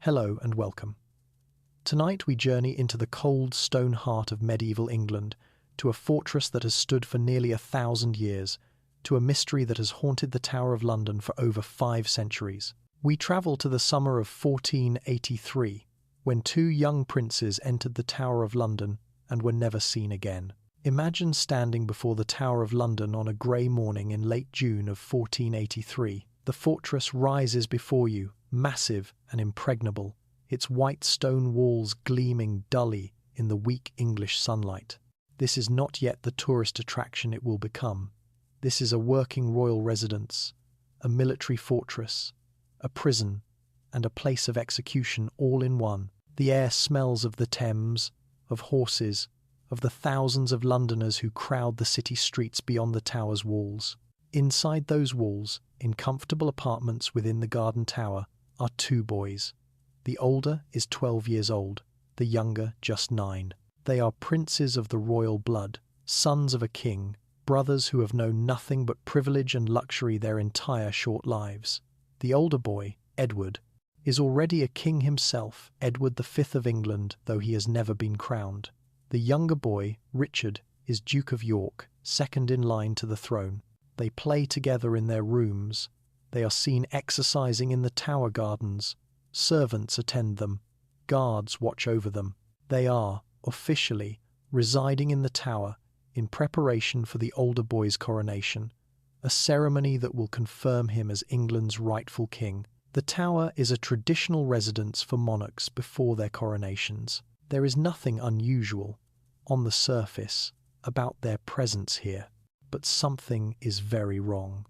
Hello and welcome. Tonight we journey into the cold stone heart of medieval England, to a fortress that has stood for nearly 1,000 years, to a mystery that has haunted the Tower of London for over 5 centuries. We travel to the summer of 1483, when 2 young princes entered the Tower of London and were never seen again. Imagine standing before the Tower of London on a grey morning in late June of 1483. The fortress rises before you, massive and impregnable, its white stone walls gleaming dully in the weak English sunlight. This is not yet the tourist attraction it will become. This is a working royal residence, a military fortress, a prison, and a place of execution all in one. The air smells of the Thames, of horses, of the thousands of Londoners who crowd the city streets beyond the tower's walls. Inside those walls, in comfortable apartments within the garden tower, are 2 boys. The older is 12 years old, the younger just 9. They are princes of the royal blood, sons of a king, brothers who have known nothing but privilege and luxury their entire short lives. The older boy, Edward, is already a king himself, Edward V of England, though he has never been crowned. The younger boy, Richard, is Duke of York, second in line to the throne. They play together in their rooms. They are seen exercising in the tower gardens. Servants attend them. Guards watch over them. They are, officially, residing in the tower in preparation for the older boy's coronation, a ceremony that will confirm him as England's rightful king. The tower is a traditional residence for monarchs before their coronations. There is nothing unusual, on the surface, about their presence here, but something is very wrong.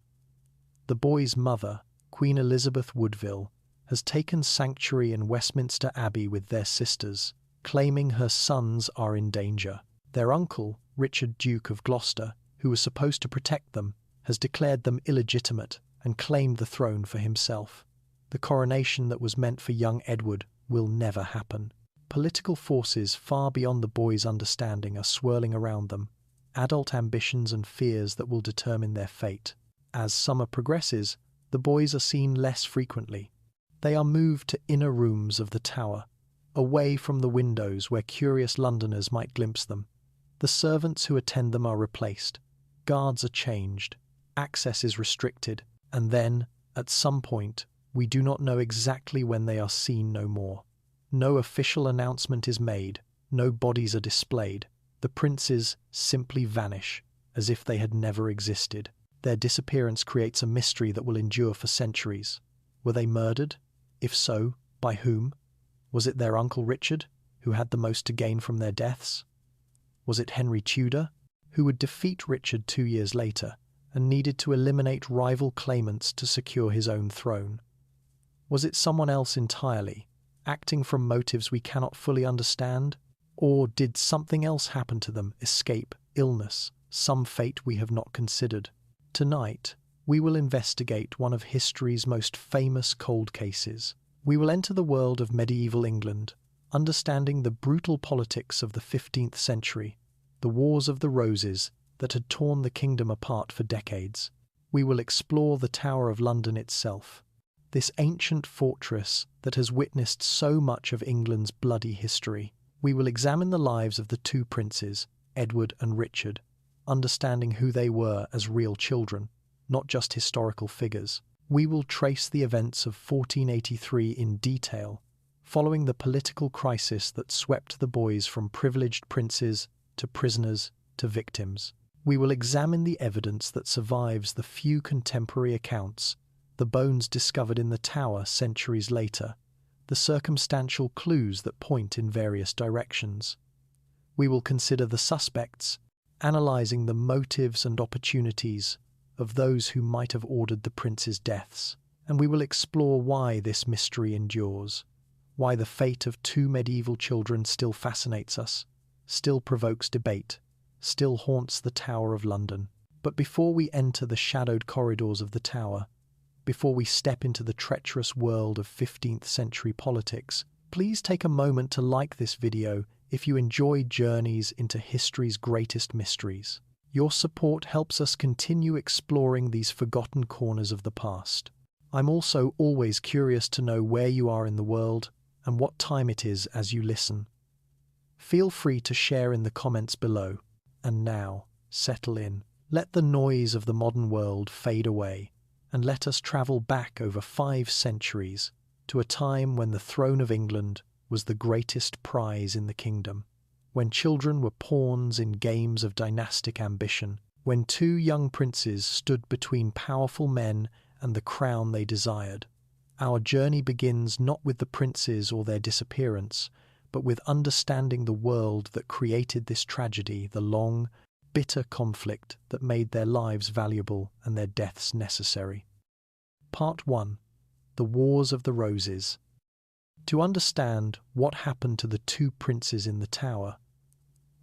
The boy's mother, Queen Elizabeth Woodville, has taken sanctuary in Westminster Abbey with their sisters, claiming her sons are in danger. Their uncle, Richard, Duke of Gloucester, who was supposed to protect them, has declared them illegitimate and claimed the throne for himself. The coronation that was meant for young Edward will never happen. Political forces far beyond the boys' understanding are swirling around them, adult ambitions and fears that will determine their fate. As summer progresses, the boys are seen less frequently. They are moved to inner rooms of the tower, away from the windows where curious Londoners might glimpse them. The servants who attend them are replaced, guards are changed, access is restricted, and then, at some point, we do not know exactly when they are seen no more. No official announcement is made, no bodies are displayed. The princes simply vanish, as if they had never existed. Their disappearance creates a mystery that will endure for centuries. Were they murdered? If so, by whom? Was it their uncle Richard, who had the most to gain from their deaths? Was it Henry Tudor, who would defeat Richard 2 years later and needed to eliminate rival claimants to secure his own throne? Was it someone else entirely, acting from motives we cannot fully understand? Or did something else happen to them, escape, illness, some fate we have not considered? Tonight, we will investigate one of history's most famous cold cases. We will enter the world of medieval England, understanding the brutal politics of the 15th century, the Wars of the Roses that had torn the kingdom apart for decades. We will explore the Tower of London itself, this ancient fortress that has witnessed so much of England's bloody history. We will examine the lives of the 2 princes, Edward and Richard, understanding who they were as real children, not just historical figures. We will trace the events of 1483 in detail, following the political crisis that swept the boys from privileged princes to prisoners to victims. We will examine the evidence that survives the few contemporary accounts, the bones discovered in the tower centuries later, the circumstantial clues that point in various directions. We will consider the suspects, analysing the motives and opportunities of those who might have ordered the princes' deaths. And we will explore why this mystery endures, why the fate of 2 medieval children still fascinates us, still provokes debate, still haunts the Tower of London. But before we enter the shadowed corridors of the tower, before we step into the treacherous world of 15th century politics, please take a moment to like this video if you enjoy journeys into history's greatest mysteries. Your support helps us continue exploring these forgotten corners of the past. I'm also always curious to know where you are in the world. and what time it is as you listen. Feel free to share in the comments below. And now, settle in. Let the noise of the modern world fade away, and let us travel back over 5 centuries to a time when the throne of England was the greatest prize in the kingdom, when children were pawns in games of dynastic ambition, when 2 young princes stood between powerful men and the crown they desired. Our journey begins not with the princes or their disappearance, but with understanding the world that created this tragedy, the long, bitter conflict that made their lives valuable and their deaths necessary. Part 1. The Wars of the Roses. To understand what happened to the 2 princes in the Tower,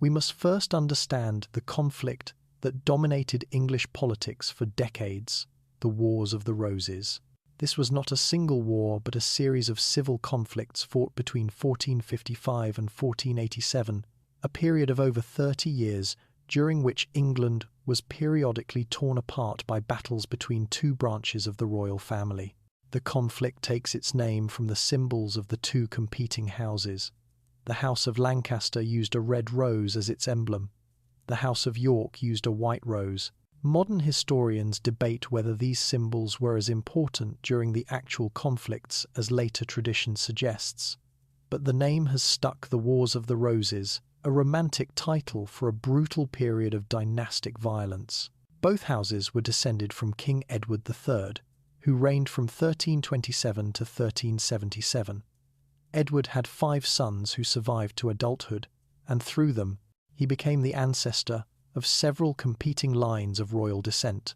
we must first understand the conflict that dominated English politics for decades, the Wars of the Roses. This was not a single war, but a series of civil conflicts fought between 1455 and 1487, a period of over 30 years during which England was periodically torn apart by battles between 2 branches of the royal family. The conflict takes its name from the symbols of the 2 competing houses. The House of Lancaster used a red rose as its emblem. The House of York used a white rose. Modern historians debate whether these symbols were as important during the actual conflicts as later tradition suggests. But the name has stuck: the Wars of the Roses, a romantic title for a brutal period of dynastic violence. Both houses were descended from King Edward III, who reigned from 1327 to 1377. Edward had 5 sons who survived to adulthood, and through them, he became the ancestor of several competing lines of royal descent.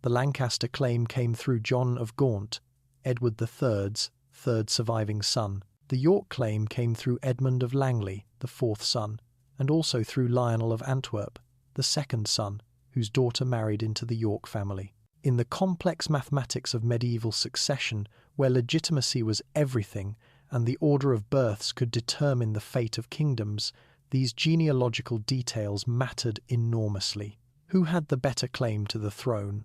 The Lancaster claim came through John of Gaunt, Edward III's 3rd surviving son. The York claim came through Edmund of Langley, the 4th son, and also through Lionel of Antwerp, the 2nd son, whose daughter married into the York family. In the complex mathematics of medieval succession, where legitimacy was everything and the order of births could determine the fate of kingdoms, these genealogical details mattered enormously. Who had the better claim to the throne?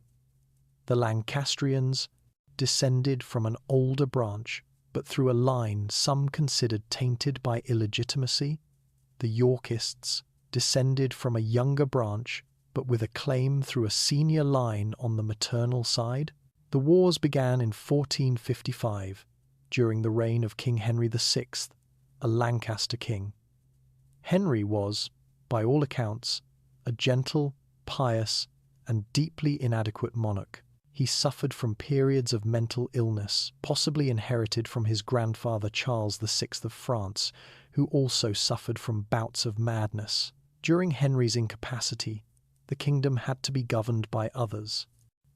The Lancastrians descended from an older branch, but through a line some considered tainted by illegitimacy. The Yorkists descended from a younger branch, but with a claim through a senior line on the maternal side. The wars began in 1455, during the reign of King Henry VI, a Lancaster king. Henry was, by all accounts, a gentle, pious, and deeply inadequate monarch. He suffered from periods of mental illness, possibly inherited from his grandfather Charles VI of France, who also suffered from bouts of madness. During Henry's incapacity, the kingdom had to be governed by others,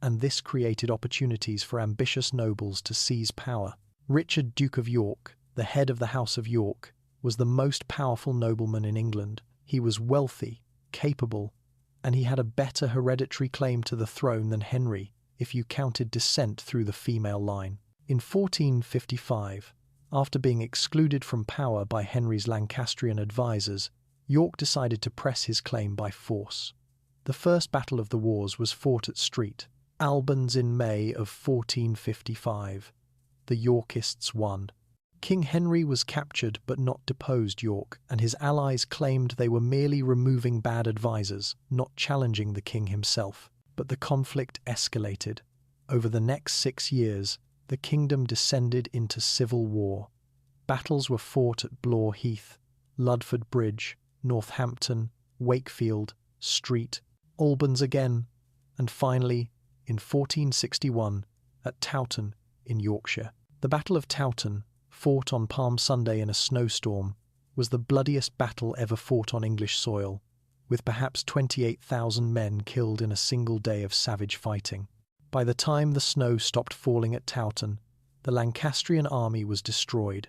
and this created opportunities for ambitious nobles to seize power. Richard, Duke of York, the head of the House of York, was the most powerful nobleman in England. He was wealthy, capable, and he had a better hereditary claim to the throne than Henry, if you counted descent through the female line. In 1455, after being excluded from power by Henry's Lancastrian advisors, York decided to press his claim by force. The first battle of the wars was fought at Street, Albans, in May of 1455. The Yorkists won. King Henry was captured but not deposed York, and his allies claimed they were merely removing bad advisors, not challenging the king himself. But the conflict escalated. Over the next 6 years, the kingdom descended into civil war. Battles were fought at Blore Heath, Ludford Bridge, Northampton, Wakefield, Street, Albans again, and finally, in 1461, at Towton in Yorkshire. The Battle of Towton, fought on Palm Sunday in a snowstorm, was the bloodiest battle ever fought on English soil, with perhaps 28,000 men killed in a single day of savage fighting. By the time the snow stopped falling at Towton, the Lancastrian army was destroyed.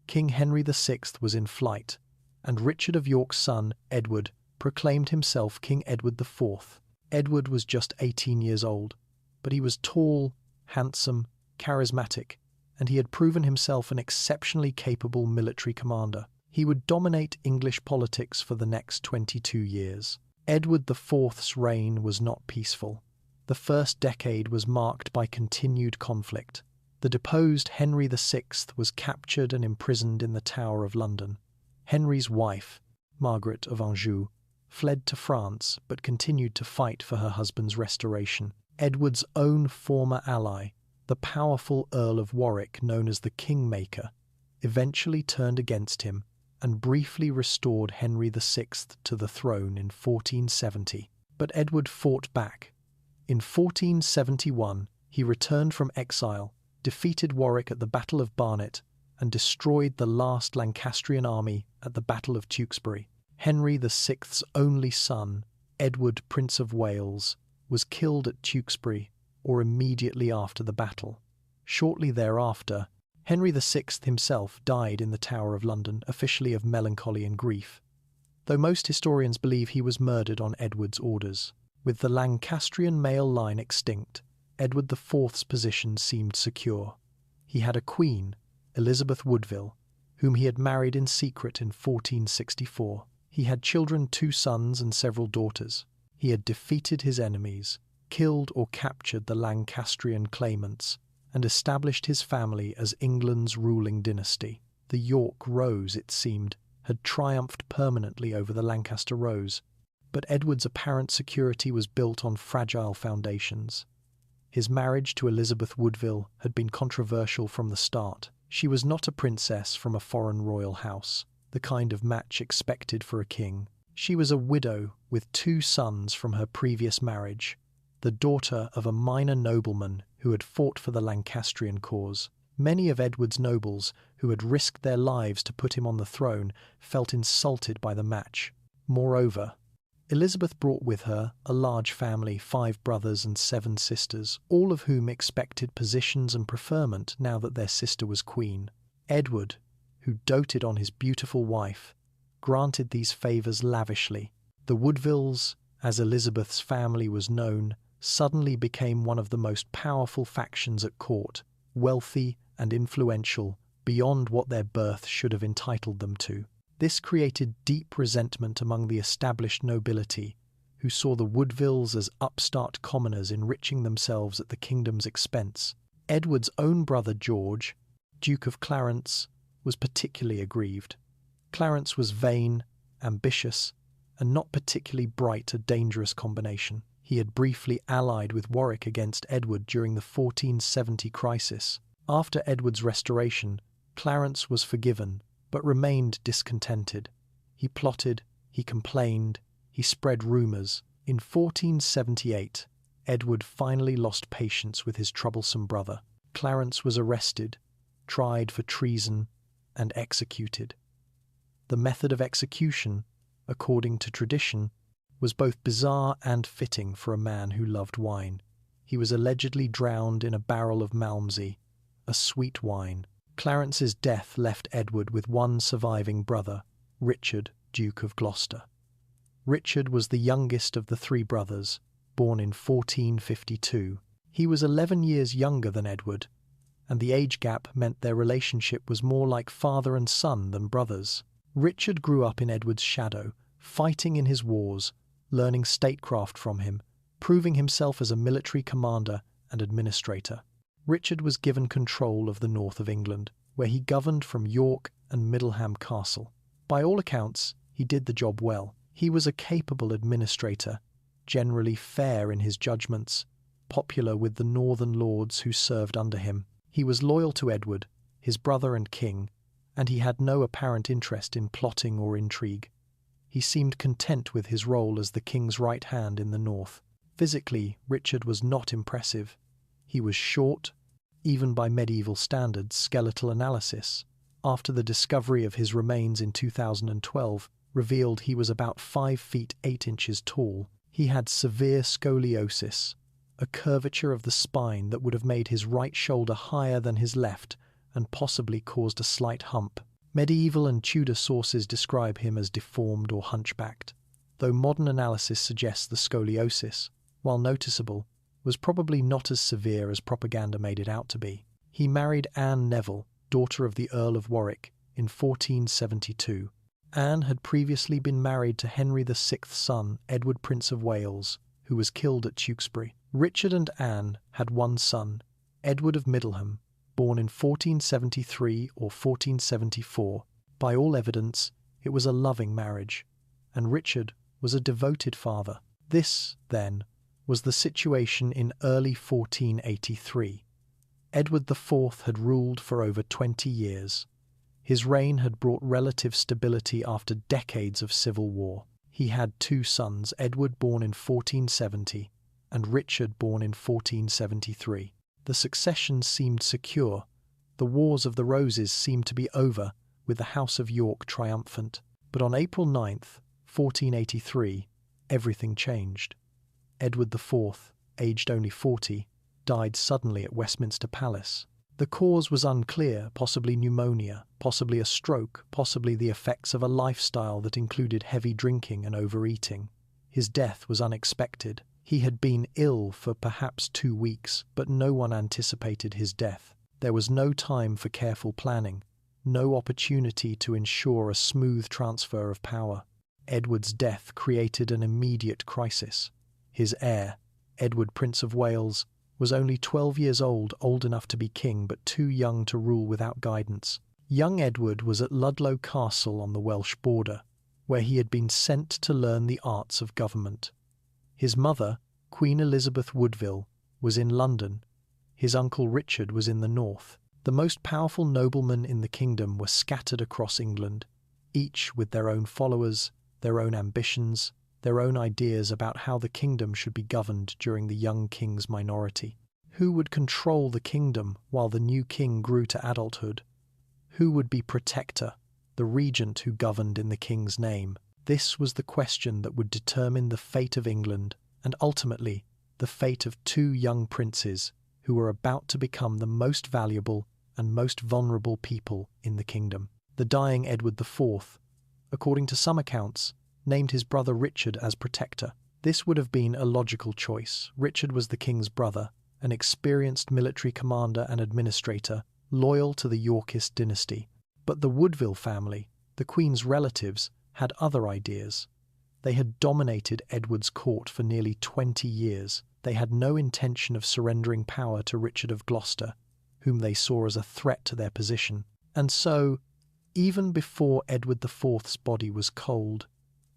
King Henry VI was in flight, and Richard of York's son, Edward, proclaimed himself King Edward IV. Edward was just 18 years old, but he was tall, handsome, charismatic, and he had proven himself an exceptionally capable military commander. He would dominate English politics for the next 22 years. Edward IV's reign was not peaceful. The first decade was marked by continued conflict. The deposed Henry VI was captured and imprisoned in the Tower of London. Henry's wife, Margaret of Anjou, fled to France but continued to fight for her husband's restoration. Edward's own former ally, the powerful Earl of Warwick known as the Kingmaker, eventually turned against him and briefly restored Henry VI to the throne in 1470. But Edward fought back. In 1471, he returned from exile, defeated Warwick at the Battle of Barnet, and destroyed the last Lancastrian army at the Battle of Tewkesbury. Henry VI's only son, Edward, Prince of Wales, was killed at Tewkesbury or immediately after the battle. Shortly thereafter, Henry VI himself died in the Tower of London, officially of melancholy and grief, though most historians believe he was murdered on Edward's orders. With the Lancastrian male line extinct, Edward IV's position seemed secure. He had a queen, Elizabeth Woodville, whom he had married in secret in 1464. He had children, 2 sons and several daughters. He had defeated his enemies, killed or captured the Lancastrian claimants, and established his family as England's ruling dynasty. The York Rose, it seemed, had triumphed permanently over the Lancaster Rose, but Edward's apparent security was built on fragile foundations. His marriage to Elizabeth Woodville had been controversial from the start. She was not a princess from a foreign royal house, the kind of match expected for a king. She was a widow with 2 sons from her previous marriage, the daughter of a minor nobleman who had fought for the Lancastrian cause. Many of Edward's nobles, who had risked their lives to put him on the throne, felt insulted by the match. Moreover, Elizabeth brought with her a large family, 5 brothers and 7 sisters, all of whom expected positions and preferment now that their sister was queen. Edward, who doted on his beautiful wife, granted these favours lavishly. The Woodvilles, as Elizabeth's family was known, suddenly became one of the most powerful factions at court, wealthy and influential beyond what their birth should have entitled them to. This created deep resentment among the established nobility, who saw the Woodvilles as upstart commoners enriching themselves at the kingdom's expense. Edward's own brother George, Duke of Clarence, was particularly aggrieved. Clarence was vain, ambitious, and not particularly bright, a dangerous combination. He had briefly allied with Warwick against Edward during the 1470 crisis. After Edward's restoration, Clarence was forgiven, but remained discontented. He plotted, he complained, he spread rumours. In 1478, Edward finally lost patience with his troublesome brother. Clarence was arrested, tried for treason, and executed. The method of execution, according to tradition, was both bizarre and fitting for a man who loved wine. He was allegedly drowned in a barrel of Malmsey, a sweet wine. Clarence's death left Edward with one surviving brother, Richard, Duke of Gloucester. Richard was the youngest of the 3 brothers, born in 1452. He was 11 years younger than Edward, and the age gap meant their relationship was more like father and son than brothers. Richard grew up in Edward's shadow, fighting in his wars, learning statecraft from him, proving himself as a military commander and administrator. Richard was given control of the north of England, where he governed from York and Middleham Castle. By all accounts, he did the job well. He was a capable administrator, generally fair in his judgments, popular with the northern lords who served under him. He was loyal to Edward, his brother and king, and he had no apparent interest in plotting or intrigue. He seemed content with his role as the king's right hand in the north. Physically, Richard was not impressive. He was short, even by medieval standards. Skeletal analysis, after the discovery of his remains in 2012, revealed he was about 5 feet 8 inches tall. He had severe scoliosis, a curvature of the spine that would have made his right shoulder higher than his left and possibly caused a slight hump. Medieval and Tudor sources describe him as deformed or hunchbacked, though modern analysis suggests the scoliosis, while noticeable, was probably not as severe as propaganda made it out to be. He married Anne Neville, daughter of the Earl of Warwick, in 1472. Anne had previously been married to Henry VI's son, Edward, Prince of Wales, who was killed at Tewkesbury. Richard and Anne had one son, Edward of Middleham, born in 1473 or 1474. By all evidence, it was a loving marriage, and Richard was a devoted father. This, then, was the situation in early 1483. Edward IV had ruled for over 20 years. His reign had brought relative stability after decades of civil war. He had two sons, Edward born in 1470 and Richard born in 1473. The succession seemed secure. The Wars of the Roses seemed to be over, with the House of York triumphant. But on April 9th, 1483, everything changed. Edward IV, aged only 40, died suddenly at Westminster Palace. The cause was unclear, possibly pneumonia, possibly a stroke, possibly the effects of a lifestyle that included heavy drinking and overeating. His death was unexpected. He had been ill for perhaps 2 weeks, but no one anticipated his death. There was no time for careful planning, no opportunity to ensure a smooth transfer of power. Edward's death created an immediate crisis. His heir, Edward, Prince of Wales, was only 12 years old enough to be king, but too young to rule without guidance. Young Edward was at Ludlow Castle on the Welsh border, where he had been sent to learn the arts of government. His mother, Queen Elizabeth Woodville, was in London. His uncle Richard was in the north. The most powerful noblemen in the kingdom were scattered across England, each with their own followers, their own ambitions, their own ideas about how the kingdom should be governed during the young king's minority. Who would control the kingdom while the new king grew to adulthood? Who would be protector, the regent who governed in the king's name? This was the question that would determine the fate of England and ultimately the fate of two young princes who were about to become the most valuable and most vulnerable people in the kingdom. The dying Edward IV, according to some accounts, named his brother Richard as protector. This would have been a logical choice. Richard was the king's brother, an experienced military commander and administrator, loyal to the Yorkist dynasty. But the Woodville family, the Queen's relatives, had other ideas. They had dominated Edward's court for nearly 20 years. They had no intention of surrendering power to Richard of Gloucester, whom they saw as a threat to their position. And so, even before Edward IV's body was cold,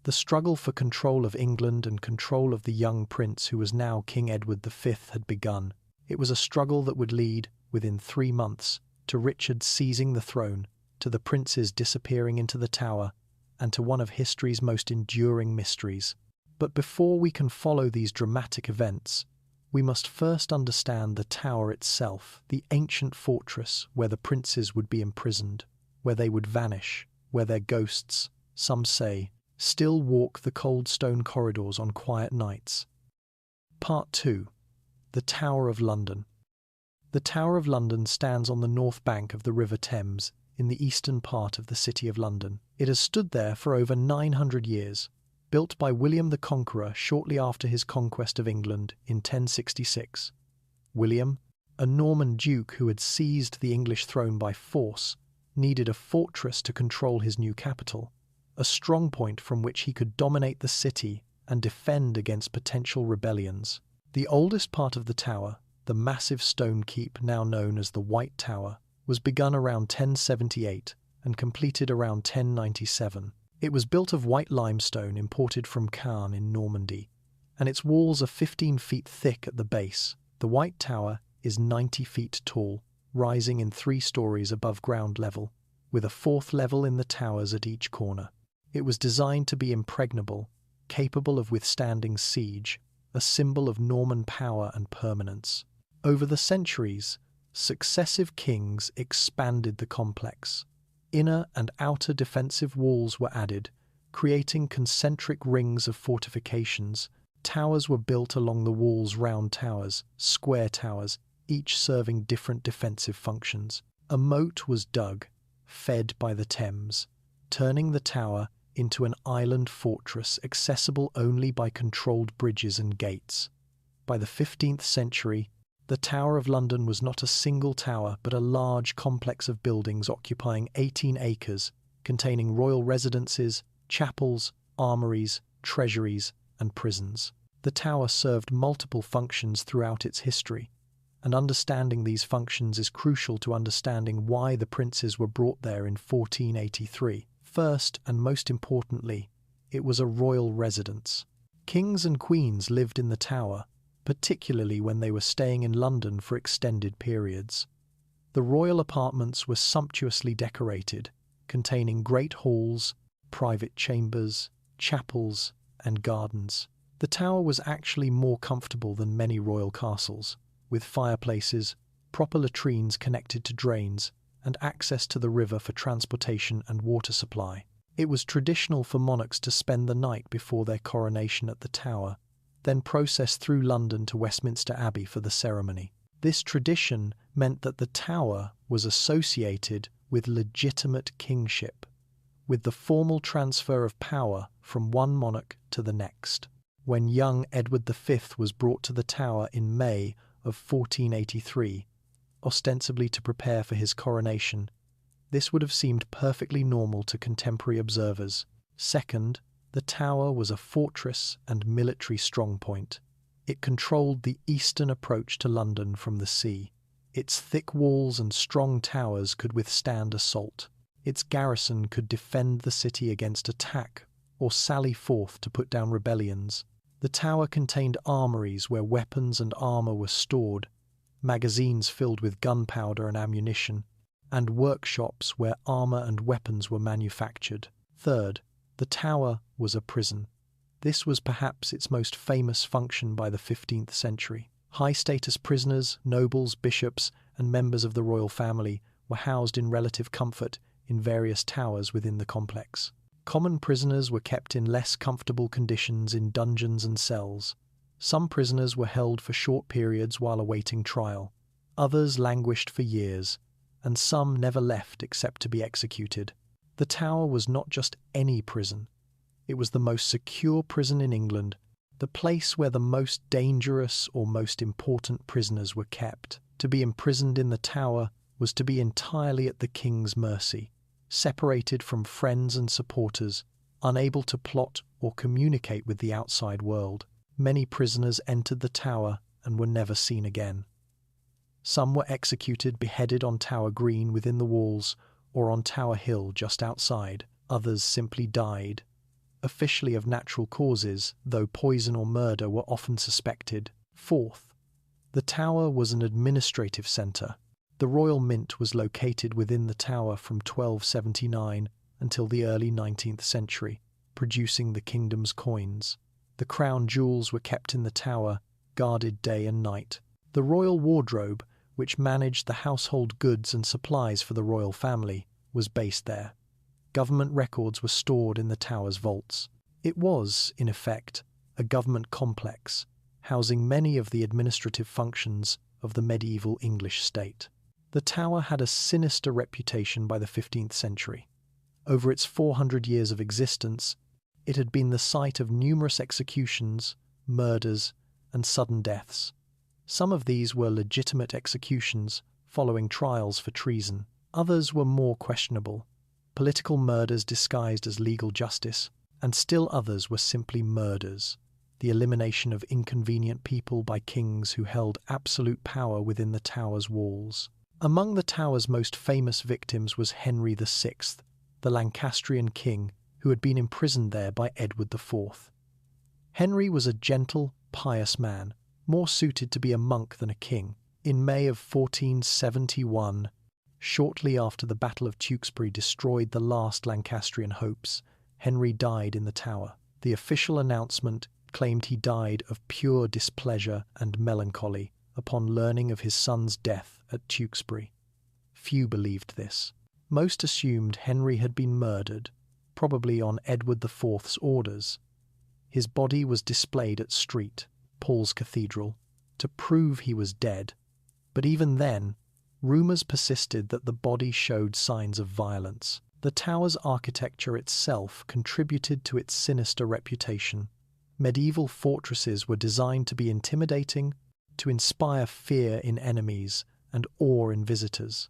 the struggle for control of England and control of the young prince who was now King Edward V had begun. It was a struggle that would lead, within 3 months, to Richard seizing the throne, to the princes disappearing into the Tower, and to one of history's most enduring mysteries. But before we can follow these dramatic events, we must first understand the Tower itself, the ancient fortress where the princes would be imprisoned, where they would vanish, where their ghosts, some say, still walk the cold stone corridors on quiet nights. Part 2. The Tower of London. The Tower of London stands on the north bank of the River Thames, in the eastern part of the City of London. It has stood there for over 900 years, built by William the Conqueror shortly after his conquest of England in 1066. William, a Norman duke who had seized the English throne by force, needed a fortress to control his new capital, a strong point from which he could dominate the city and defend against potential rebellions. The oldest part of the tower, the massive stone keep now known as the White Tower, was begun around 1078 and completed around 1097. It was built of white limestone imported from Caen in Normandy, and its walls are 15 feet thick at the base. The White Tower is 90 feet tall, rising in 3 stories above ground level, with a 4th level in the towers at each corner. It was designed to be impregnable, capable of withstanding siege, a symbol of Norman power and permanence. Over the centuries, successive kings expanded the complex. Inner and outer defensive walls were added, creating concentric rings of fortifications. Towers were built along the walls, round towers, square towers, each serving different defensive functions. A moat was dug, fed by the Thames, turning the tower into an island fortress accessible only by controlled bridges and gates. By the 15th century, the Tower of London was not a single tower but a large complex of buildings occupying 18 acres, containing royal residences, chapels, armories, treasuries, and prisons. The tower served multiple functions throughout its history, and understanding these functions is crucial to understanding why the princes were brought there in 1483. First, and most importantly, it was a royal residence. Kings and queens lived in the Tower, particularly when they were staying in London for extended periods. The royal apartments were sumptuously decorated, containing great halls, private chambers, chapels, and gardens. The Tower was actually more comfortable than many royal castles, with fireplaces, proper latrines connected to drains, and access to the river for transportation and water supply. It was traditional for monarchs to spend the night before their coronation at the Tower, then process through London to Westminster Abbey for the ceremony. This tradition meant that the Tower was associated with legitimate kingship, with the formal transfer of power from one monarch to the next. When young Edward V was brought to the Tower in May of 1483, ostensibly to prepare for his coronation, this would have seemed perfectly normal to contemporary observers. Second, the Tower was a fortress and military strongpoint. It controlled the eastern approach to London from the sea. Its thick walls and strong towers could withstand assault. Its garrison could defend the city against attack or sally forth to put down rebellions. The Tower contained armories where weapons and armour were stored, magazines filled with gunpowder and ammunition, and workshops where armour and weapons were manufactured. Third, the Tower was a prison. This was perhaps its most famous function by the 15th century. High-status prisoners, nobles, bishops, and members of the royal family were housed in relative comfort in various towers within the complex. Common prisoners were kept in less comfortable conditions in dungeons and cells. Some prisoners were held for short periods while awaiting trial. Others languished for years, and some never left except to be executed. The Tower was not just any prison. It was the most secure prison in England, the place where the most dangerous or most important prisoners were kept. To be imprisoned in the Tower was to be entirely at the king's mercy, separated from friends and supporters, unable to plot or communicate with the outside world. Many prisoners entered the Tower and were never seen again. Some were executed, beheaded on Tower Green within the walls or on Tower Hill just outside. Others simply died, officially of natural causes, though poison or murder were often suspected. Fourth, the Tower was an administrative centre. The Royal Mint was located within the Tower from 1279 until the early 19th century, producing the kingdom's coins. The crown jewels were kept in the Tower, guarded day and night. The royal wardrobe, which managed the household goods and supplies for the royal family, was based there. Government records were stored in the Tower's vaults. It was, in effect, a government complex, housing many of the administrative functions of the medieval English state. The Tower had a sinister reputation by the 15th century. Over its 400 years of existence, it had been the site of numerous executions, murders, and sudden deaths. Some of these were legitimate executions following trials for treason. Others were more questionable, political murders disguised as legal justice, and still others were simply murders, the elimination of inconvenient people by kings who held absolute power within the Tower's walls. Among the Tower's most famous victims was Henry VI, the Lancastrian king who had been imprisoned there by Edward IV. Henry was a gentle, pious man, more suited to be a monk than a king. In May of 1471, shortly after the Battle of Tewkesbury destroyed the last Lancastrian hopes, Henry died in the Tower. The official announcement claimed he died of pure displeasure and melancholy upon learning of his son's death at Tewkesbury. Few believed this. Most assumed Henry had been murdered, probably on Edward IV's orders. His body was displayed at St. Paul's Cathedral to prove he was dead, but even then, rumours persisted that the body showed signs of violence. The Tower's architecture itself contributed to its sinister reputation. Medieval fortresses were designed to be intimidating, to inspire fear in enemies and awe in visitors.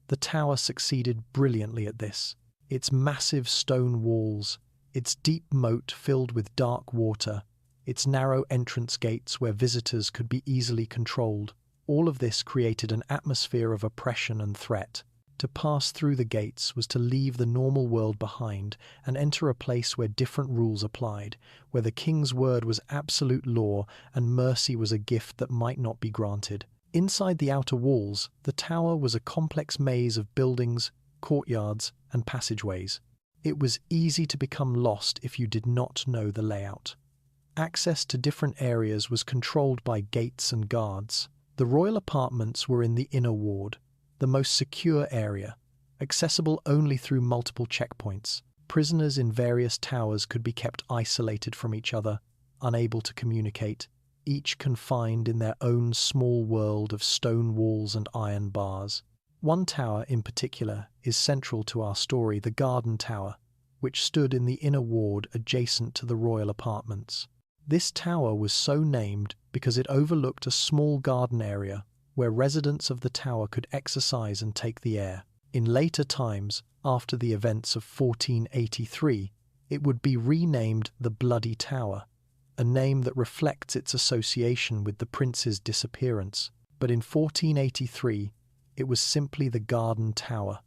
The Tower succeeded brilliantly at this. Its massive stone walls, its deep moat filled with dark water, its narrow entrance gates where visitors could be easily controlled, All of this created an atmosphere of oppression and threat. To pass through the gates was to leave the normal world behind and enter a place where different rules applied, where the king's word was absolute law and mercy was a gift that might not be granted. Inside the outer walls, the tower was a complex maze of buildings, courtyards, and passageways. It was easy to become lost if you did not know the layout. Access to different areas was controlled by gates and guards. The royal apartments were in the inner ward, the most secure area, accessible only through multiple checkpoints. Prisoners in various towers could be kept isolated from each other, unable to communicate, each confined in their own small world of stone walls and iron bars. One tower in particular is central to our story, the Garden Tower, which stood in the inner ward adjacent to the royal apartments. This tower was so named because it overlooked a small garden area where residents of the tower could exercise and take the air. In later times, after the events of 1483, it would be renamed the Bloody Tower, a name that reflects its association with the prince's disappearance. But in 1483, it was simply the Garden Tower,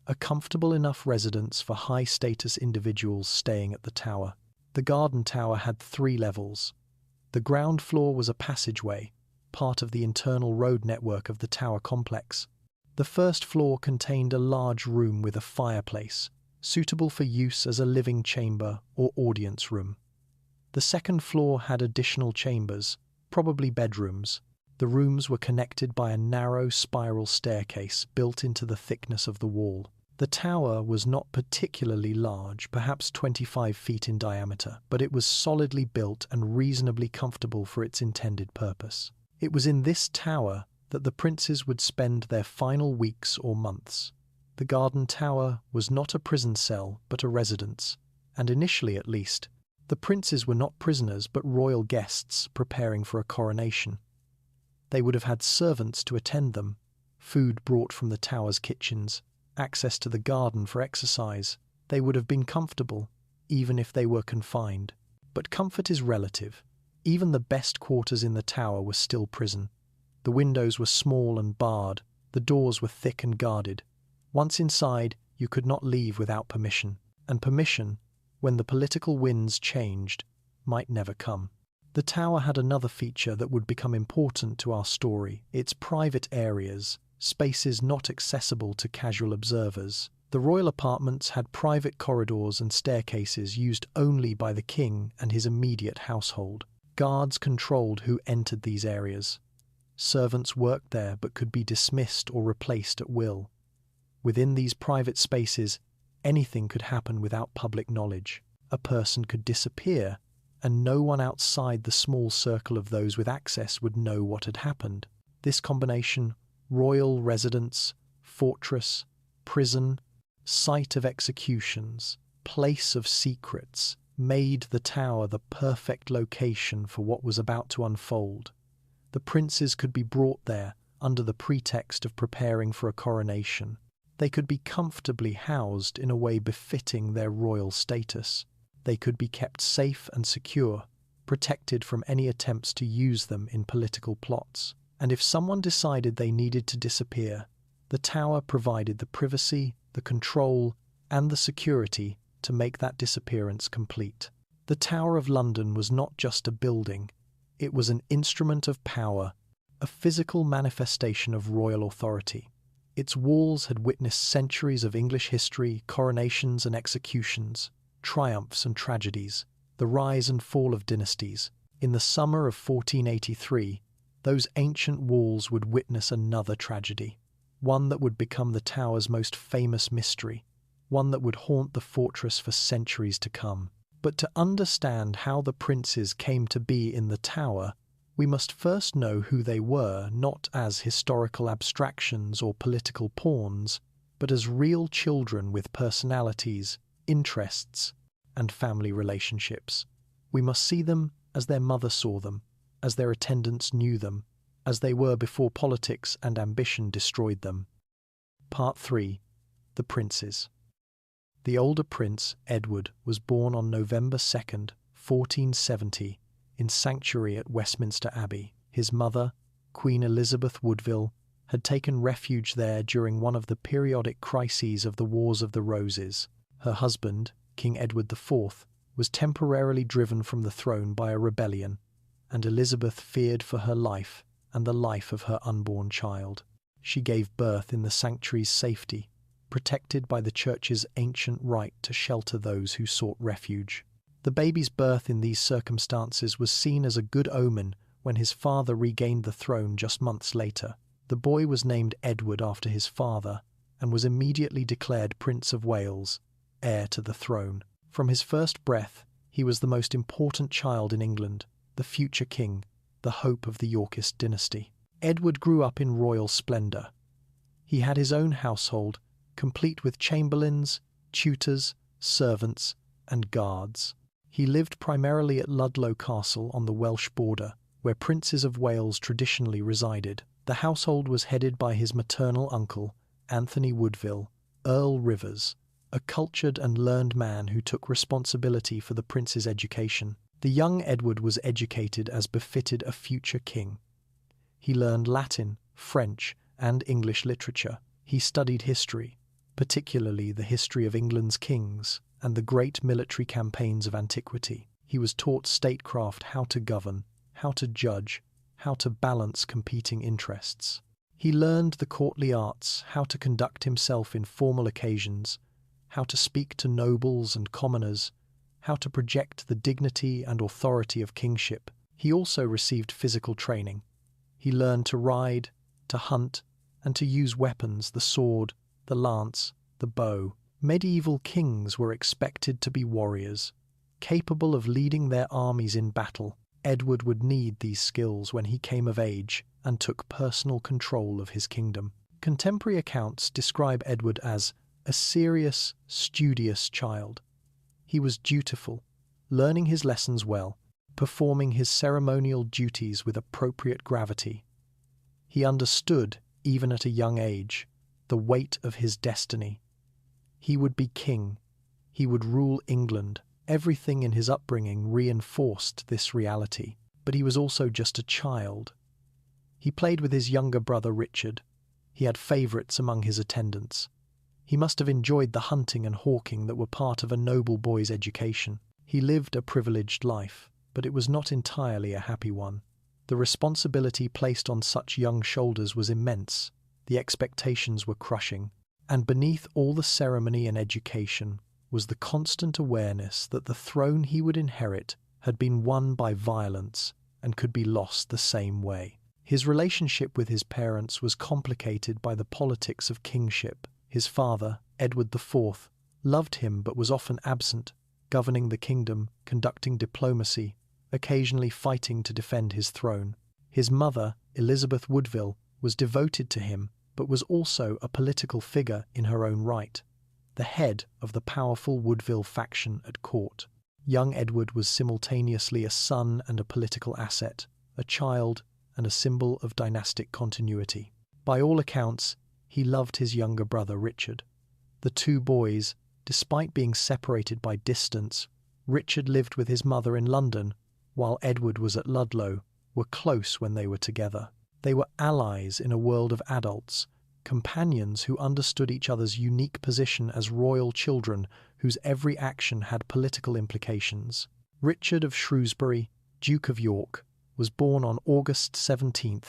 a comfortable enough residence for high-status individuals staying at the tower. The Garden Tower had 3 levels. The ground floor was a passageway, part of the internal road network of the tower complex. The first floor contained a large room with a fireplace, suitable for use as a living chamber or audience room. The second floor had additional chambers, probably bedrooms. The rooms were connected by a narrow spiral staircase built into the thickness of the wall. The tower was not particularly large, perhaps 25 feet in diameter, but it was solidly built and reasonably comfortable for its intended purpose. It was in this tower that the princes would spend their final weeks or months. The Garden Tower was not a prison cell, but a residence, and initially at least, the princes were not prisoners but royal guests preparing for a coronation. They would have had servants to attend them, food brought from the tower's kitchens, access to the garden for exercise. They would have been comfortable, even if they were confined. But comfort is relative. Even the best quarters in the tower were still prison. The windows were small and barred, the doors were thick and guarded. Once inside, you could not leave without permission, and permission, when the political winds changed, might never come. The tower had another feature that would become important to our story: its private areas, spaces not accessible to casual observers. The royal apartments had private corridors and staircases used only by the king and his immediate household. Guards controlled who entered these areas. Servants worked there but could be dismissed or replaced at will. Within these private spaces, anything could happen without public knowledge. A person could disappear, and no one outside the small circle of those with access would know what had happened. This combination, royal residence, fortress, prison, site of executions, place of secrets, made the tower the perfect location for what was about to unfold. The princes could be brought there under the pretext of preparing for a coronation. They could be comfortably housed in a way befitting their royal status. They could be kept safe and secure, protected from any attempts to use them in political plots. And if someone decided they needed to disappear, the tower provided the privacy, the control, and the security to make that disappearance complete. The Tower of London was not just a building, it was an instrument of power, a physical manifestation of royal authority. Its walls had witnessed centuries of English history, coronations and executions, triumphs and tragedies, the rise and fall of dynasties. In the summer of 1483, those ancient walls would witness another tragedy, one that would become the tower's most famous mystery, one that would haunt the fortress for centuries to come. But to understand how the princes came to be in the tower, we must first know who they were, not as historical abstractions or political pawns, but as real children with personalities, interests, and family relationships. We must see them as their mother saw them, as their attendants knew them, as they were before politics and ambition destroyed them. Part 3. The Princes. The older prince, Edward, was born on November 2nd, 1470, in sanctuary at Westminster Abbey. His mother, Queen Elizabeth Woodville, had taken refuge there during one of the periodic crises of the Wars of the Roses. Her husband, King Edward IV, was temporarily driven from the throne by a rebellion, and Elizabeth feared for her life and the life of her unborn child. She gave birth in the sanctuary's safety, protected by the Church's ancient right to shelter those who sought refuge. The baby's birth in these circumstances was seen as a good omen when his father regained the throne just months later. The boy was named Edward after his father and was immediately declared Prince of Wales, heir to the throne. From his first breath, he was the most important child in England, the future king, the hope of the Yorkist dynasty. Edward grew up in royal splendour. He had his own household, complete with chamberlains, tutors, servants, and guards. He lived primarily at Ludlow Castle on the Welsh border, where princes of Wales traditionally resided. The household was headed by his maternal uncle, Anthony Woodville, Earl Rivers, a cultured and learned man who took responsibility for the prince's education. The young Edward was educated as befitted a future king. He learned Latin, French, and English literature. He studied history, particularly the history of England's kings and the great military campaigns of antiquity. He was taught statecraft, how to govern, how to judge, how to balance competing interests. He learned the courtly arts, how to conduct himself in formal occasions, how to speak to nobles and commoners, how to project the dignity and authority of kingship. He also received physical training. He learned to ride, to hunt, and to use weapons, the sword, the lance, the bow. Medieval kings were expected to be warriors, capable of leading their armies in battle. Edward would need these skills when he came of age and took personal control of his kingdom. Contemporary accounts describe Edward as a serious, studious child. He was dutiful, learning his lessons well, performing his ceremonial duties with appropriate gravity. He understood, even at a young age, the weight of his destiny. He would be king. He would rule England. Everything in his upbringing reinforced this reality. But he was also just a child. He played with his younger brother Richard. He had favourites among his attendants. He must have enjoyed the hunting and hawking that were part of a noble boy's education. He lived a privileged life, but it was not entirely a happy one. The responsibility placed on such young shoulders was immense. The expectations were crushing. And beneath all the ceremony and education was the constant awareness that the throne he would inherit had been won by violence and could be lost the same way. His relationship with his parents was complicated by the politics of kingship. His father, Edward IV, loved him but was often absent, governing the kingdom, conducting diplomacy, occasionally fighting to defend his throne. His mother, Elizabeth Woodville, was devoted to him but was also a political figure in her own right, the head of the powerful Woodville faction at court. Young Edward was simultaneously a son and a political asset, a child and a symbol of dynastic continuity. By all accounts, he loved his younger brother Richard. The two boys, despite being separated by distance, Richard lived with his mother in London, while Edward was at Ludlow, were close when they were together. They were allies in a world of adults, companions who understood each other's unique position as royal children whose every action had political implications. Richard of Shrewsbury, Duke of York, was born on August 17,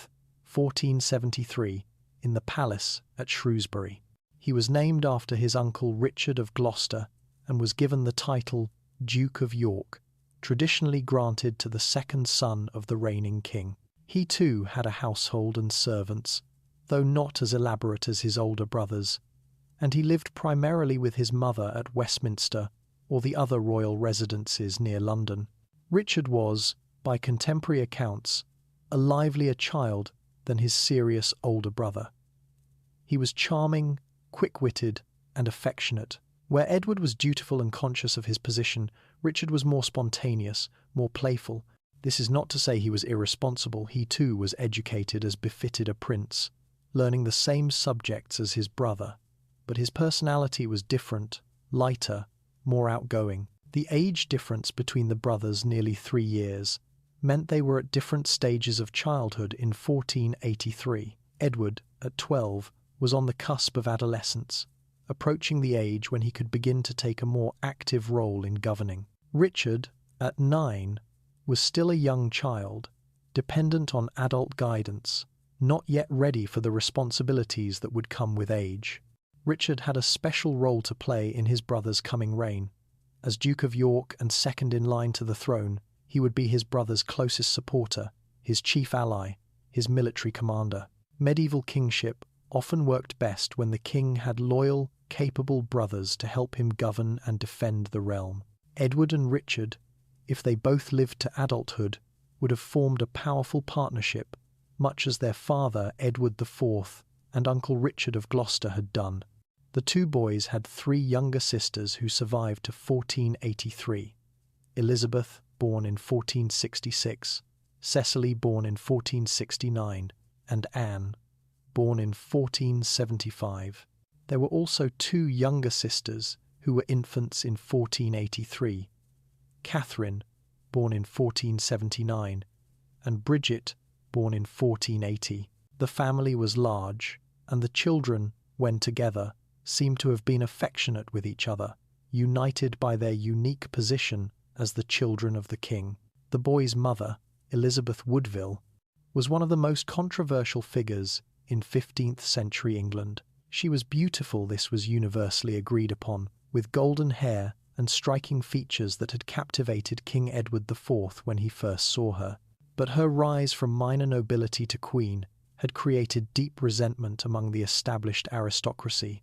1473, in the palace at Shrewsbury. He was named after his uncle Richard of Gloucester and was given the title Duke of York, traditionally granted to the second son of the reigning king. He too had a household and servants, though not as elaborate as his older brothers, and he lived primarily with his mother at Westminster or the other royal residences near London. Richard was, by contemporary accounts, a livelier child than his serious older brother. He was charming, quick-witted, and affectionate. Where Edward was dutiful and conscious of his position, Richard was more spontaneous, more playful. This is not to say he was irresponsible. He too was educated as befitted a prince, learning the same subjects as his brother. But his personality was different, lighter, more outgoing. The age difference between the brothers, nearly 3 years, meant they were at different stages of childhood in 1483. Edward, at 12, was on the cusp of adolescence, approaching the age when he could begin to take a more active role in governing. Richard, at 9, was still a young child, dependent on adult guidance, not yet ready for the responsibilities that would come with age. Richard had a special role to play in his brother's coming reign. As Duke of York and second in line to the throne, he would be his brother's closest supporter, his chief ally, his military commander. Medieval kingship often worked best when the king had loyal, capable brothers to help him govern and defend the realm. Edward and Richard, if they both lived to adulthood, would have formed a powerful partnership, much as their father, Edward IV, and Uncle Richard of Gloucester had done. The two boys had 3 younger sisters who survived to 1483. Elizabeth, born in 1466, Cecily, born in 1469, and Anne, born in 1475. There were also 2 younger sisters who were infants in 1483, Catherine, born in 1479, and Bridget, born in 1480. The family was large, and the children, when together, seemed to have been affectionate with each other, united by their unique position as the children of the king. The boy's mother, Elizabeth Woodville, was one of the most controversial figures in 15th century England. She was beautiful, this was universally agreed upon, with golden hair and striking features that had captivated King Edward IV when he first saw her. But her rise from minor nobility to queen had created deep resentment among the established aristocracy,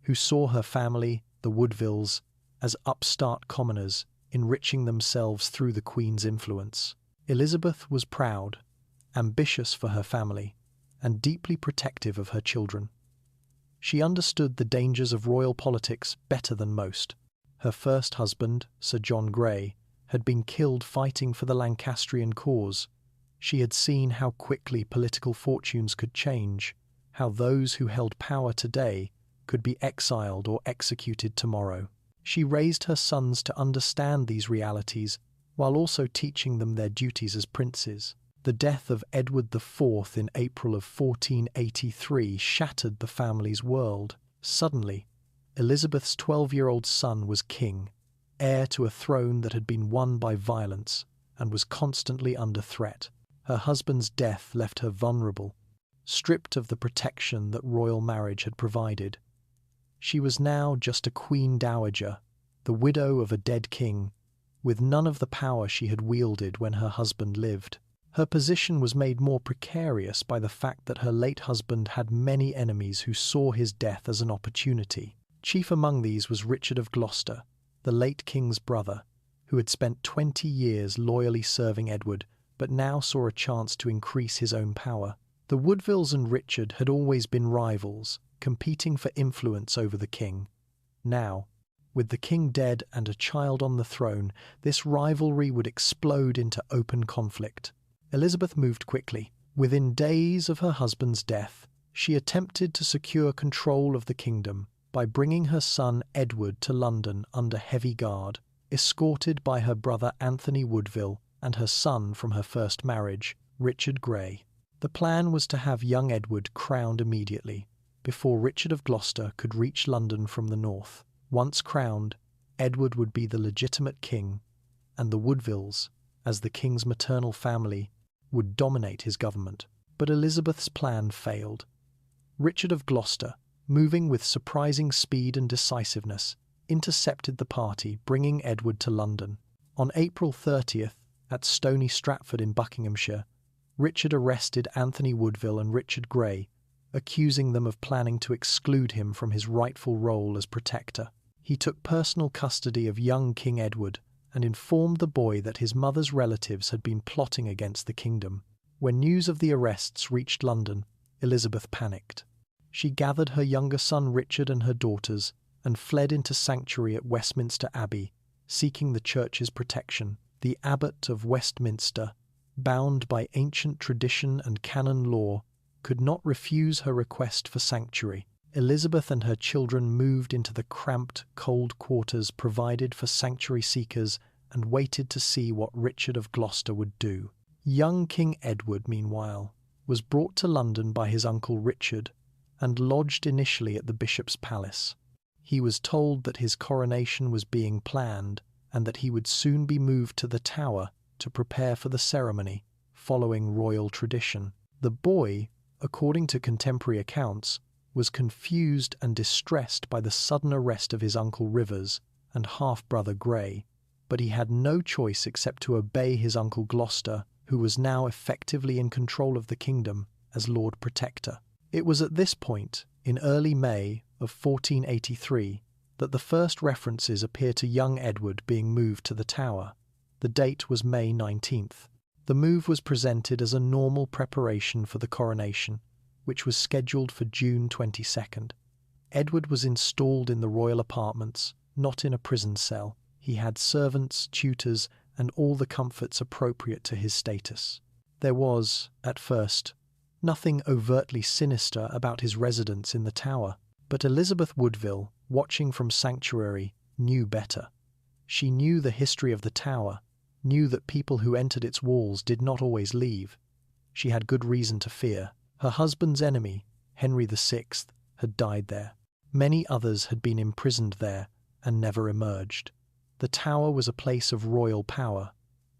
who saw her family, the Woodvilles, as upstart commoners, enriching themselves through the queen's influence. Elizabeth was proud, ambitious for her family, and deeply protective of her children. She understood the dangers of royal politics better than most. Her first husband, Sir John Grey, had been killed fighting for the Lancastrian cause. She had seen how quickly political fortunes could change, how those who held power today could be exiled or executed tomorrow. She raised her sons to understand these realities while also teaching them their duties as princes. The death of Edward IV in April of 1483 shattered the family's world. Suddenly, Elizabeth's 12-year-old son was king, heir to a throne that had been won by violence and was constantly under threat. Her husband's death left her vulnerable, stripped of the protection that royal marriage had provided. She was now just a queen dowager, the widow of a dead king, with none of the power she had wielded when her husband lived. Her position was made more precarious by the fact that her late husband had many enemies who saw his death as an opportunity. Chief among these was Richard of Gloucester, the late king's brother, who had spent 20 years loyally serving Edward, but now saw a chance to increase his own power. The Woodvilles and Richard had always been rivals, competing for influence over the king. Now, with the king dead and a child on the throne, this rivalry would explode into open conflict. Elizabeth moved quickly. Within days of her husband's death, she attempted to secure control of the kingdom by bringing her son Edward to London under heavy guard, escorted by her brother Anthony Woodville and her son from her first marriage, Richard Grey. The plan was to have young Edward crowned immediately, before Richard of Gloucester could reach London from the north. Once crowned, Edward would be the legitimate king, and the Woodvilles, as the king's maternal family, would dominate his government. But Elizabeth's plan failed. Richard of Gloucester, moving with surprising speed and decisiveness, intercepted the party, bringing Edward to London. On April 30th, at Stony Stratford in Buckinghamshire, Richard arrested Anthony Woodville and Richard Grey, accusing them of planning to exclude him from his rightful role as protector. He took personal custody of young King Edward and informed the boy that his mother's relatives had been plotting against the kingdom. When news of the arrests reached London, Elizabeth panicked. She gathered her younger son Richard and her daughters and fled into sanctuary at Westminster Abbey, seeking the church's protection. The abbot of Westminster, bound by ancient tradition and canon law, could not refuse her request for sanctuary. Elizabeth and her children moved into the cramped, cold quarters provided for sanctuary seekers and waited to see what Richard of Gloucester would do. Young King Edward, meanwhile, was brought to London by his uncle Richard and lodged initially at the bishop's palace. He was told that his coronation was being planned and that he would soon be moved to the Tower to prepare for the ceremony, following royal tradition. The boy, according to contemporary accounts, was confused and distressed by the sudden arrest of his uncle Rivers and half-brother Grey, but he had no choice except to obey his uncle Gloucester, who was now effectively in control of the kingdom as Lord Protector. It was at this point, in early May of 1483, that the first references appear to young Edward being moved to the Tower. The date was May 19th. The move was presented as a normal preparation for the coronation, which was scheduled for June 22nd. Edward was installed in the royal apartments, not in a prison cell. He had servants, tutors, and all the comforts appropriate to his status. There was, at first, nothing overtly sinister about his residence in the Tower, but Elizabeth Woodville, watching from sanctuary, knew better. She knew the history of the Tower, knew that people who entered its walls did not always leave. She had good reason to fear. Her husband's enemy, Henry VI, had died there. Many others had been imprisoned there and never emerged. The Tower was a place of royal power,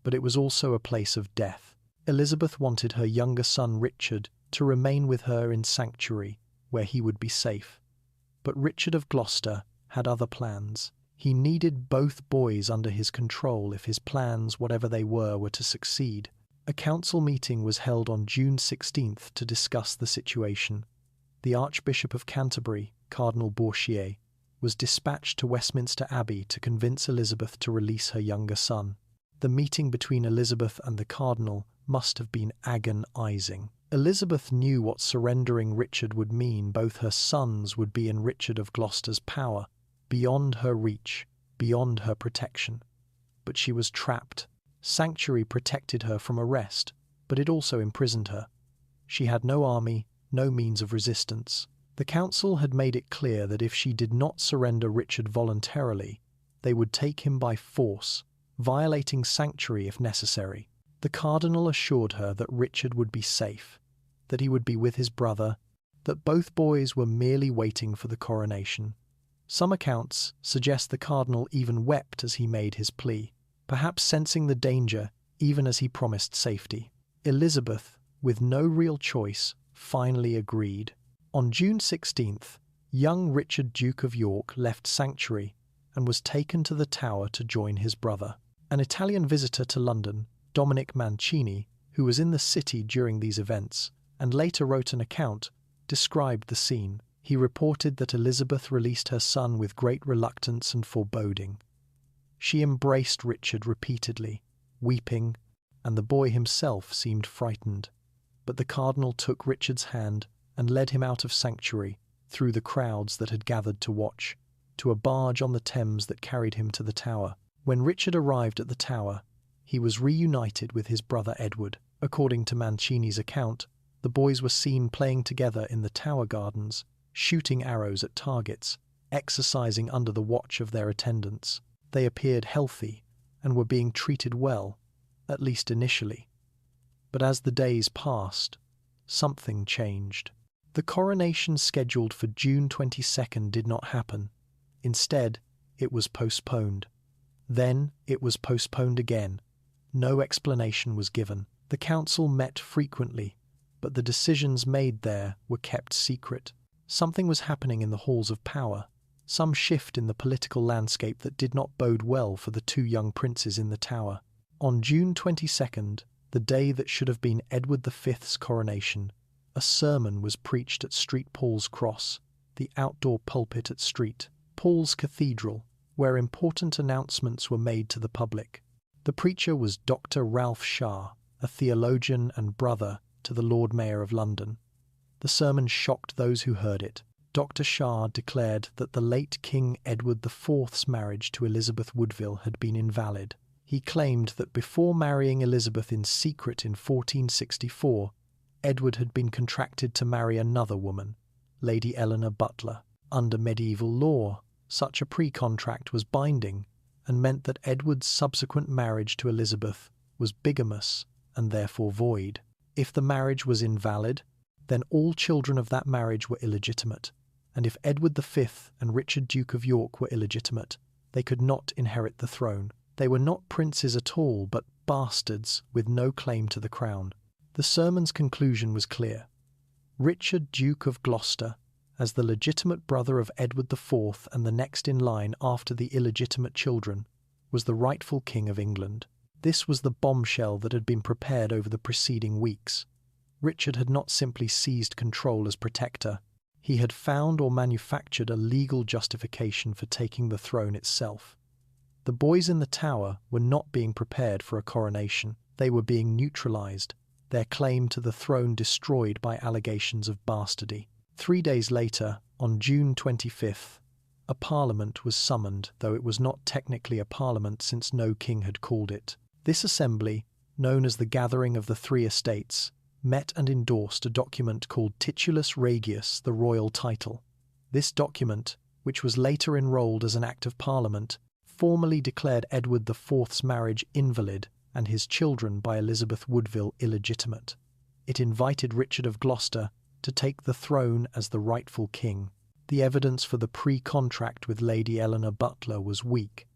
but it was also a place of death. Elizabeth wanted her younger son Richard to remain with her in sanctuary, where he would be safe. But Richard of Gloucester had other plans. He needed both boys under his control if his plans, whatever they were to succeed. A council meeting was held on June 16th to discuss the situation. The Archbishop of Canterbury, Cardinal Bourchier, was dispatched to Westminster Abbey to convince Elizabeth to release her younger son. The meeting between Elizabeth and the Cardinal must have been agonizing. Elizabeth knew what surrendering Richard would mean. Both her sons would be in Richard of Gloucester's power, beyond her reach, beyond her protection. But she was trapped. Sanctuary protected her from arrest, but it also imprisoned her. She had no army, no means of resistance. The council had made it clear that if she did not surrender Richard voluntarily, they would take him by force, violating sanctuary if necessary. The cardinal assured her that Richard would be safe, that he would be with his brother, that both boys were merely waiting for the coronation. Some accounts suggest the cardinal even wept as he made his plea, perhaps sensing the danger even as he promised safety. Elizabeth, with no real choice, finally agreed. On June 16th, young Richard, Duke of York, left sanctuary and was taken to the Tower to join his brother. An Italian visitor to London, Dominic Mancini, who was in the city during these events and later wrote an account, described the scene. He reported that Elizabeth released her son with great reluctance and foreboding. She embraced Richard repeatedly, weeping, and the boy himself seemed frightened. But the cardinal took Richard's hand and led him out of sanctuary, through the crowds that had gathered to watch, to a barge on the Thames that carried him to the Tower. When Richard arrived at the Tower, he was reunited with his brother Edward. According to Mancini's account, the boys were seen playing together in the Tower gardens, shooting arrows at targets, exercising under the watch of their attendants. They appeared healthy and were being treated well, at least initially. But as the days passed, something changed. The coronation scheduled for June 22nd did not happen. Instead, it was postponed. Then it was postponed again. No explanation was given. The council met frequently, but the decisions made there were kept secret. Something was happening in the halls of power, some shift in the political landscape that did not bode well for the two young princes in the Tower. On June 22nd, the day that should have been Edward V's coronation, a sermon was preached at St. Paul's Cross, the outdoor pulpit at St. Paul's Cathedral, where important announcements were made to the public. The preacher was Dr. Ralph Shah, a theologian and brother to the Lord Mayor of London. The sermon shocked those who heard it. Dr. Shah declared that the late King Edward IV's marriage to Elizabeth Woodville had been invalid. He claimed that before marrying Elizabeth in secret in 1464, Edward had been contracted to marry another woman, Lady Eleanor Butler. Under medieval law, such a pre-contract was binding and meant that Edward's subsequent marriage to Elizabeth was bigamous and therefore void. If the marriage was invalid, then all children of that marriage were illegitimate, and if Edward V and Richard Duke of York were illegitimate, they could not inherit the throne. They were not princes at all, but bastards with no claim to the crown. The sermon's conclusion was clear. Richard, Duke of Gloucester, as the legitimate brother of Edward IV and the next in line after the illegitimate children, was the rightful King of England. This was the bombshell that had been prepared over the preceding weeks. Richard had not simply seized control as protector, he had found or manufactured a legal justification for taking the throne itself. The boys in the Tower were not being prepared for a coronation. They were being neutralized, their claim to the throne destroyed by allegations of bastardy. 3 days later, on June 25th, a parliament was summoned, though it was not technically a parliament since no king had called it. This assembly, known as the Gathering of the Three Estates, met and endorsed a document called Titulus Regius, the royal title. This document, which was later enrolled as an Act of Parliament, formally declared Edward IV's marriage invalid and his children by Elizabeth Woodville illegitimate. It invited Richard of Gloucester to take the throne as the rightful king. The evidence for the pre-contract with Lady Eleanor Butler was weak.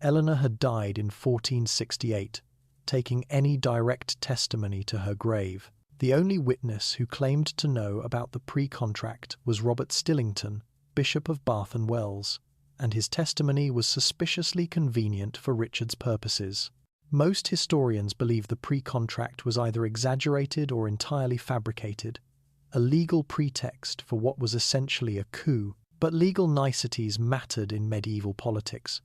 Eleanor had died in 1468, taking any direct testimony to her grave. The only witness who claimed to know about the pre-contract was Robert Stillington, Bishop of Bath and Wells, and his testimony was suspiciously convenient for Richard's purposes. Most historians believe the pre-contract was either exaggerated or entirely fabricated, a legal pretext for what was essentially a coup, but legal niceties mattered in medieval politics.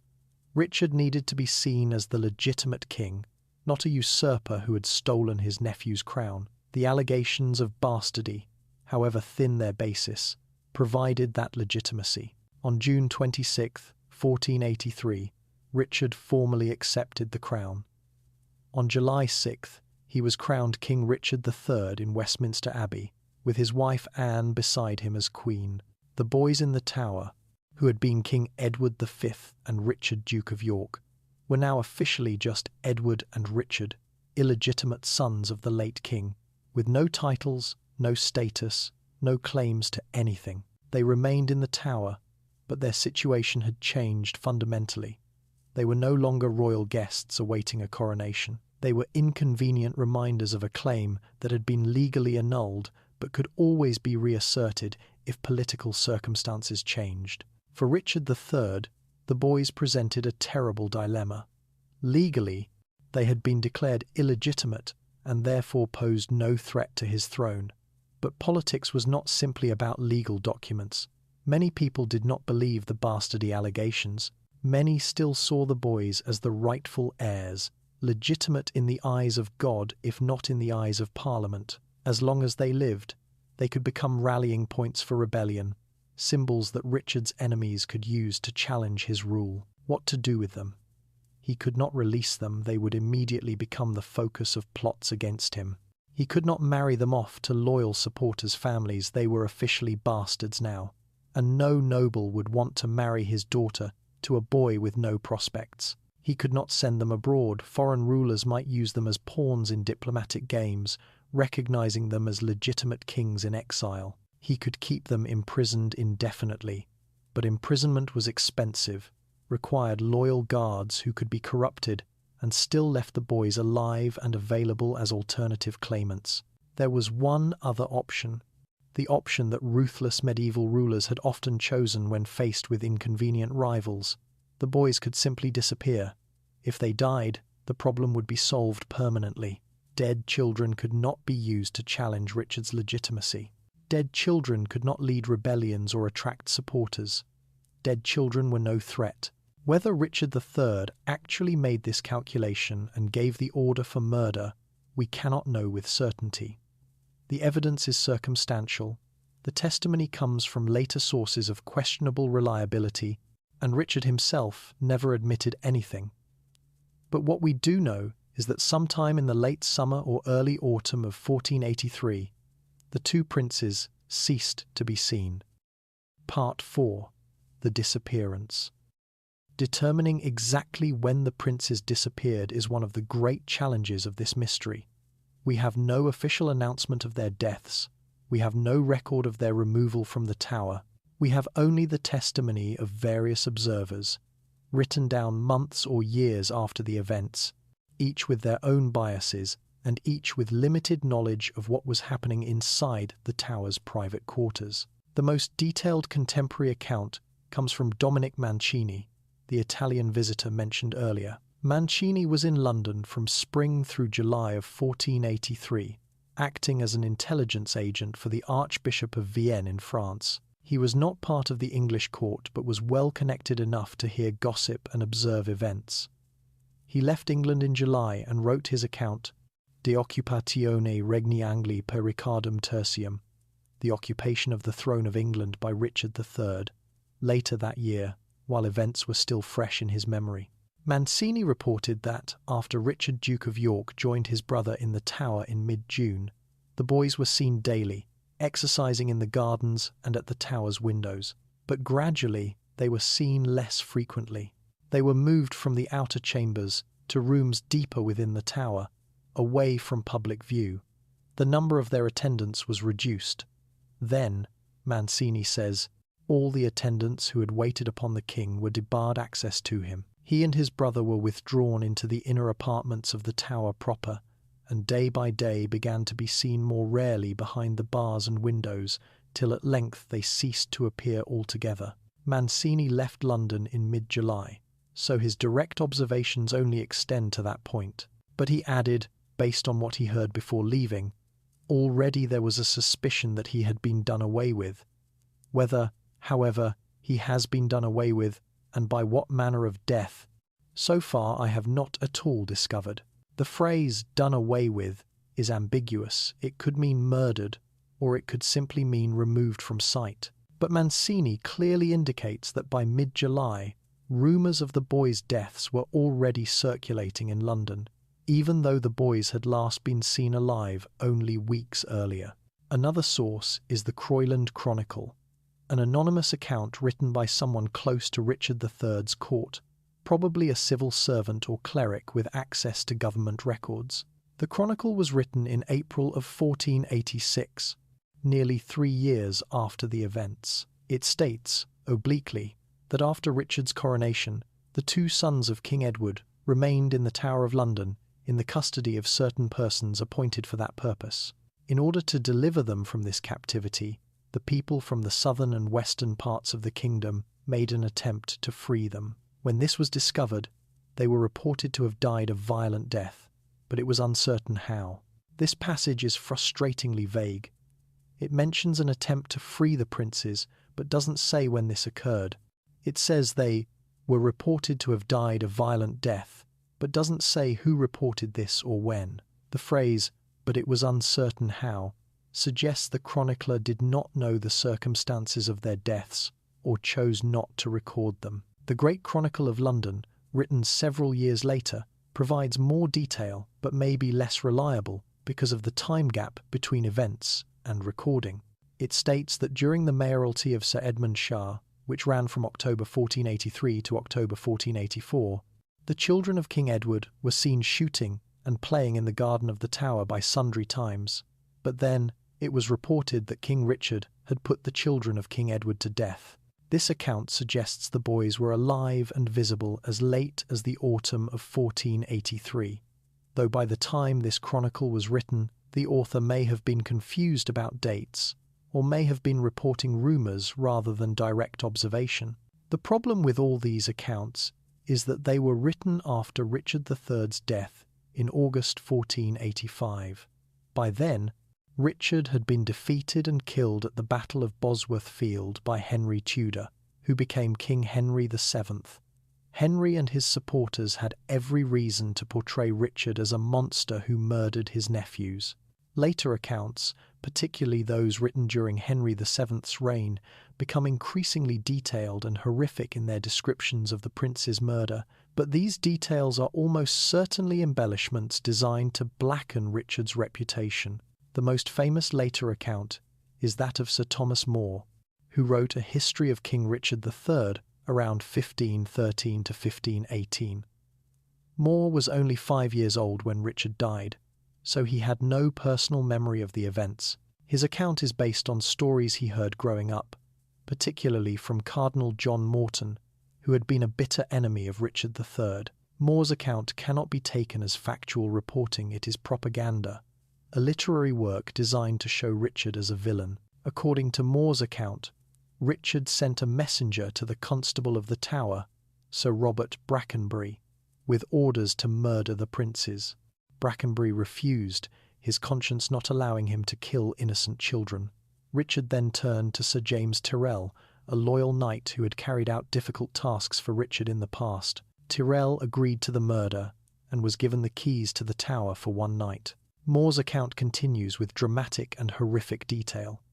Richard needed to be seen as the legitimate king, not a usurper who had stolen his nephew's crown. The allegations of bastardy, however thin their basis, provided that legitimacy. On June 26, 1483, Richard formally accepted the crown. On July 6th, he was crowned King Richard III in Westminster Abbey, with his wife Anne beside him as queen. The boys in the Tower, who had been King Edward V and Richard Duke of York, were now officially just Edward and Richard, illegitimate sons of the late king, with no titles, no status, no claims to anything. They remained in the Tower, but their situation had changed fundamentally. They were no longer royal guests awaiting a coronation. They were inconvenient reminders of a claim that had been legally annulled but could always be reasserted if political circumstances changed. For Richard III, the boys presented a terrible dilemma. Legally, they had been declared illegitimate and therefore posed no threat to his throne. But politics was not simply about legal documents. Many people did not believe the bastardy allegations. Many still saw the boys as the rightful heirs, legitimate in the eyes of God if not in the eyes of Parliament. As long as they lived, they could become rallying points for rebellion, symbols that Richard's enemies could use to challenge his rule. What to do with them? He could not release them, they would immediately become the focus of plots against him. He could not marry them off to loyal supporters' families, they were officially bastards now, and no noble would want to marry his daughter to a boy with no prospects. He could not send them abroad, foreign rulers might use them as pawns in diplomatic games, recognizing them as legitimate kings in exile. He could keep them imprisoned indefinitely, but imprisonment was expensive, required loyal guards who could be corrupted, and still left the boys alive and available as alternative claimants. There was one other option, the option that ruthless medieval rulers had often chosen when faced with inconvenient rivals. The boys could simply disappear. If they died, the problem would be solved permanently. Dead children could not be used to challenge Richard's legitimacy. Dead children could not lead rebellions or attract supporters. Dead children were no threat. Whether Richard III actually made this calculation and gave the order for murder, we cannot know with certainty. The evidence is circumstantial. The testimony comes from later sources of questionable reliability, and Richard himself never admitted anything. But what we do know is that sometime in the late summer or early autumn of 1483, the two princes ceased to be seen. Part 4. The Disappearance. Determining exactly when the princes disappeared is one of the great challenges of this mystery. We have no official announcement of their deaths. We have no record of their removal from the tower. We have only the testimony of various observers, written down months or years after the events, each with their own biases and each with limited knowledge of what was happening inside the tower's private quarters. The most detailed contemporary account comes from Dominic Mancini, the Italian visitor mentioned earlier. Mancini was in London from spring through July of 1483, acting as an intelligence agent for the Archbishop of Vienne in France. He was not part of the English court but was well connected enough to hear gossip and observe events. He left England in July and wrote his account, De Occupatione Regni Angli per Ricardum Tertium, The Occupation of the Throne of England by Richard III, later that year, while events were still fresh in his memory. Mancini reported that, after Richard, Duke of York, joined his brother in the Tower in mid-June, the boys were seen daily, exercising in the gardens and at the Tower's windows. But gradually, they were seen less frequently. They were moved from the outer chambers to rooms deeper within the Tower, away from public view. The number of their attendants was reduced. Then, Mancini says, all the attendants who had waited upon the king were debarred access to him. He and his brother were withdrawn into the inner apartments of the Tower proper, and day by day began to be seen more rarely behind the bars and windows, till at length they ceased to appear altogether. Mancini left London in mid-July, so his direct observations only extend to that point. But he added, based on what he heard before leaving, already there was a suspicion that he had been done away with. Whether, however, he has been done away with, and by what manner of death, so far I have not at all discovered. The phrase "done away with" is ambiguous. It could mean murdered, or it could simply mean removed from sight. But Mancini clearly indicates that by mid-July, rumours of the boys' deaths were already circulating in London, even though the boys had last been seen alive only weeks earlier. Another source is the Croyland Chronicle, an anonymous account written by someone close to Richard III's court, probably a civil servant or cleric with access to government records. The chronicle was written in April of 1486, nearly 3 years after the events. It states, obliquely, that after Richard's coronation, the 2 sons of King Edward remained in the Tower of London in the custody of certain persons appointed for that purpose. In order to deliver them from this captivity, the people from the southern and western parts of the kingdom made an attempt to free them. When this was discovered, they were reported to have died a violent death, but it was uncertain how. This passage is frustratingly vague. It mentions an attempt to free the princes, but doesn't say when this occurred. It says they were reported to have died a violent death, but doesn't say who reported this or when. The phrase, "but it was uncertain how," suggests the chronicler did not know the circumstances of their deaths or chose not to record them. The Great Chronicle of London, written several years later, provides more detail but may be less reliable because of the time gap between events and recording. It states that during the mayoralty of Sir Edmund Shah, which ran from October 1483 to October 1484, the children of King Edward were seen shooting and playing in the garden of the Tower by sundry times. But then, it was reported that King Richard had put the children of King Edward to death. This account suggests the boys were alive and visible as late as the autumn of 1483, though by the time this chronicle was written, the author may have been confused about dates, or may have been reporting rumours rather than direct observation. The problem with all these accounts is that they were written after Richard III's death in August 1485. By then, Richard had been defeated and killed at the Battle of Bosworth Field by Henry Tudor, who became King Henry VII. Henry and his supporters had every reason to portray Richard as a monster who murdered his nephews. Later accounts, particularly those written during Henry VII's reign, become increasingly detailed and horrific in their descriptions of the prince's murder, but these details are almost certainly embellishments designed to blacken Richard's reputation. The most famous later account is that of Sir Thomas More, who wrote a history of King Richard III around 1513 to 1518. More was only 5 years old when Richard died, so he had no personal memory of the events. His account is based on stories he heard growing up, particularly from Cardinal John Morton, who had been a bitter enemy of Richard III. More's account cannot be taken as factual reporting, it is propaganda, a literary work designed to show Richard as a villain. According to More's account, Richard sent a messenger to the Constable of the Tower, Sir Robert Brackenbury, with orders to murder the princes. Brackenbury refused, his conscience not allowing him to kill innocent children. Richard then turned to Sir James Tyrrell, a loyal knight who had carried out difficult tasks for Richard in the past. Tyrrell agreed to the murder and was given the keys to the tower for one night. More's account continues with dramatic and horrific detail.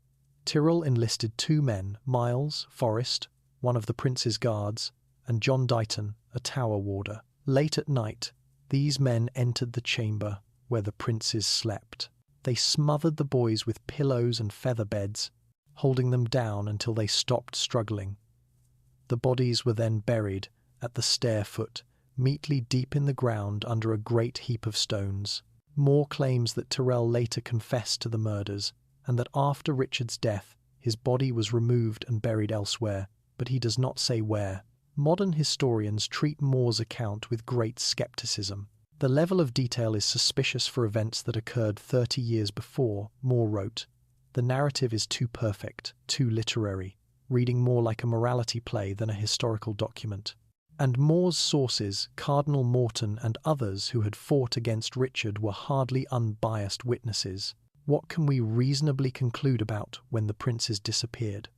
Tyrrell enlisted 2 men, Miles, Forrest, one of the prince's guards, and John Dighton, a tower warder. Late at night, these men entered the chamber where the princes slept. They smothered the boys with pillows and feather beds, holding them down until they stopped struggling. The bodies were then buried at the stair foot, meekly deep in the ground under a great heap of stones. More claims that Tyrrell later confessed to the murders, and that after Richard's death, his body was removed and buried elsewhere, but he does not say where. Modern historians treat More's account with great skepticism. The level of detail is suspicious for events that occurred 30 years before. More wrote, "The narrative is too perfect, too literary, reading more like a morality play than a historical document." And More's sources, Cardinal Morton and others who had fought against Richard, were hardly unbiased witnesses. What can we reasonably conclude about when the princes disappeared?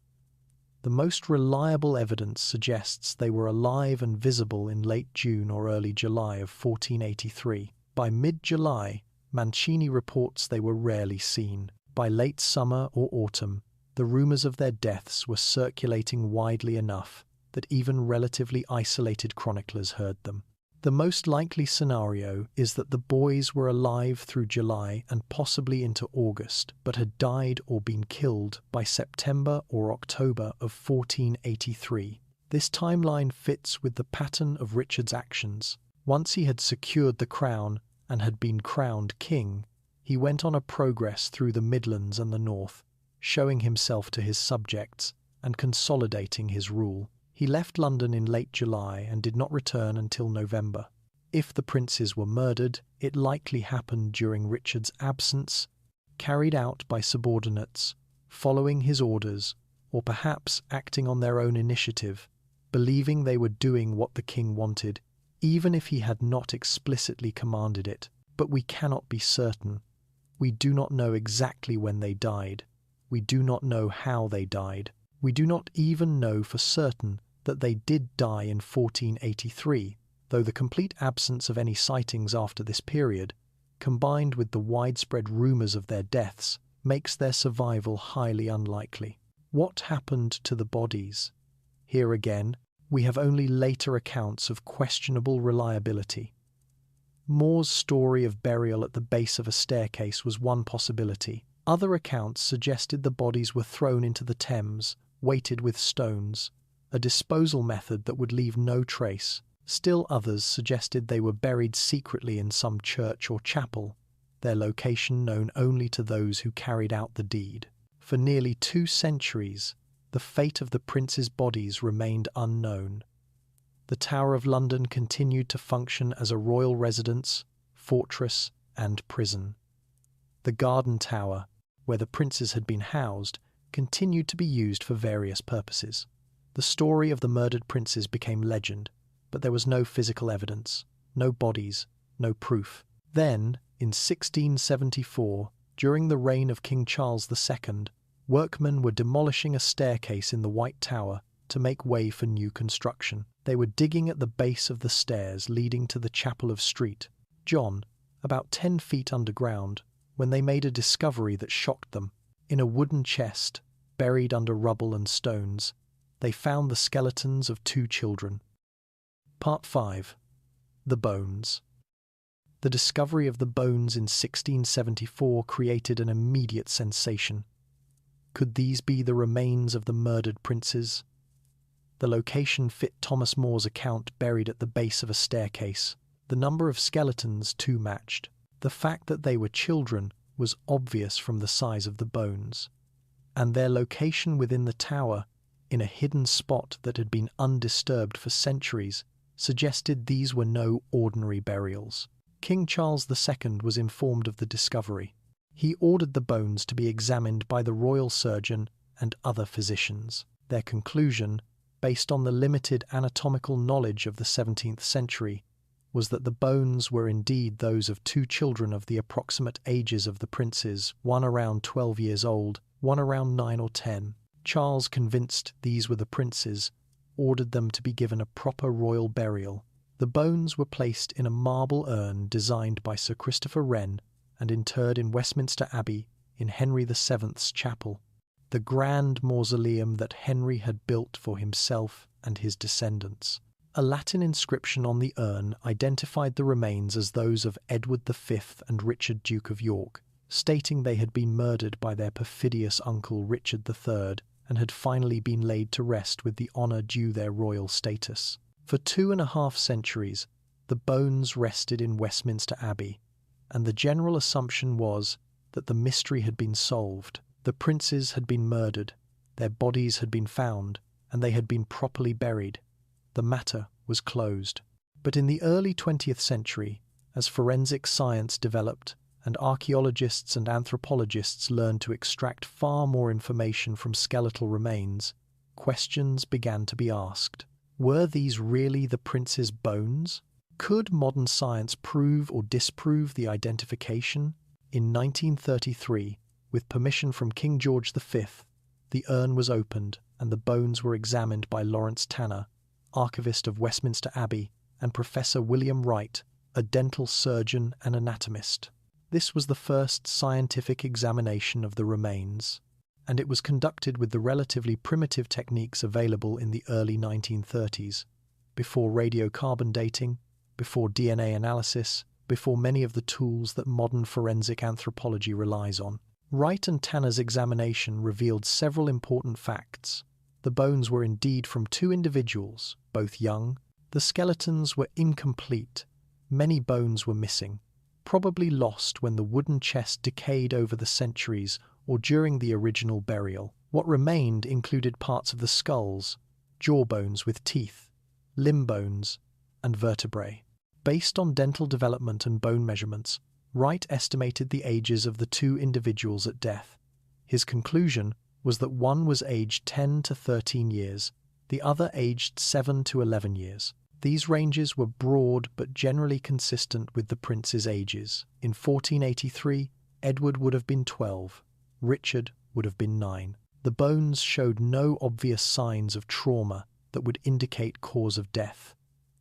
The most reliable evidence suggests they were alive and visible in late June or early July of 1483. By mid-July, Mancini reports they were rarely seen. By late summer or autumn, the rumours of their deaths were circulating widely enough that even relatively isolated chroniclers heard them. The most likely scenario is that the boys were alive through July and possibly into August, but had died or been killed by September or October of 1483. This timeline fits with the pattern of Richard's actions. Once he had secured the crown and had been crowned king, he went on a progress through the Midlands and the North, showing himself to his subjects and consolidating his rule. He left London in late July and did not return until November. If the princes were murdered, it likely happened during Richard's absence, carried out by subordinates, following his orders, or perhaps acting on their own initiative, believing they were doing what the king wanted, even if he had not explicitly commanded it. But we cannot be certain. We do not know exactly when they died. We do not know how they died. We do not even know for certain that they did die in 1483, though the complete absence of any sightings after this period, combined with the widespread rumours of their deaths, makes their survival highly unlikely. What happened to the bodies? Here again, we have only later accounts of questionable reliability. More's story of burial at the base of a staircase was one possibility. Other accounts suggested the bodies were thrown into the Thames, weighted with stones, a disposal method that would leave no trace. Still others suggested they were buried secretly in some church or chapel, their location known only to those who carried out the deed. For nearly 2 centuries, the fate of the princes' bodies remained unknown. The Tower of London continued to function as a royal residence, fortress, and prison. The Garden Tower, where the princes had been housed, continued to be used for various purposes. The story of the murdered princes became legend, but there was no physical evidence, no bodies, no proof. Then, in 1674, during the reign of King Charles II, workmen were demolishing a staircase in the White Tower to make way for new construction. They were digging at the base of the stairs leading to the Chapel of St. John, about 10 feet underground, when they made a discovery that shocked them. In a wooden chest, buried under rubble and stones, they found the skeletons of 2 children. Part 5. The Bones. The discovery of the bones in 1674 created an immediate sensation. Could these be the remains of the murdered princes? The location fit Thomas More's account, buried at the base of a staircase. The number of skeletons too matched. The fact that they were children was obvious from the size of the bones, and their location within the tower, in a hidden spot that had been undisturbed for centuries, suggested these were no ordinary burials. King Charles II was informed of the discovery. He ordered the bones to be examined by the royal surgeon and other physicians. Their conclusion, based on the limited anatomical knowledge of the 17th century, was that the bones were indeed those of two children of the approximate ages of the princes, one around 12 years old, one around 9 or 10. Charles, convinced these were the princes, ordered them to be given a proper royal burial. The bones were placed in a marble urn designed by Sir Christopher Wren and interred in Westminster Abbey in Henry VII's chapel, the grand mausoleum that Henry had built for himself and his descendants. A Latin inscription on the urn identified the remains as those of Edward V and Richard, Duke of York, stating they had been murdered by their perfidious uncle Richard III and had finally been laid to rest with the honour due their royal status. For 2.5 centuries, the bones rested in Westminster Abbey, and the general assumption was that the mystery had been solved. The princes had been murdered, their bodies had been found, and they had been properly buried. The matter was closed. But in the early 20th century, as forensic science developed and archaeologists and anthropologists learned to extract far more information from skeletal remains, questions began to be asked. Were these really the princes' bones? Could modern science prove or disprove the identification? In 1933, with permission from King George V, the urn was opened and the bones were examined by Lawrence Tanner, archivist of Westminster Abbey, and Professor William Wright, a dental surgeon and anatomist. This was the first scientific examination of the remains, and it was conducted with the relatively primitive techniques available in the early 1930s, before radiocarbon dating, before DNA analysis, before many of the tools that modern forensic anthropology relies on. Wright and Tanner's examination revealed several important facts. The bones were indeed from two individuals, both young. The skeletons were incomplete. Many bones were missing, probably lost when the wooden chest decayed over the centuries or during the original burial. What remained included parts of the skulls, jawbones with teeth, limb bones, and vertebrae. Based on dental development and bone measurements, Wright estimated the ages of the two individuals at death. His conclusion was that one was aged 10 to 13 years, the other aged 7 to 11 years. These ranges were broad but generally consistent with the princes' ages. In 1483, Edward would have been 12. Richard would have been 9. The bones showed no obvious signs of trauma that would indicate cause of death.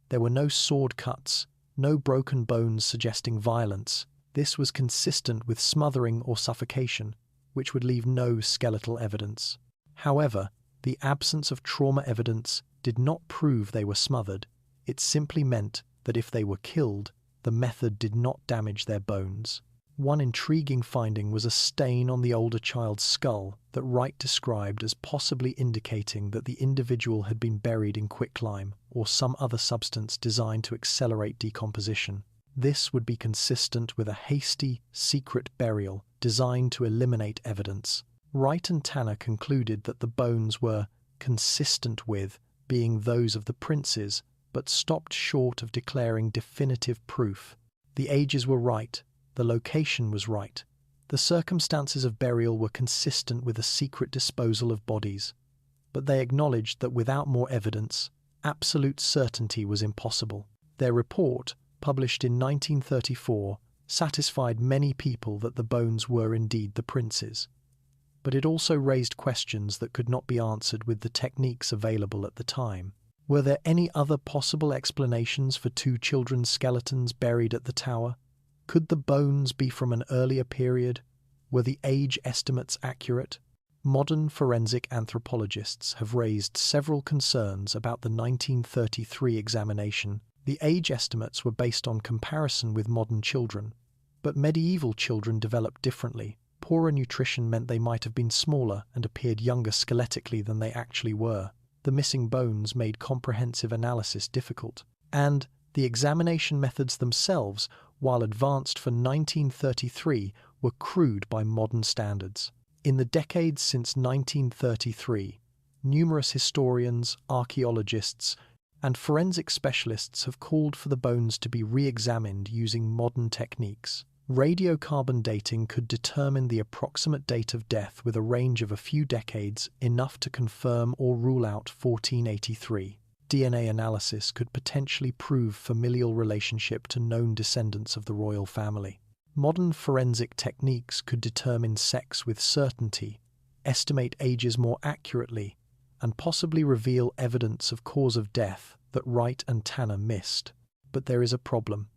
There were no sword cuts, no broken bones suggesting violence. This was consistent with smothering or suffocation, which would leave no skeletal evidence. However, the absence of trauma evidence did not prove they were smothered. It simply meant that if they were killed, the method did not damage their bones. One intriguing finding was a stain on the older child's skull that Wright described as possibly indicating that the individual had been buried in quicklime or some other substance designed to accelerate decomposition. This would be consistent with a hasty, secret burial designed to eliminate evidence. Wright and Tanner concluded that the bones were consistent with being those of the princes, but stopped short of declaring definitive proof. The ages were right, the location was right, the circumstances of burial were consistent with a secret disposal of bodies, but they acknowledged that without more evidence, absolute certainty was impossible. Their report, published in 1934, satisfied many people that the bones were indeed the princes, but it also raised questions that could not be answered with the techniques available at the time. Were there any other possible explanations for two children's skeletons buried at the tower? Could the bones be from an earlier period? Were the age estimates accurate? Modern forensic anthropologists have raised several concerns about the 1933 examination. The age estimates were based on comparison with modern children, but medieval children developed differently. Poorer nutrition meant they might have been smaller and appeared younger skeletically than they actually were. The missing bones made comprehensive analysis difficult, and the examination methods themselves while advanced for 1933, were crude by modern standards. In the decades since 1933, numerous historians, archaeologists, and forensic specialists have called for the bones to be re-examined using modern techniques. Radiocarbon dating could determine the approximate date of death with a range of a few decades, enough to confirm or rule out 1483. DNA analysis could potentially prove familial relationship to known descendants of the royal family. Modern forensic techniques could determine sex with certainty, estimate ages more accurately, and possibly reveal evidence of cause of death that Wright and Tanner missed. But there is a problem.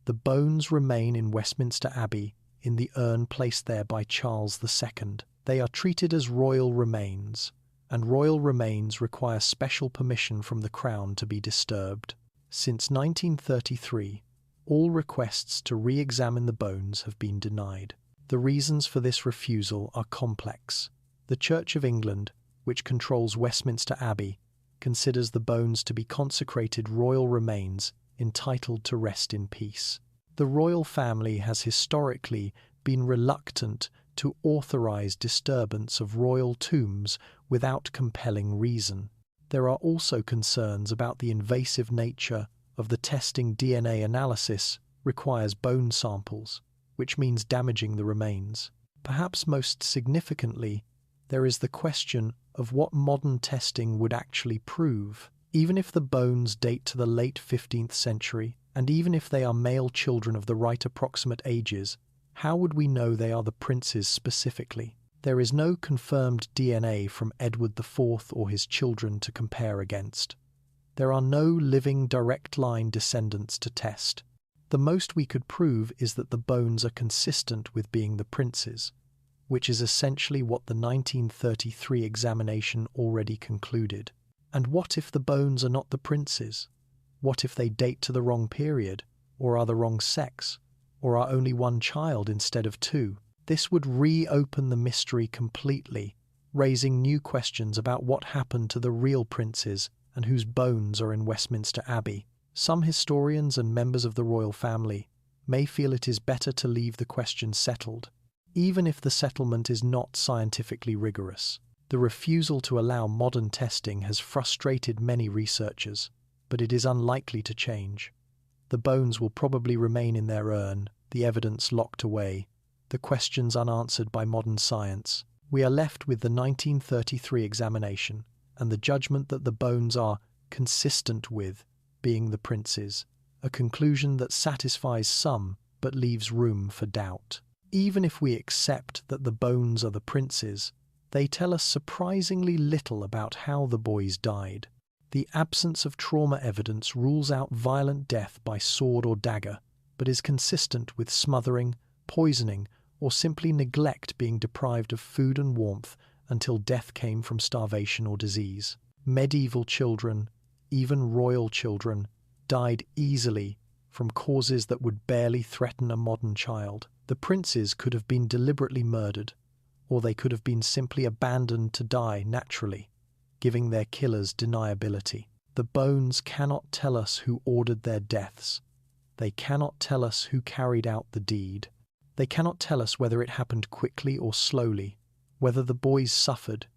The bones remain in Westminster Abbey in the urn placed there by Charles II. They are treated as royal remains, and royal remains require special permission from the Crown to be disturbed. Since 1933, all requests to re-examine the bones have been denied. The reasons for this refusal are complex. The Church of England, which controls Westminster Abbey, considers the bones to be consecrated royal remains entitled to rest in peace. The royal family has historically been reluctant to authorize disturbance of royal tombs without compelling reason. There are also concerns about the invasive nature of the testing. DNA analysis requires bone samples, which means damaging the remains. Perhaps most significantly, there is the question of what modern testing would actually prove. Even if the bones date to the late 15th century, and even if they are male children of the right approximate ages, how would we know they are the princes specifically? There is no confirmed DNA from Edward IV or his children to compare against. There are no living direct line descendants to test. The most we could prove is that the bones are consistent with being the princes, which is essentially what the 1933 examination already concluded. And what if the bones are not the princes? What if they date to the wrong period, or are the wrong sex, or are only one child instead of two? This would reopen the mystery completely, raising new questions about what happened to the real princes and whose bones are in Westminster Abbey. Some historians and members of the royal family may feel it is better to leave the question settled, even if the settlement is not scientifically rigorous. The refusal to allow modern testing has frustrated many researchers, but it is unlikely to change. The bones will probably remain in their urn, the evidence locked away, the questions unanswered by modern science. We are left with the 1933 examination and the judgment that the bones are consistent with being the princes, a conclusion that satisfies some but leaves room for doubt. Even if we accept that the bones are the princes, they tell us surprisingly little about how the boys died. The absence of trauma evidence rules out violent death by sword or dagger, but is consistent with smothering, poisoning, or simply neglect, being deprived of food and warmth until death came from starvation or disease. Medieval children, even royal children, died easily from causes that would barely threaten a modern child. The princes could have been deliberately murdered, or they could have been simply abandoned to die naturally, giving their killers deniability. The bones cannot tell us who ordered their deaths. They cannot tell us who carried out the deed. They cannot tell us whether it happened quickly or slowly, whether the boys suffered,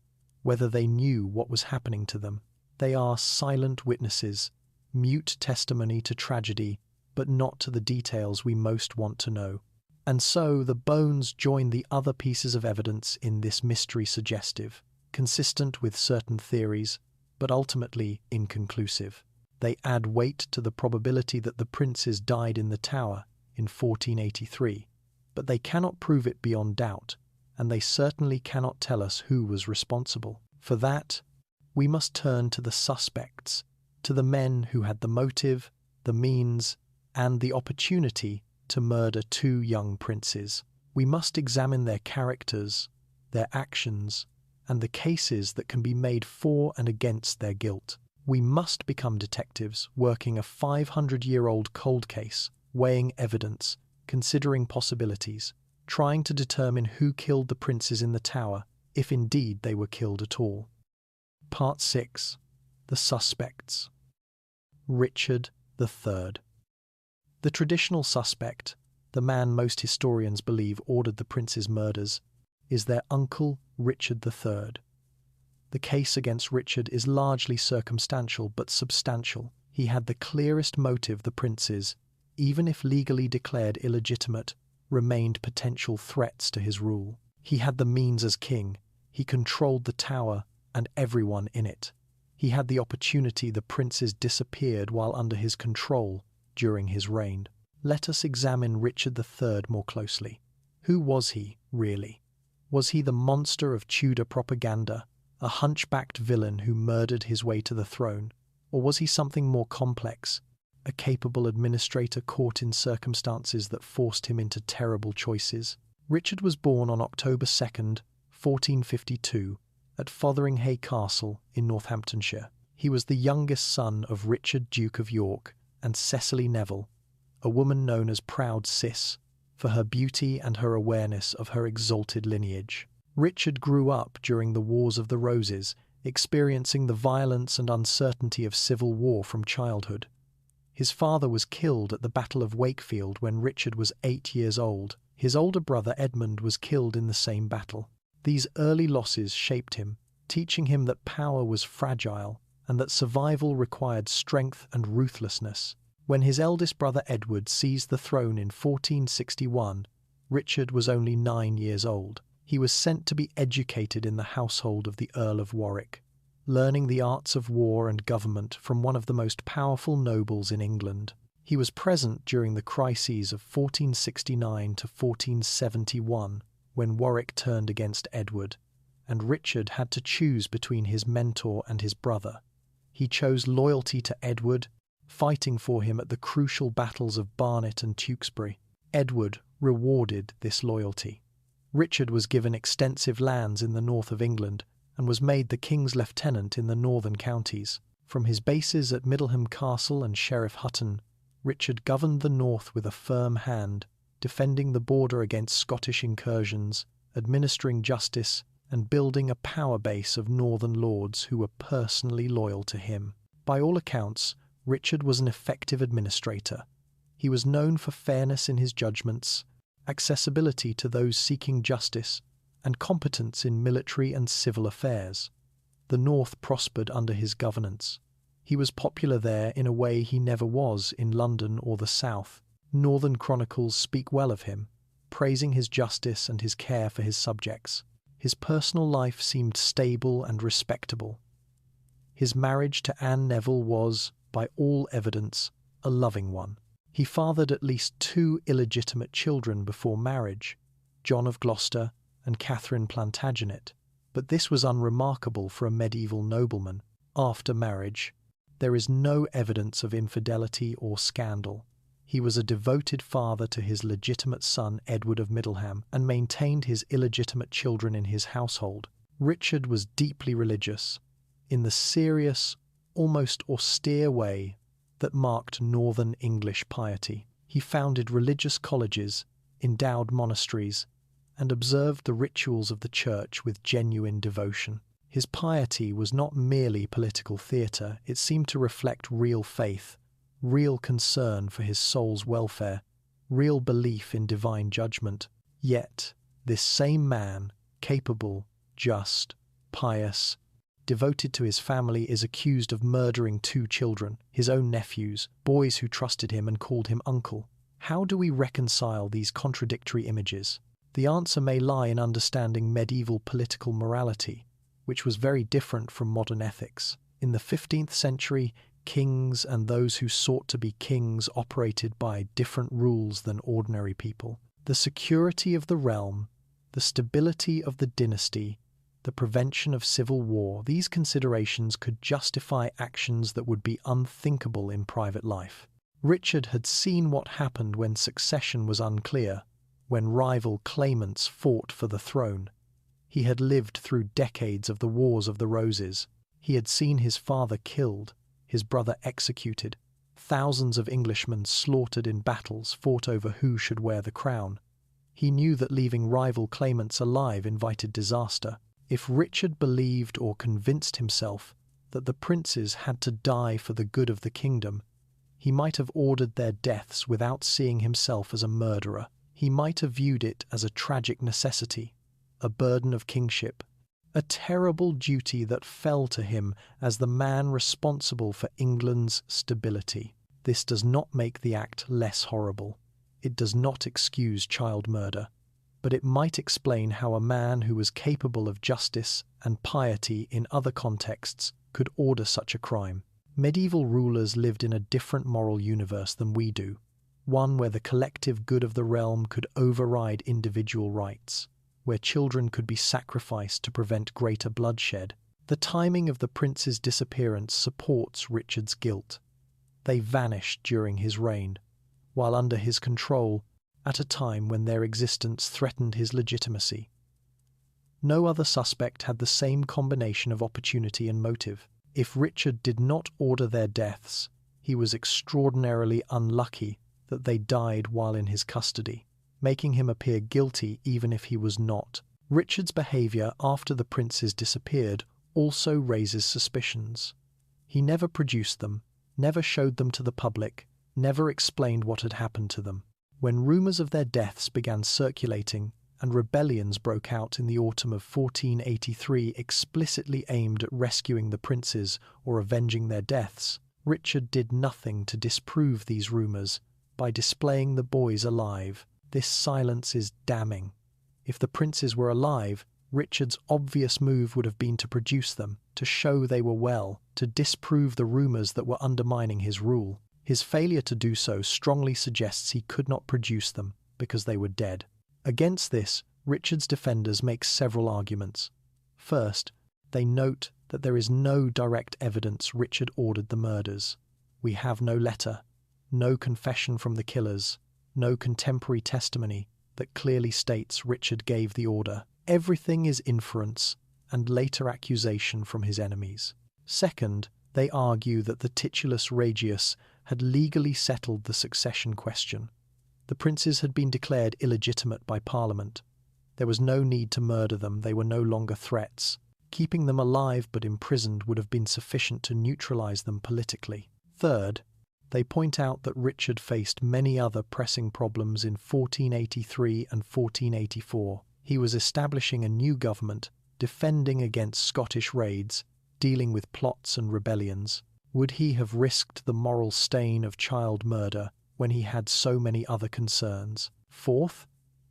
whether they knew what was happening to them. They are silent witnesses, mute testimony to tragedy, but not to the details we most want to know. And so the bones join the other pieces of evidence in this mystery suggestive, consistent with certain theories, but ultimately inconclusive. They add weight to the probability that the princes died in the Tower in 1483, but they cannot prove it beyond doubt, and they certainly cannot tell us who was responsible. For that, we must turn to the suspects, to the men who had the motive, the means, and the opportunity to murder two young princes. We must examine their characters, their actions, and the cases that can be made for and against their guilt. We must become detectives working a 500-year-old cold case, weighing evidence, considering possibilities, trying to determine who killed the princes in the Tower, if indeed they were killed at all. Part 6. The Suspects. Richard III. The traditional suspect, the man most historians believe ordered the prince's murders, is their uncle Richard III. The case against Richard is largely circumstantial but substantial. He had the clearest motive. The princes, even if legally declared illegitimate, remained potential threats to his rule. He had the means as king. He controlled the tower and everyone in it. He had the opportunity. The princes disappeared while under his control during his reign. Let us examine Richard III more closely. Who was he, really? Was he the monster of Tudor propaganda, a hunchbacked villain who murdered his way to the throne? Or was he something more complex, a capable administrator caught in circumstances that forced him into terrible choices? Richard was born on October 2nd, 1452, at Fotheringhay Castle in Northamptonshire. He was the youngest son of Richard, Duke of York, and Cecily Neville, a woman known as Proud Cis, for her beauty and her awareness of her exalted lineage. Richard grew up during the Wars of the Roses, experiencing the violence and uncertainty of civil war from childhood. His father was killed at the Battle of Wakefield when Richard was 8 years old. His older brother Edmund was killed in the same battle. These early losses shaped him, teaching him that power was fragile and that survival required strength and ruthlessness. When his eldest brother Edward seized the throne in 1461, Richard was only 9 years old. He was sent to be educated in the household of the Earl of Warwick, learning the arts of war and government from one of the most powerful nobles in England. He was present during the crises of 1469 to 1471, when Warwick turned against Edward, and Richard had to choose between his mentor and his brother. He chose loyalty to Edward, fighting for him at the crucial battles of Barnet and Tewkesbury. Edward rewarded this loyalty. Richard was given extensive lands in the north of England and was made the king's lieutenant in the northern counties. From his bases at Middleham Castle and Sheriff Hutton, Richard governed the north with a firm hand, defending the border against Scottish incursions, administering justice, and building a power base of northern lords who were personally loyal to him. By all accounts, Richard was an effective administrator. He was known for fairness in his judgments, accessibility to those seeking justice, and competence in military and civil affairs. The North prospered under his governance. He was popular there in a way he never was in London or the South. Northern chronicles speak well of him, praising his justice and his care for his subjects. His personal life seemed stable and respectable. His marriage to Anne Neville was, by all evidence, a loving one. He fathered at least 2 illegitimate children before marriage, John of Gloucester and Catherine Plantagenet, but this was unremarkable for a medieval nobleman. After marriage, there is no evidence of infidelity or scandal. He was a devoted father to his legitimate son Edward of Middleham and maintained his illegitimate children in his household. Richard was deeply religious, in the serious, almost austere way that marked northern English piety. He founded religious colleges, endowed monasteries, and observed the rituals of the church with genuine devotion. His piety was not merely political theatre, it seemed to reflect real faith, real concern for his soul's welfare, real belief in divine judgment. Yet, this same man, capable, just, pious, devoted to his family, is accused of murdering 2 children, his own nephews, boys who trusted him and called him uncle. How do we reconcile these contradictory images? The answer may lie in understanding medieval political morality, which was very different from modern ethics. In the 15th century, kings and those who sought to be kings operated by different rules than ordinary people. The security of the realm, the stability of the dynasty, the prevention of civil war, these considerations could justify actions that would be unthinkable in private life. Richard had seen what happened when succession was unclear, when rival claimants fought for the throne. He had lived through decades of the Wars of the Roses. He had seen his father killed, his brother executed, thousands of Englishmen slaughtered in battles fought over who should wear the crown. He knew that leaving rival claimants alive invited disaster. If Richard believed or convinced himself that the princes had to die for the good of the kingdom, He might have ordered their deaths without seeing himself as a murderer. He might have viewed it as a tragic necessity, a burden of kingship, a terrible duty that fell to him as the man responsible for England's stability. This does not make the act less horrible. It does not excuse child murder, but it might explain how a man who was capable of justice and piety in other contexts could order such a crime. Medieval rulers lived in a different moral universe than we do, one where the collective good of the realm could override individual rights, where children could be sacrificed to prevent greater bloodshed. The timing of the prince's disappearance supports Richard's guilt. They vanished during his reign, while under his control, at a time when their existence threatened his legitimacy. No other suspect had the same combination of opportunity and motive. If Richard did not order their deaths, he was extraordinarily unlucky that they died while in his custody, making him appear guilty even if he was not. Richard's behaviour after the princes disappeared also raises suspicions. He never produced them, never showed them to the public, never explained what had happened to them. When rumours of their deaths began circulating and rebellions broke out in the autumn of 1483 explicitly aimed at rescuing the princes or avenging their deaths, Richard did nothing to disprove these rumours by displaying the boys alive. This silence is damning. If the princes were alive, Richard's obvious move would have been to produce them, to show they were well, to disprove the rumours that were undermining his rule. His failure to do so strongly suggests he could not produce them because they were dead. Against this, Richard's defenders make several arguments. First, they note that there is no direct evidence Richard ordered the murders. We have no letter, no confession from the killers, no contemporary testimony that clearly states Richard gave the order. Everything is inference and later accusation from his enemies. Second, they argue that the titulus regius had legally settled the succession question. The princes had been declared illegitimate by Parliament. There was no need to murder them, they were no longer threats. Keeping them alive but imprisoned would have been sufficient to neutralise them politically. Third, they point out that Richard faced many other pressing problems in 1483 and 1484. He was establishing a new government, defending against Scottish raids, dealing with plots and rebellions. Would he have risked the moral stain of child murder when he had so many other concerns? Fourth,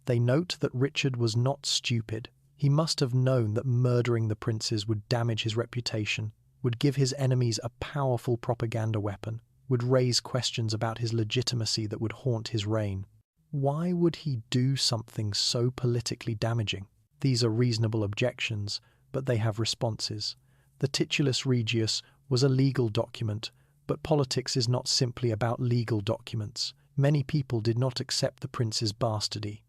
they note that Richard was not stupid. He must have known that murdering the princes would damage his reputation, would give his enemies a powerful propaganda weapon, would raise questions about his legitimacy that would haunt his reign. Why would he do something so politically damaging? These are reasonable objections, but they have responses. The titulus regius was a legal document, but politics is not simply about legal documents. Many people did not accept the prince's bastardy,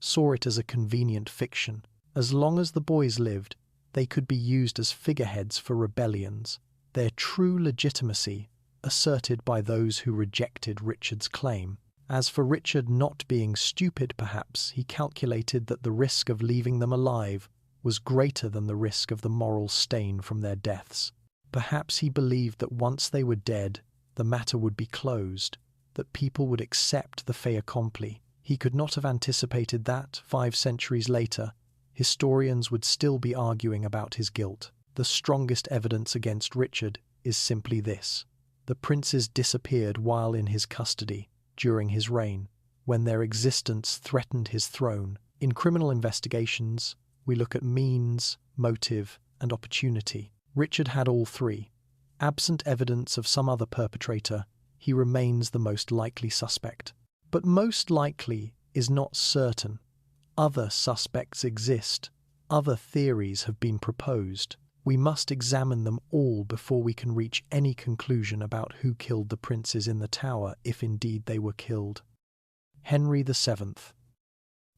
saw it as a convenient fiction. As long as the boys lived, they could be used as figureheads for rebellions, their true legitimacy asserted by those who rejected Richard's claim. As for Richard not being stupid, perhaps he calculated that the risk of leaving them alive was greater than the risk of the moral stain from their deaths. Perhaps he believed that once they were dead, the matter would be closed, that people would accept the fait accompli. He could not have anticipated that, 5 centuries later, historians would still be arguing about his guilt. The strongest evidence against Richard is simply this: the princes disappeared while in his custody, during his reign, when their existence threatened his throne. In criminal investigations, we look at means, motive, and opportunity. Richard had all three. Absent evidence of some other perpetrator, he remains the most likely suspect. But most likely is not certain. Other suspects exist. Other theories have been proposed. We must examine them all before we can reach any conclusion about who killed the princes in the tower, if indeed they were killed. Henry VII.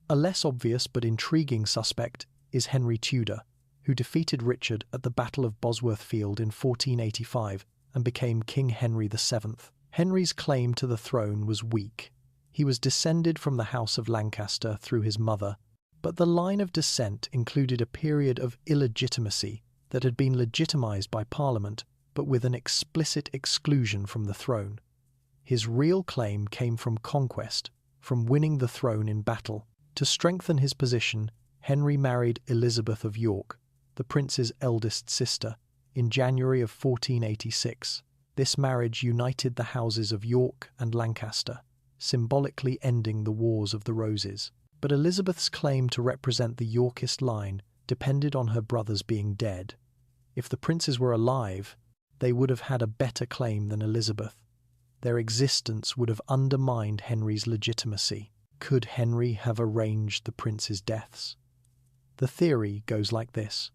A less obvious but intriguing suspect is Henry Tudor, who defeated Richard at the Battle of Bosworth Field in 1485 and became King Henry VII. Henry's claim to the throne was weak. He was descended from the House of Lancaster through his mother, but the line of descent included a period of illegitimacy that had been legitimised by Parliament, but with an explicit exclusion from the throne. His real claim came from conquest, from winning the throne in battle. To strengthen his position, Henry married Elizabeth of York, the prince's eldest sister, in January of 1486. This marriage united the houses of York and Lancaster, symbolically ending the Wars of the Roses. But Elizabeth's claim to represent the Yorkist line depended on her brothers being dead. If the princes were alive, they would have had a better claim than Elizabeth. Their existence would have undermined Henry's legitimacy. Could Henry have arranged the princes' deaths? The theory goes like this.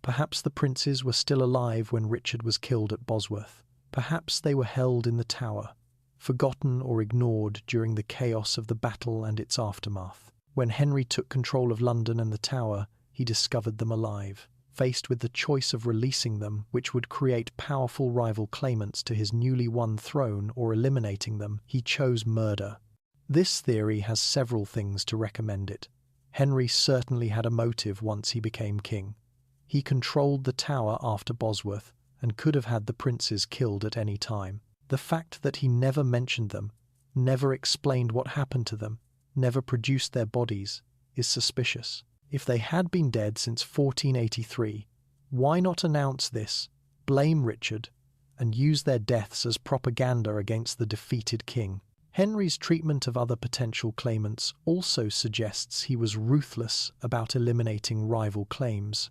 Perhaps the princes were still alive when Richard was killed at Bosworth. Perhaps they were held in the Tower, forgotten or ignored during the chaos of the battle and its aftermath. When Henry took control of London and the Tower, he discovered them alive. Faced with the choice of releasing them, which would create powerful rival claimants to his newly won throne, or eliminating them, he chose murder. This theory has several things to recommend it. Henry certainly had a motive once he became king. He controlled the Tower after Bosworth and could have had the princes killed at any time. The fact that he never mentioned them, never explained what happened to them, never produced their bodies, is suspicious. If they had been dead since 1483, why not announce this, blame Richard, and use their deaths as propaganda against the defeated king? Henry's treatment of other potential claimants also suggests he was ruthless about eliminating rival claims.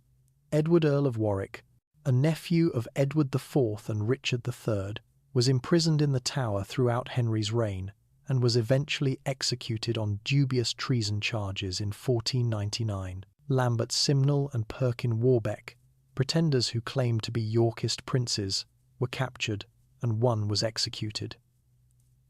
Edward, Earl of Warwick, a nephew of Edward IV and Richard III, was imprisoned in the Tower throughout Henry's reign and was eventually executed on dubious treason charges in 1499. Lambert Simnel and Perkin Warbeck, pretenders who claimed to be Yorkist princes, were captured and one was executed.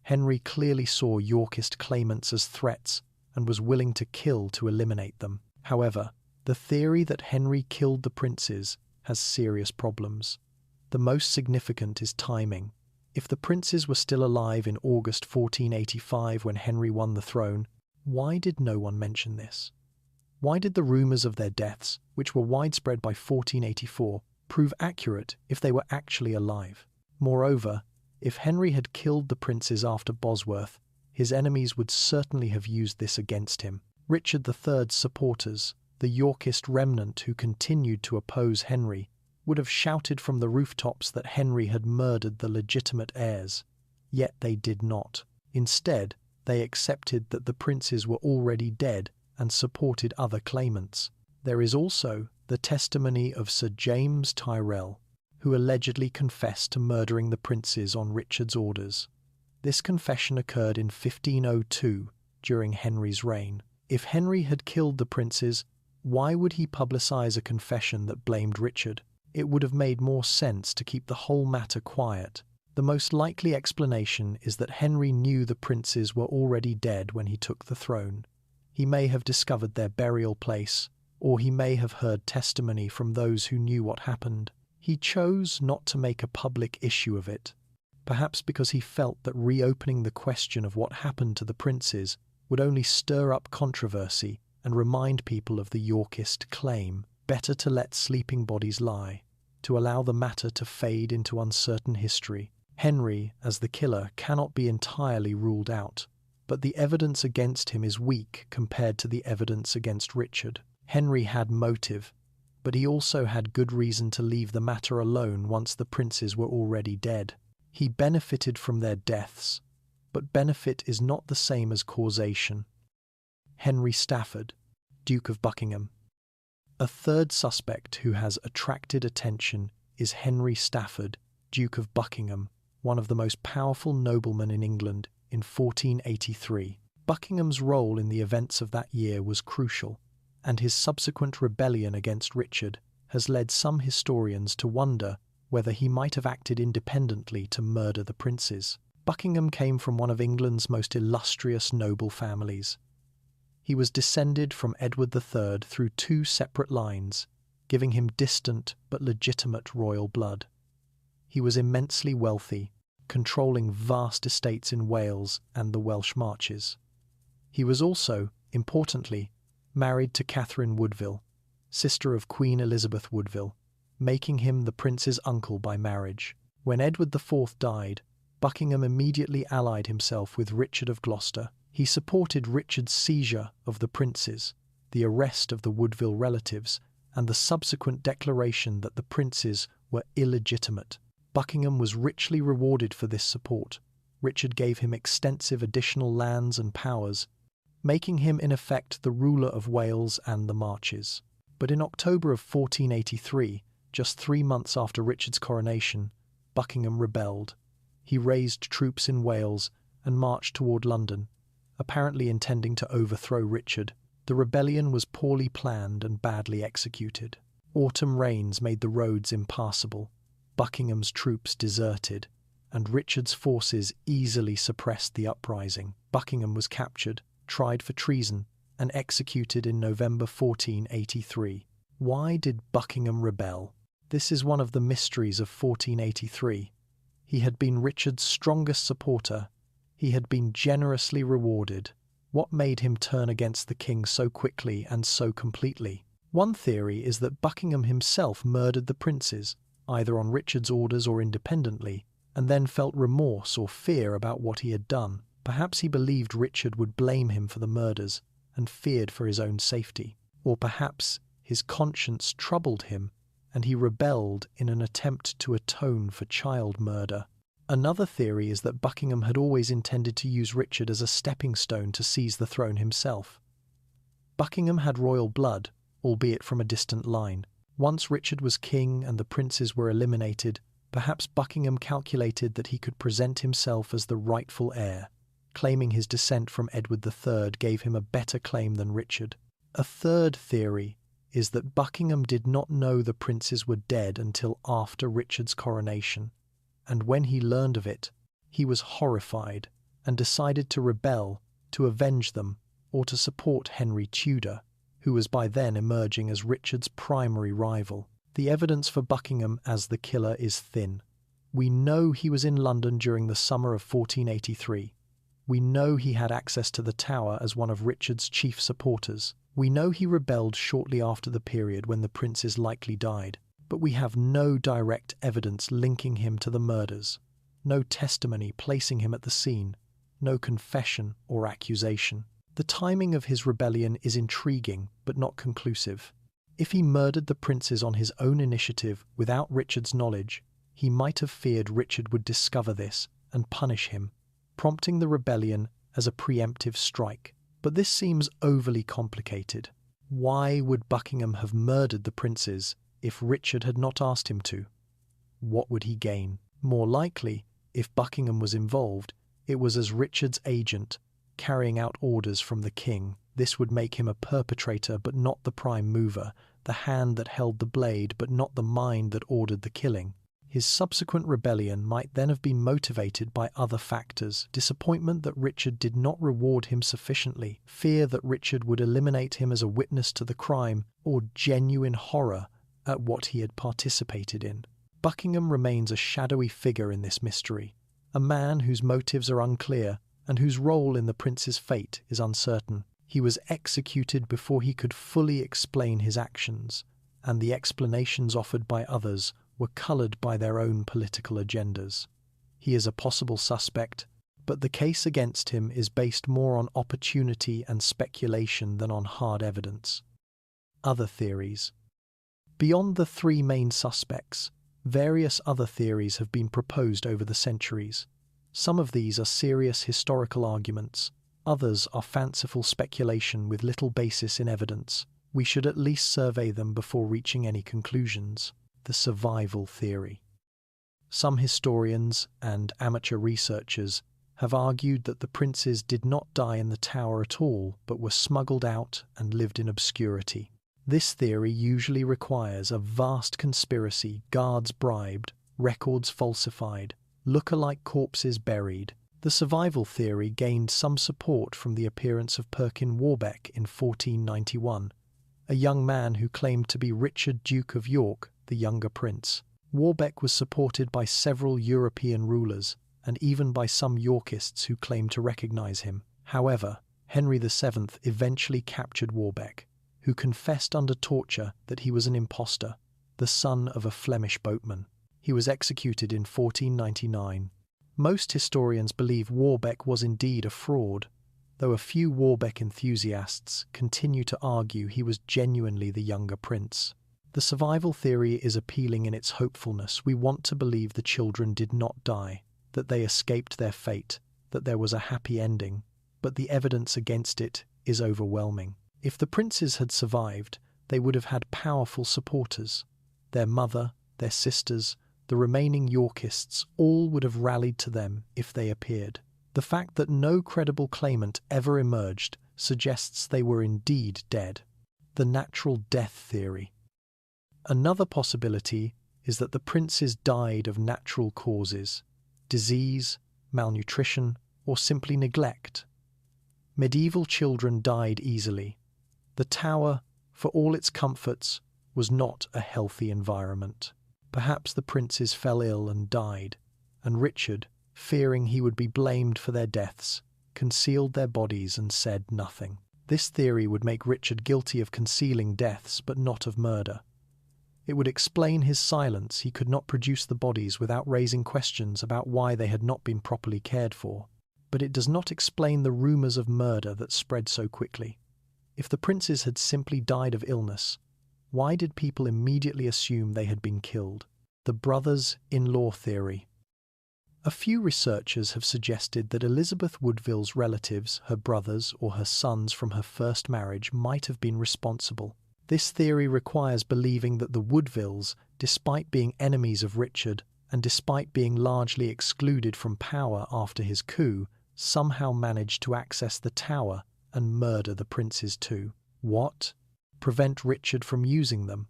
Henry clearly saw Yorkist claimants as threats and was willing to kill to eliminate them. However, the theory that Henry killed the princes has serious problems. The most significant is timing. If the princes were still alive in August 1485 when Henry won the throne, why did no one mention this? Why did the rumours of their deaths, which were widespread by 1484, prove accurate if they were actually alive? Moreover, if Henry had killed the princes after Bosworth, his enemies would certainly have used this against him. Richard III's supporters, the Yorkist remnant who continued to oppose Henry, would have shouted from the rooftops that Henry had murdered the legitimate heirs. Yet they did not. Instead, they accepted that the princes were already dead and supported other claimants. There is also the testimony of Sir James Tyrrell, who allegedly confessed to murdering the princes on Richard's orders. This confession occurred in 1502, during Henry's reign. If Henry had killed the princes, why would he publicise a confession that blamed Richard? It would have made more sense to keep the whole matter quiet. The most likely explanation is that Henry knew the princes were already dead when he took the throne. He may have discovered their burial place, or he may have heard testimony from those who knew what happened. He chose not to make a public issue of it, perhaps because he felt that reopening the question of what happened to the princes would only stir up controversy and remind people of the Yorkist claim. Better to let sleeping bodies lie, to allow the matter to fade into uncertain history. Henry, as the killer, cannot be entirely ruled out, but the evidence against him is weak compared to the evidence against Richard. Henry had motive, but he also had good reason to leave the matter alone once the princes were already dead. He benefited from their deaths, but benefit is not the same as causation. Henry Stafford, Duke of Buckingham. A third suspect who has attracted attention is Henry Stafford, Duke of Buckingham, one of the most powerful noblemen in England in 1483. Buckingham's role in the events of that year was crucial, and his subsequent rebellion against Richard has led some historians to wonder whether he might have acted independently to murder the princes. Buckingham came from one of England's most illustrious noble families. He was descended from Edward III through two separate lines, giving him distant but legitimate royal blood. He was immensely wealthy, controlling vast estates in Wales and the Welsh Marches. He was also, importantly, married to Catherine Woodville, sister of Queen Elizabeth Woodville, making him the prince's uncle by marriage. When Edward IV died, Buckingham immediately allied himself with Richard of Gloucester. He supported Richard's seizure of the princes, the arrest of the Woodville relatives, and the subsequent declaration that the princes were illegitimate. Buckingham was richly rewarded for this support. Richard gave him extensive additional lands and powers, making him in effect the ruler of Wales and the Marches. But in October of 1483, just 3 months after Richard's coronation, Buckingham rebelled. He raised troops in Wales and marched toward London, apparently intending to overthrow Richard. The rebellion was poorly planned and badly executed. Autumn rains made the roads impassable. Buckingham's troops deserted, and Richard's forces easily suppressed the uprising. Buckingham was captured, tried for treason, and executed in November 1483. Why did Buckingham rebel? This is one of the mysteries of 1483. He had been Richard's strongest supporter. He had been generously rewarded. What made him turn against the king so quickly and so completely? One theory is that Buckingham himself murdered the princes, either on Richard's orders or independently, and then felt remorse or fear about what he had done. Perhaps he believed Richard would blame him for the murders and feared for his own safety. Or perhaps his conscience troubled him and he rebelled in an attempt to atone for child murder. Another theory is that Buckingham had always intended to use Richard as a stepping stone to seize the throne himself. Buckingham had royal blood, albeit from a distant line. Once Richard was king and the princes were eliminated, perhaps Buckingham calculated that he could present himself as the rightful heir. Claiming his descent from Edward III gave him a better claim than Richard. A third theory is that Buckingham did not know the princes were dead until after Richard's coronation, and when he learned of it, he was horrified and decided to rebel, to avenge them, or to support Henry Tudor, who was by then emerging as Richard's primary rival. The evidence for Buckingham as the killer is thin. We know he was in London during the summer of 1483. We know he had access to the Tower as one of Richard's chief supporters. We know he rebelled shortly after the period when the princes likely died, but we have no direct evidence linking him to the murders, no testimony placing him at the scene, no confession or accusation. The timing of his rebellion is intriguing but not conclusive. If he murdered the princes on his own initiative without Richard's knowledge, he might have feared Richard would discover this and punish him, prompting the rebellion as a preemptive strike. But this seems overly complicated. Why would Buckingham have murdered the princes if Richard had not asked him to? What would he gain? More likely, if Buckingham was involved, it was as Richard's agent, carrying out orders from the king. This would make him a perpetrator but not the prime mover, the hand that held the blade but not the mind that ordered the killing. His subsequent rebellion might then have been motivated by other factors: disappointment that Richard did not reward him sufficiently, fear that Richard would eliminate him as a witness to the crime, or genuine horror at what he had participated in. Buckingham remains a shadowy figure in this mystery, a man whose motives are unclear and whose role in the prince's fate is uncertain. He was executed before he could fully explain his actions, and the explanations offered by others were coloured by their own political agendas. He is a possible suspect, but the case against him is based more on opportunity and speculation than on hard evidence. Other theories. Beyond the 3 main suspects, various other theories have been proposed over the centuries. Some of these are serious historical arguments, others are fanciful speculation with little basis in evidence. We should at least survey them before reaching any conclusions. The survival theory. Some historians and amateur researchers have argued that the princes did not die in the Tower at all, but were smuggled out and lived in obscurity. This theory usually requires a vast conspiracy, guards bribed, records falsified, look-alike corpses buried. The survival theory gained some support from the appearance of Perkin Warbeck in 1491, a young man who claimed to be Richard, Duke of York, the younger prince. Warbeck was supported by several European rulers, and even by some Yorkists who claimed to recognise him. However, Henry VII eventually captured Warbeck, who confessed under torture that he was an impostor, the son of a Flemish boatman. He was executed in 1499. Most historians believe Warbeck was indeed a fraud, though a few Warbeck enthusiasts continue to argue he was genuinely the younger prince. The survival theory is appealing in its hopefulness. We want to believe the children did not die, that they escaped their fate, that there was a happy ending, but the evidence against it is overwhelming. If the princes had survived, they would have had powerful supporters. Their mother, their sisters, the remaining Yorkists all would have rallied to them if they appeared. The fact that no credible claimant ever emerged suggests they were indeed dead. The natural death theory. Another possibility is that the princes died of natural causes, disease, malnutrition, or simply neglect. Medieval children died easily. The tower, for all its comforts, was not a healthy environment. Perhaps the princes fell ill and died, and Richard, fearing he would be blamed for their deaths, concealed their bodies and said nothing. This theory would make Richard guilty of concealing deaths but not of murder. It would explain his silence. He could not produce the bodies without raising questions about why they had not been properly cared for. But it does not explain the rumours of murder that spread so quickly. If the princes had simply died of illness, why did people immediately assume they had been killed? The brothers-in-law theory. A few researchers have suggested that Elizabeth Woodville's relatives, her brothers or her sons from her first marriage, might have been responsible. This theory requires believing that the Woodvilles, despite being enemies of Richard and despite being largely excluded from power after his coup, somehow managed to access the tower and murder the princes too. What? Prevent Richard from using them?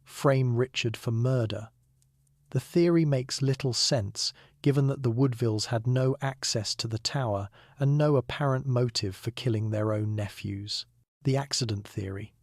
Frame Richard for murder? The theory makes little sense, given that the Woodvilles had no access to the tower and no apparent motive for killing their own nephews. The accident theory.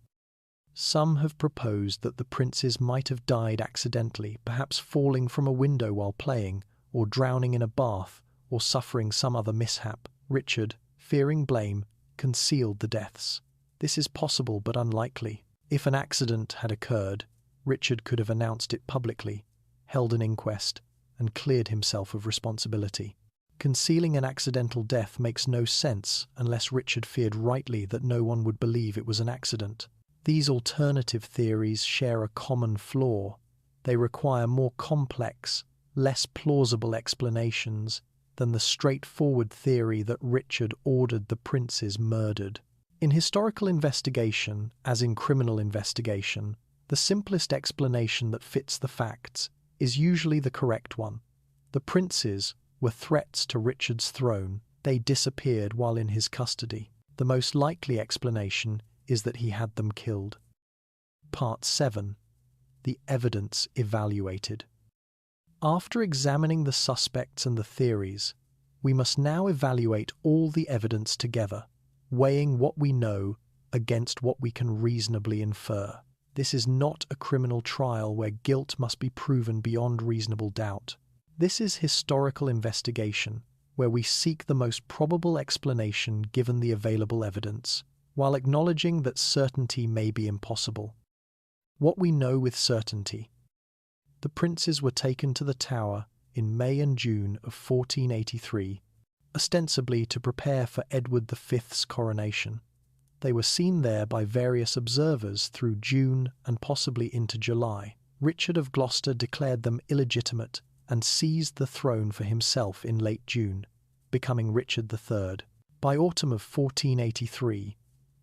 Some have proposed that the princes might have died accidentally, perhaps falling from a window while playing, or drowning in a bath, or suffering some other mishap. Richard, fearing blame, concealed the deaths. This is possible but unlikely. If an accident had occurred, Richard could have announced it publicly, held an inquest, and cleared himself of responsibility. Concealing an accidental death makes no sense unless Richard feared rightly that no one would believe it was an accident. These alternative theories share a common flaw. They require more complex, less plausible explanations than the straightforward theory that Richard ordered the princes murdered. In historical investigation, as in criminal investigation, the simplest explanation that fits the facts is usually the correct one. The princes were threats to Richard's throne. They disappeared while in his custody. The most likely explanation is that he had them killed. Part 7. The evidence evaluated. After examining the suspects and the theories, we must now evaluate all the evidence together, weighing what we know against what we can reasonably infer. This is not a criminal trial where guilt must be proven beyond reasonable doubt. This is historical investigation, where we seek the most probable explanation given the available evidence, while acknowledging that certainty may be impossible. What we know with certainty. The princes were taken to the Tower in May and June of 1483, ostensibly to prepare for Edward V's coronation. They were seen there by various observers through June and possibly into July. Richard of Gloucester declared them illegitimate and seized the throne for himself in late June, becoming Richard III. By autumn of 1483,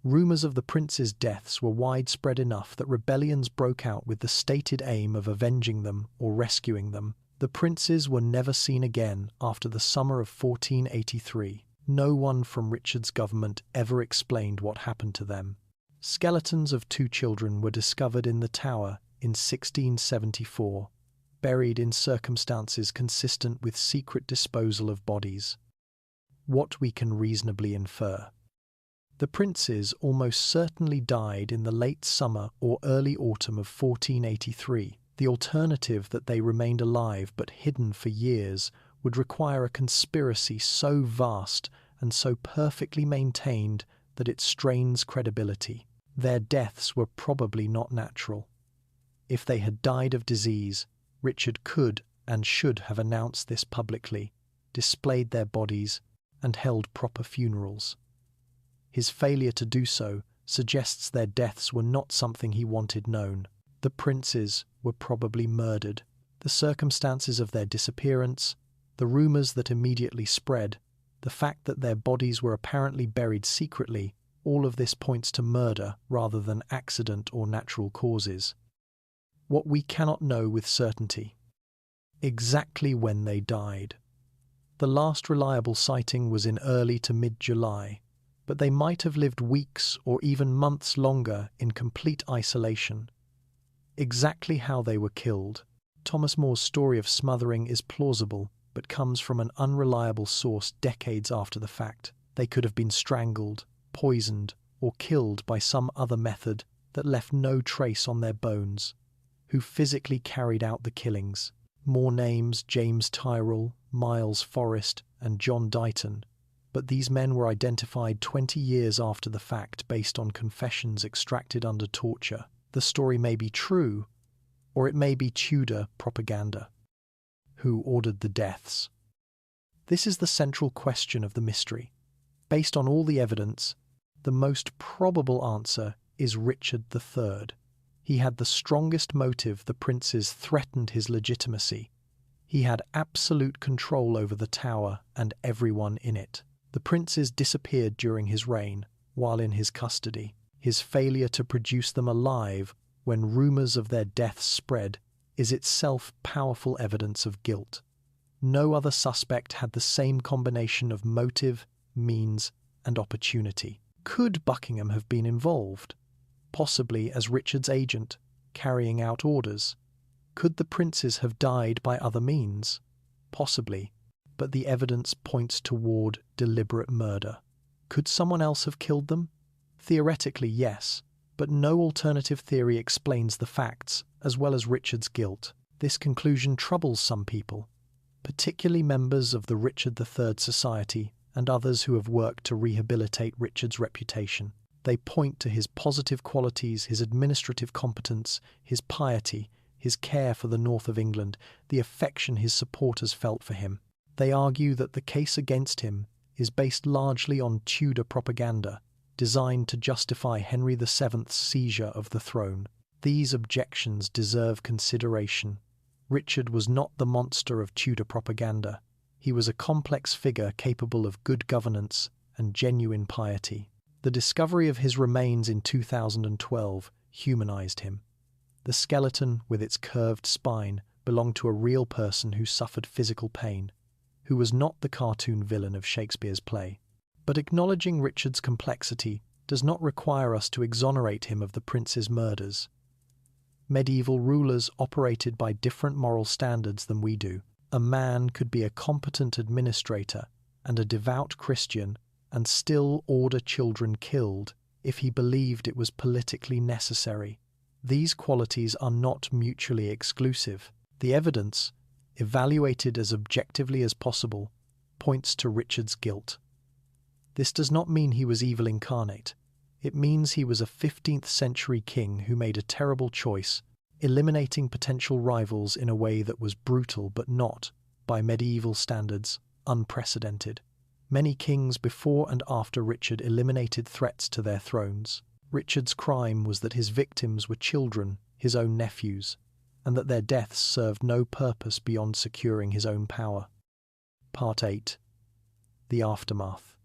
rumours of the princes' deaths were widespread enough that rebellions broke out with the stated aim of avenging them or rescuing them. The princes were never seen again after the summer of 1483. No one from Richard's government ever explained what happened to them. Skeletons of 2 children were discovered in the Tower in 1674, buried in circumstances consistent with secret disposal of bodies. What we can reasonably infer. The princes almost certainly died in the late summer or early autumn of 1483. The alternative that they remained alive but hidden for years would require a conspiracy so vast and so perfectly maintained that it strains credibility. Their deaths were probably not natural. If they had died of disease, Richard could and should have announced this publicly, displayed their bodies, and held proper funerals. His failure to do so suggests their deaths were not something he wanted known. The princes were probably murdered. The circumstances of their disappearance, the rumours that immediately spread, the fact that their bodies were apparently buried secretly, all of this points to murder rather than accident or natural causes. What we cannot know with certainty: exactly when they died. The last reliable sighting was in early to mid-July, but they might have lived weeks or even months longer in complete isolation. Exactly how they were killed. Thomas More's story of smothering is plausible, but comes from an unreliable source decades after the fact. They could have been strangled, poisoned, or killed by some other method that left no trace on their bones. Who physically carried out the killings? More names: James Tyrrell, Miles Forrest, and John Dighton. But these men were identified 20 years after the fact based on confessions extracted under torture. The story may be true, or it may be Tudor propaganda. Who ordered the deaths? This is the central question of the mystery. Based on all the evidence, the most probable answer is Richard III. He had the strongest motive. The princes threatened his legitimacy. He had absolute control over the tower and everyone in it. The princes disappeared during his reign, while in his custody. His failure to produce them alive when rumours of their deaths spread is itself powerful evidence of guilt. No other suspect had the same combination of motive, means, and opportunity. Could Buckingham have been involved? Possibly as Richard's agent, carrying out orders. Could the princes have died by other means? Possibly, but the evidence points toward deliberate murder. Could someone else have killed them? Theoretically, yes, but no alternative theory explains the facts, as well as Richard's guilt. This conclusion troubles some people, particularly members of the Richard III Society and others who have worked to rehabilitate Richard's reputation. They point to his positive qualities, his administrative competence, his piety, his care for the north of England, the affection his supporters felt for him. They argue that the case against him is based largely on Tudor propaganda, designed to justify Henry VII's seizure of the throne. These objections deserve consideration. Richard was not the monster of Tudor propaganda. He was a complex figure capable of good governance and genuine piety. The discovery of his remains in 2012 humanized him. The skeleton, with its curved spine, belonged to a real person who suffered physical pain, who was not the cartoon villain of Shakespeare's play. But acknowledging Richard's complexity does not require us to exonerate him of the prince's murders. Medieval rulers operated by different moral standards than we do. A man could be a competent administrator and a devout Christian and still order children killed if he believed it was politically necessary. These qualities are not mutually exclusive. The evidence, evaluated as objectively as possible, points to Richard's guilt. This does not mean he was evil incarnate. It means he was a 15th century king who made a terrible choice, eliminating potential rivals in a way that was brutal but not, by medieval standards, unprecedented. Many kings before and after Richard eliminated threats to their thrones. Richard's crime was that his victims were children, his own nephews, and that their deaths served no purpose beyond securing his own power. Part 8. The Aftermath.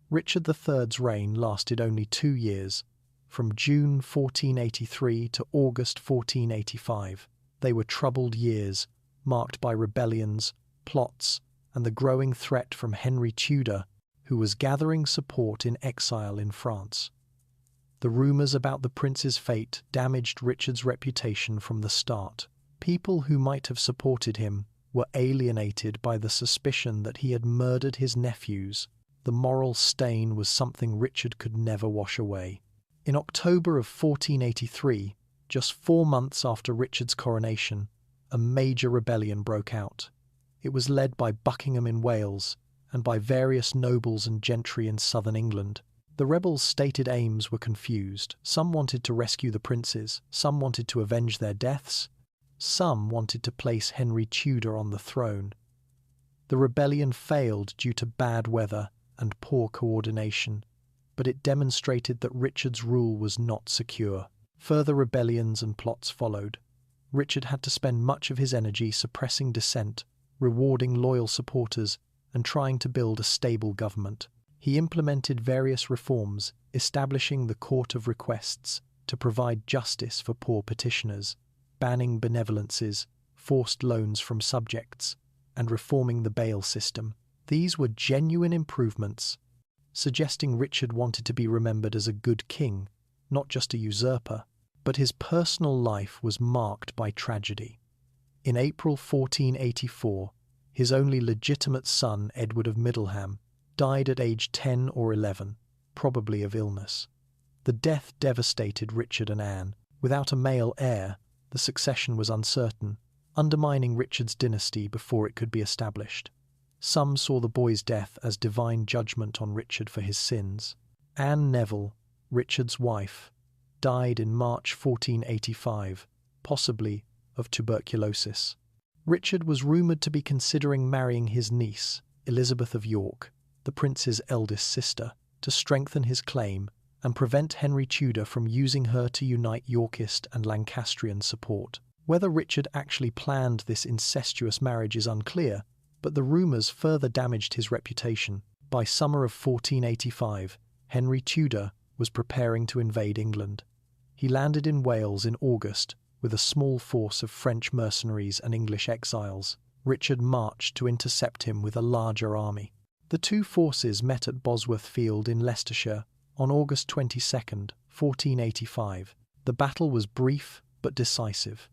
Richard III's reign lasted only 2 years, from June 1483 to August 1485. They were troubled years, marked by rebellions, plots, and the growing threat from Henry Tudor, who was gathering support in exile in France. The rumours about the prince's fate damaged Richard's reputation from the start. People who might have supported him were alienated by the suspicion that he had murdered his nephews. The moral stain was something Richard could never wash away. In October of 1483, just 4 months after Richard's coronation, a major rebellion broke out. It was led by Buckingham in Wales and by various nobles and gentry in southern England. The rebels' stated aims were confused. Some wanted to rescue the princes, some wanted to avenge their deaths, some wanted to place Henry Tudor on the throne. The rebellion failed due to bad weather and poor coordination, but it demonstrated that Richard's rule was not secure. Further rebellions and plots followed. Richard had to spend much of his energy suppressing dissent, rewarding loyal supporters, and trying to build a stable government. He implemented various reforms, establishing the Court of Requests to provide justice for poor petitioners, banning benevolences, forced loans from subjects, and reforming the bail system. These were genuine improvements, suggesting Richard wanted to be remembered as a good king, not just a usurper. But his personal life was marked by tragedy. In April 1484, his only legitimate son, Edward of Middleham, died at age 10 or 11, probably of illness. The death devastated Richard and Anne. Without a male heir, the succession was uncertain, undermining Richard's dynasty before it could be established. Some saw the boy's death as divine judgment on Richard for his sins. Anne Neville, Richard's wife, died in March 1485, possibly of tuberculosis. Richard was rumoured to be considering marrying his niece, Elizabeth of York, the prince's eldest sister, to strengthen his claim and prevent Henry Tudor from using her to unite Yorkist and Lancastrian support. Whether Richard actually planned this incestuous marriage is unclear, but the rumours further damaged his reputation. By summer of 1485, Henry Tudor was preparing to invade England. He landed in Wales in August with a small force of French mercenaries and English exiles. Richard marched to intercept him with a larger army. The two forces met at Bosworth Field in Leicestershire on August 22, 1485. The battle was brief but decisive.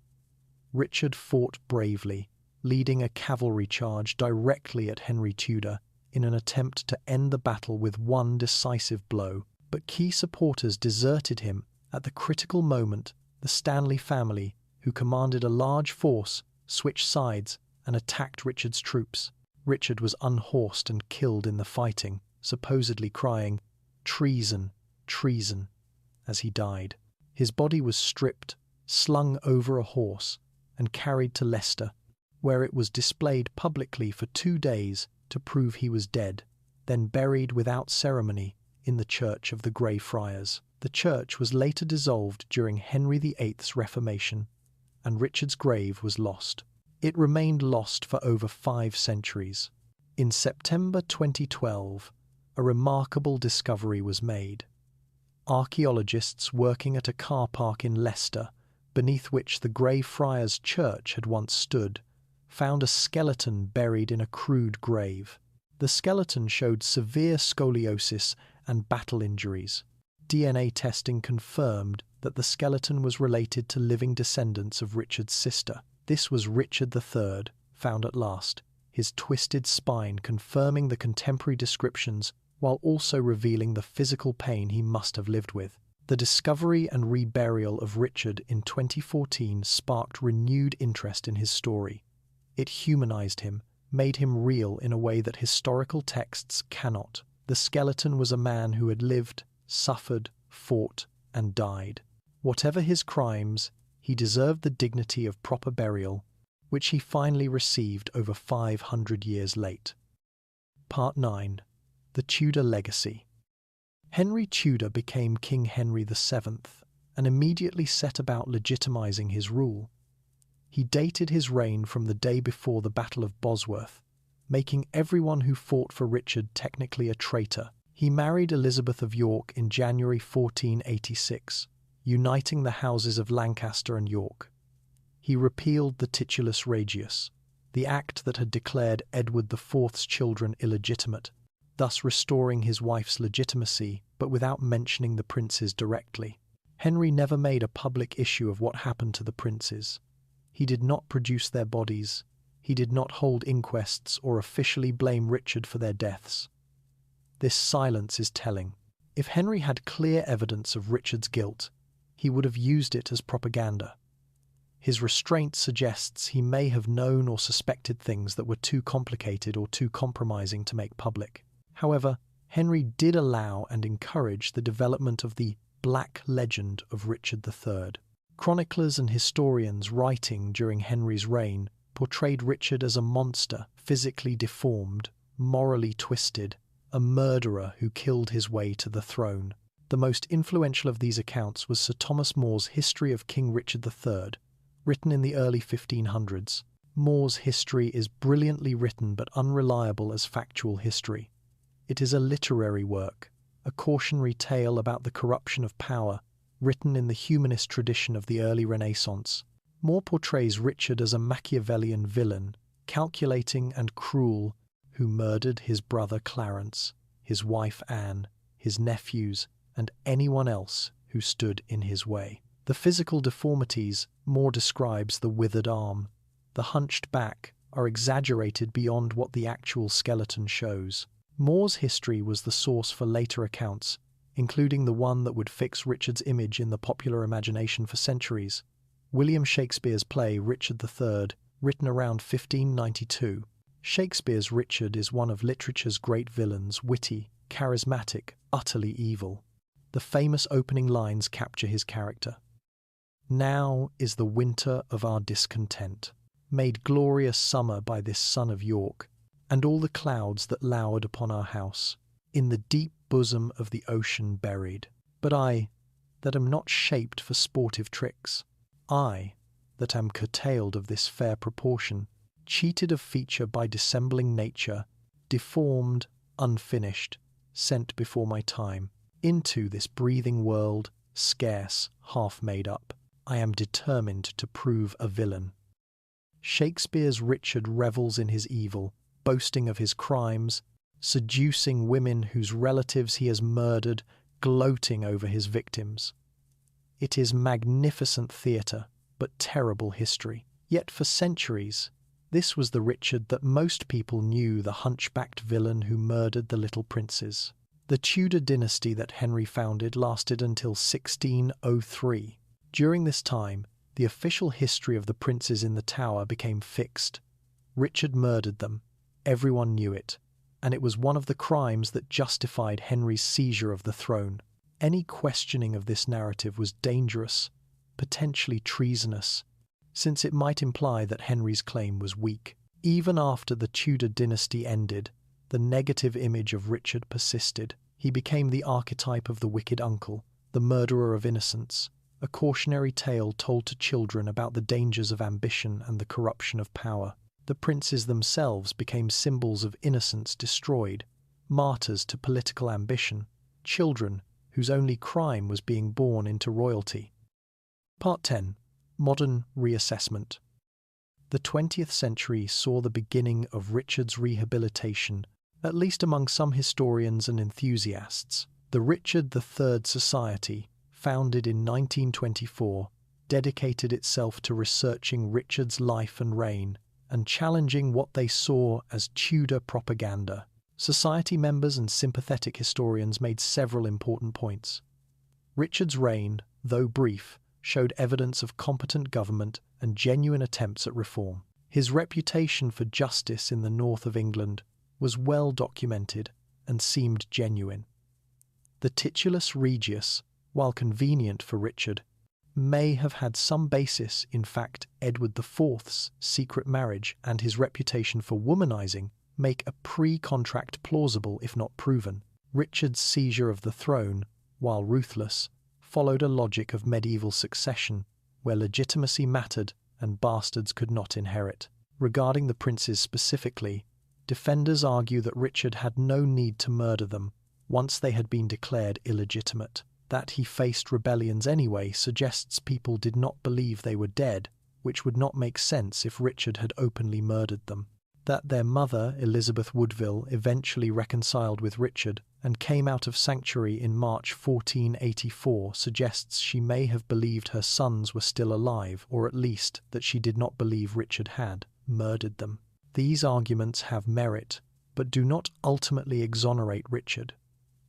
Richard fought bravely, leading a cavalry charge directly at Henry Tudor in an attempt to end the battle with one decisive blow. But key supporters deserted him at the critical moment. The Stanley family, who commanded a large force, switched sides and attacked Richard's troops. Richard was unhorsed and killed in the fighting, supposedly crying, "Treason, treason," as he died. His body was stripped, slung over a horse, and carried to Leicester, where it was displayed publicly for 2 days to prove he was dead, then buried without ceremony in the Church of the Grey Friars. The church was later dissolved during Henry VIII's Reformation, and Richard's grave was lost. It remained lost for over 5 centuries. In September 2012, a remarkable discovery was made. Archaeologists working at a car park in Leicester, beneath which the Grey Friars Church had once stood, found a skeleton buried in a crude grave. The skeleton showed severe scoliosis and battle injuries. DNA testing confirmed that the skeleton was related to living descendants of Richard's sister. This was Richard III, found at last, his twisted spine confirming the contemporary descriptions while also revealing the physical pain he must have lived with. The discovery and reburial of Richard in 2014 sparked renewed interest in his story. It humanized him, made him real in a way that historical texts cannot. The skeleton was a man who had lived, suffered, fought, and died. Whatever his crimes, he deserved the dignity of proper burial, which he finally received over 500 years late. Part 9. The Tudor Legacy. Henry Tudor became King Henry VII and immediately set about legitimizing his rule. He dated his reign from the day before the Battle of Bosworth, making everyone who fought for Richard technically a traitor. He married Elizabeth of York in January 1486, uniting the houses of Lancaster and York. He repealed the Titulus Regius, the act that had declared Edward IV's children illegitimate, thus restoring his wife's legitimacy, but without mentioning the princes directly. Henry never made a public issue of what happened to the princes. He did not produce their bodies. He did not hold inquests or officially blame Richard for their deaths. This silence is telling. If Henry had clear evidence of Richard's guilt, he would have used it as propaganda. His restraint suggests he may have known or suspected things that were too complicated or too compromising to make public. However, Henry did allow and encourage the development of the Black Legend of Richard III. Chroniclers and historians writing during Henry's reign portrayed Richard as a monster, physically deformed, morally twisted, a murderer who killed his way to the throne. The most influential of these accounts was Sir Thomas More's History of King Richard III, written in the early 1500s. More's history is brilliantly written but unreliable as factual history. It is a literary work, a cautionary tale about the corruption of power, written in the humanist tradition of the early Renaissance. More portrays Richard as a Machiavellian villain, calculating and cruel, who murdered his brother Clarence, his wife Anne, his nephews, and anyone else who stood in his way. The physical deformities More describes: the withered arm, the hunched back, are exaggerated beyond what the actual skeleton shows. More's history was the source for later accounts, including the one that would fix Richard's image in the popular imagination for centuries. William Shakespeare's play Richard III, written around 1592. Shakespeare's Richard is one of literature's great villains, witty, charismatic, utterly evil. The famous opening lines capture his character. "Now is the winter of our discontent, made glorious summer by this son of York, and all the clouds that lowered upon our house, in the deep bosom of the ocean buried. But I, that am not shaped for sportive tricks, I, that am curtailed of this fair proportion, cheated of feature by dissembling nature, deformed, unfinished, sent before my time, into this breathing world, scarce half made up, I am determined to prove a villain." Shakespeare's Richard revels in his evil, boasting of his crimes, seducing women whose relatives he has murdered, gloating over his victims. It is magnificent theatre, but terrible history. Yet for centuries, this was the Richard that most people knew, the hunchbacked villain who murdered the little princes. The Tudor dynasty that Henry founded lasted until 1603. During this time, the official history of the princes in the Tower became fixed. Richard murdered them. Everyone knew it, and it was one of the crimes that justified Henry's seizure of the throne. Any questioning of this narrative was dangerous, potentially treasonous, since it might imply that Henry's claim was weak. Even after the Tudor dynasty ended, the negative image of Richard persisted. He became the archetype of the wicked uncle, the murderer of innocents, a cautionary tale told to children about the dangers of ambition and the corruption of power. The princes themselves became symbols of innocence destroyed, martyrs to political ambition, children whose only crime was being born into royalty. Part 10. Modern Reassessment. The 20th century saw the beginning of Richard's rehabilitation, at least among some historians and enthusiasts. The Richard III Society, founded in 1924, dedicated itself to researching Richard's life and reign and challenging what they saw as Tudor propaganda. Society members and sympathetic historians made several important points. Richard's reign, though brief, showed evidence of competent government and genuine attempts at reform. His reputation for justice in the north of England was well documented and seemed genuine. The titulus regius, while convenient for Richard, may have had some basis in fact. Edward IV's secret marriage and his reputation for womanizing make a pre-contract plausible if not proven. Richard's seizure of the throne, while ruthless, followed a logic of medieval succession where legitimacy mattered and bastards could not inherit. Regarding the princes specifically, defenders argue that Richard had no need to murder them once they had been declared illegitimate. That he faced rebellions anyway suggests people did not believe they were dead, which would not make sense if Richard had openly murdered them. That their mother, Elizabeth Woodville, eventually reconciled with Richard and came out of sanctuary in March 1484 suggests she may have believed her sons were still alive, or at least that she did not believe Richard had murdered them. These arguments have merit, but do not ultimately exonerate Richard.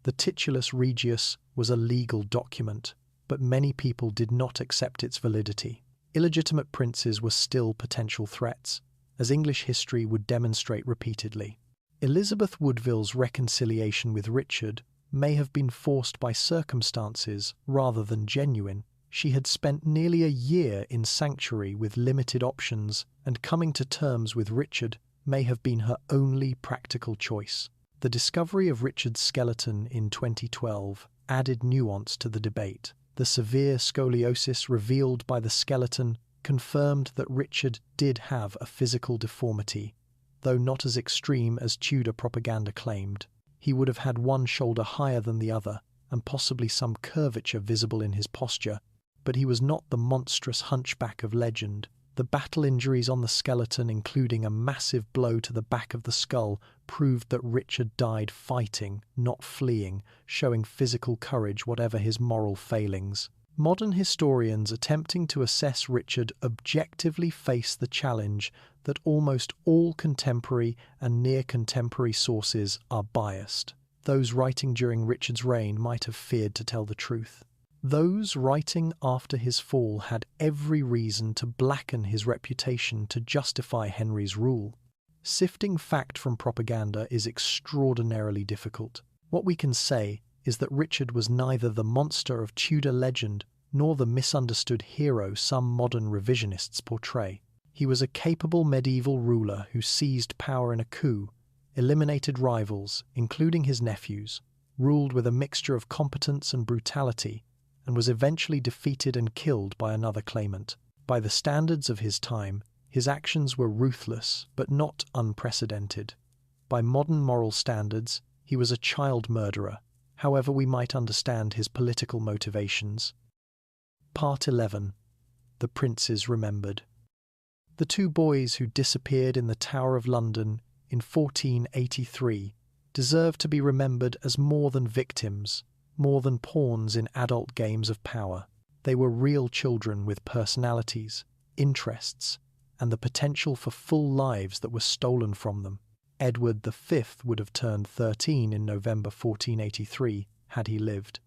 The titulus regius was a legal document, but many people did not accept its validity. Illegitimate princes were still potential threats, as English history would demonstrate repeatedly. Elizabeth Woodville's reconciliation with Richard may have been forced by circumstances rather than genuine. She had spent nearly a year in sanctuary with limited options, and coming to terms with Richard may have been her only practical choice. The discovery of Richard's skeleton in 2012 added nuance to the debate. The severe scoliosis revealed by the skeleton confirmed that Richard did have a physical deformity, though not as extreme as Tudor propaganda claimed. He would have had one shoulder higher than the other, and possibly some curvature visible in his posture, but he was not the monstrous hunchback of legend. The battle injuries on the skeleton, including a massive blow to the back of the skull, proved that Richard died fighting, not fleeing, showing physical courage whatever his moral failings. Modern historians attempting to assess Richard objectively face the challenge that almost all contemporary and near-contemporary sources are biased. Those writing during Richard's reign might have feared to tell the truth. Those writing after his fall had every reason to blacken his reputation to justify Henry's rule. Sifting fact from propaganda is extraordinarily difficult. What we can say is that Richard was neither the monster of Tudor legend nor the misunderstood hero some modern revisionists portray. He was a capable medieval ruler who seized power in a coup, eliminated rivals, including his nephews, ruled with a mixture of competence and brutality, and was eventually defeated and killed by another claimant. By the standards of his time, his actions were ruthless but not unprecedented. By modern moral standards, he was a child murderer, however we might understand his political motivations. Part 11. The Princes Remembered. The two boys who disappeared in the Tower of London in 1483 deserve to be remembered as more than victims, more than pawns in adult games of power. They were real children with personalities, interests, and the potential for full lives that were stolen from them. Edward V would have turned 13 in November 1483 had he lived.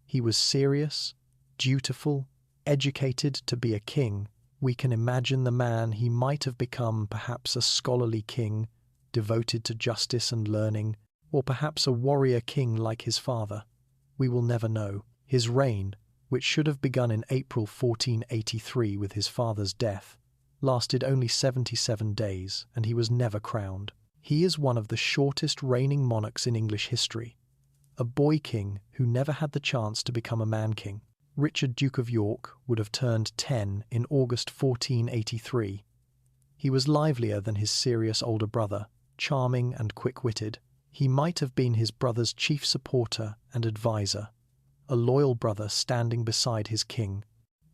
He was serious, dutiful, educated to be a king. We can imagine the man he might have become, perhaps a scholarly king, devoted to justice and learning, or perhaps a warrior king like his father. We will never know. His reign, which should have begun in April 1483 with his father's death, lasted only 77 days, and he was never crowned. He is one of the shortest reigning monarchs in English history, a boy king who never had the chance to become a man king. Richard, Duke of York, would have turned 10 in August 1483. He was livelier than his serious older brother, charming and quick-witted. He might have been his brother's chief supporter and advisor, a loyal brother standing beside his king.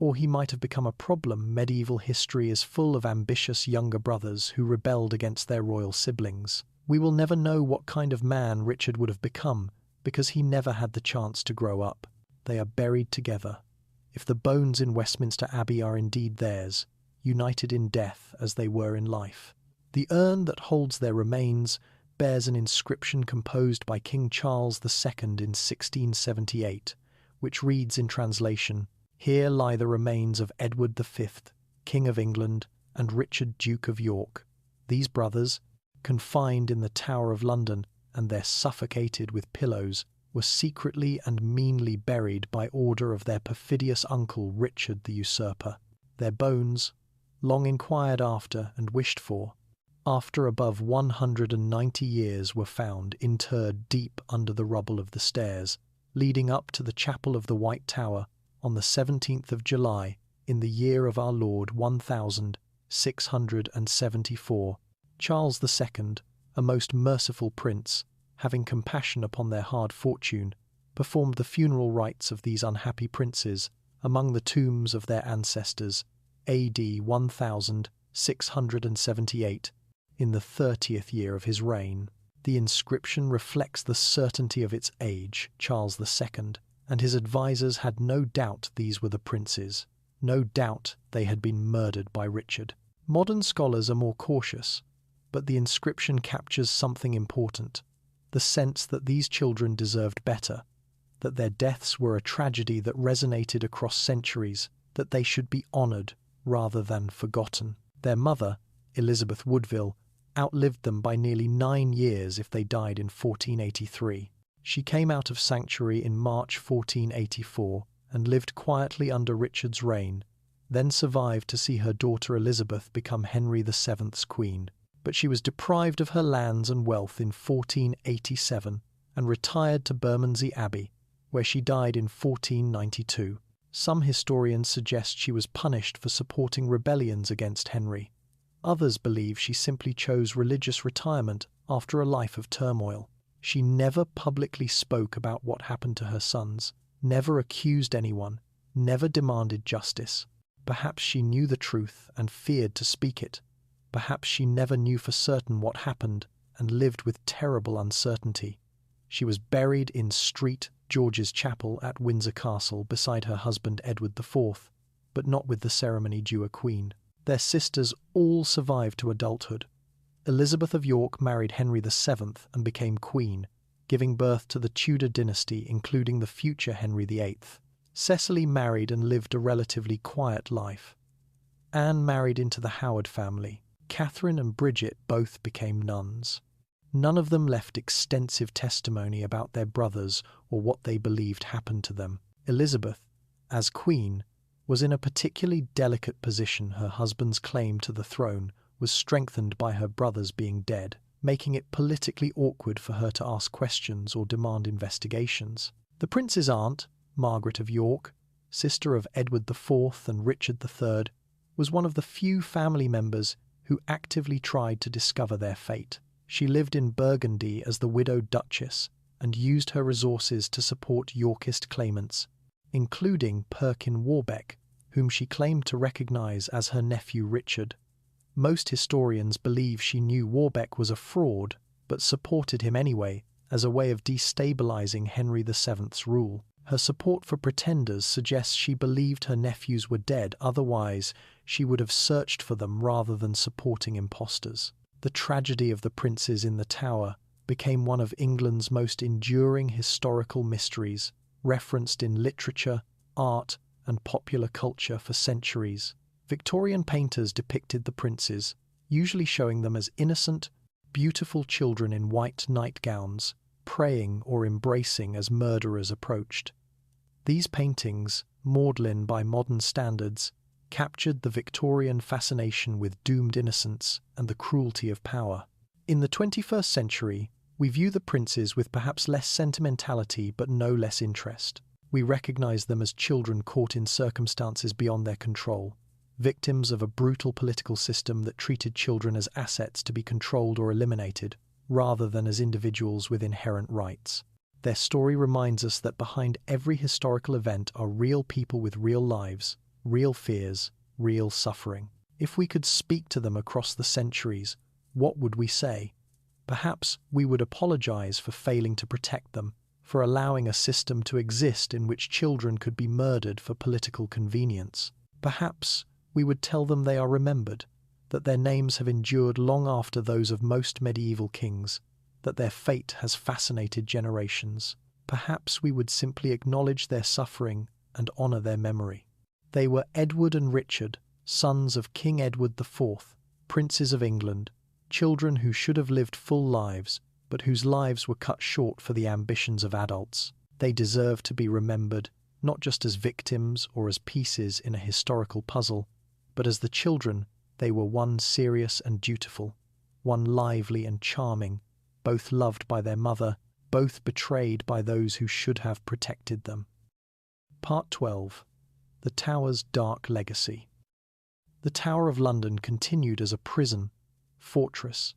Or he might have become a problem. Medieval history is full of ambitious younger brothers who rebelled against their royal siblings. We will never know what kind of man Richard would have become because he never had the chance to grow up. They are buried together, if the bones in Westminster Abbey are indeed theirs, united in death as they were in life. The urn that holds their remains bears an inscription composed by King Charles II in 1678, which reads in translation, "Here lie the remains of Edward V, King of England, and Richard, Duke of York. These brothers, confined in the Tower of London, and there suffocated with pillows, were secretly and meanly buried by order of their perfidious uncle Richard the usurper. Their bones, long inquired after and wished for, after above 190 years were found interred deep under the rubble of the stairs, leading up to the chapel of the White Tower on the 17th of July in the year of our Lord 1674. Charles II, a most merciful prince, having compassion upon their hard fortune, performed the funeral rites of these unhappy princes among the tombs of their ancestors, AD 1678, in the 30th year of his reign. The inscription reflects the certainty of its age. Charles II and his advisers had no doubt these were the princes, no doubt they had been murdered by Richard. Modern scholars are more cautious, but the inscription captures something important. The sense that these children deserved better, that their deaths were a tragedy that resonated across centuries, that they should be honoured rather than forgotten. Their mother, Elizabeth Woodville, outlived them by nearly 9 years if they died in 1483. She came out of sanctuary in March 1484 and lived quietly under Richard's reign, then survived to see her daughter Elizabeth become Henry VII's queen. But she was deprived of her lands and wealth in 1487 and retired to Bermondsey Abbey, where she died in 1492. Some historians suggest she was punished for supporting rebellions against Henry. Others believe she simply chose religious retirement after a life of turmoil. She never publicly spoke about what happened to her sons, never accused anyone, never demanded justice. Perhaps she knew the truth and feared to speak it. Perhaps she never knew for certain what happened and lived with terrible uncertainty. She was buried in St. George's Chapel at Windsor Castle beside her husband Edward IV, but not with the ceremony due a queen. Their sisters all survived to adulthood. Elizabeth of York married Henry VII and became queen, giving birth to the Tudor dynasty, including the future Henry VIII. Cecily married and lived a relatively quiet life. Anne married into the Howard family. Catherine and Bridget both became nuns. None of them left extensive testimony about their brothers or what they believed happened to them. Elizabeth, as queen, was in a particularly delicate position. Her husband's claim to the throne was strengthened by her brothers being dead, making it politically awkward for her to ask questions or demand investigations. The prince's aunt, Margaret of York, sister of Edward IV and Richard III, was one of the few family members who actively tried to discover their fate. She lived in Burgundy as the widowed duchess and used her resources to support Yorkist claimants, including Perkin Warbeck, whom she claimed to recognise as her nephew Richard. Most historians believe she knew Warbeck was a fraud, but supported him anyway as a way of destabilising Henry VII's rule. Her support for pretenders suggests she believed her nephews were dead, otherwise she would have searched for them rather than supporting impostors. The tragedy of the princes in the Tower became one of England's most enduring historical mysteries, referenced in literature, art, and popular culture for centuries. Victorian painters depicted the princes, usually showing them as innocent, beautiful children in white nightgowns, praying or embracing as murderers approached. These paintings, maudlin by modern standards, captured the Victorian fascination with doomed innocence and the cruelty of power. In the 21st century, we view the princes with perhaps less sentimentality but no less interest. We recognise them as children caught in circumstances beyond their control, victims of a brutal political system that treated children as assets to be controlled or eliminated, rather than as individuals with inherent rights. Their story reminds us that behind every historical event are real people with real lives, real fears, real suffering. If we could speak to them across the centuries, what would we say? Perhaps we would apologise for failing to protect them, for allowing a system to exist in which children could be murdered for political convenience. Perhaps we would tell them they are remembered, that their names have endured long after those of most medieval kings, that their fate has fascinated generations. Perhaps we would simply acknowledge their suffering and honour their memory. They were Edward and Richard, sons of King Edward IV, princes of England, children who should have lived full lives, but whose lives were cut short for the ambitions of adults. They deserve to be remembered, not just as victims or as pieces in a historical puzzle, but as the children they were, one serious and dutiful, one lively and charming, both loved by their mother, both betrayed by those who should have protected them. Part 12. The Tower's Dark Legacy. The Tower of London continued as a prison, fortress,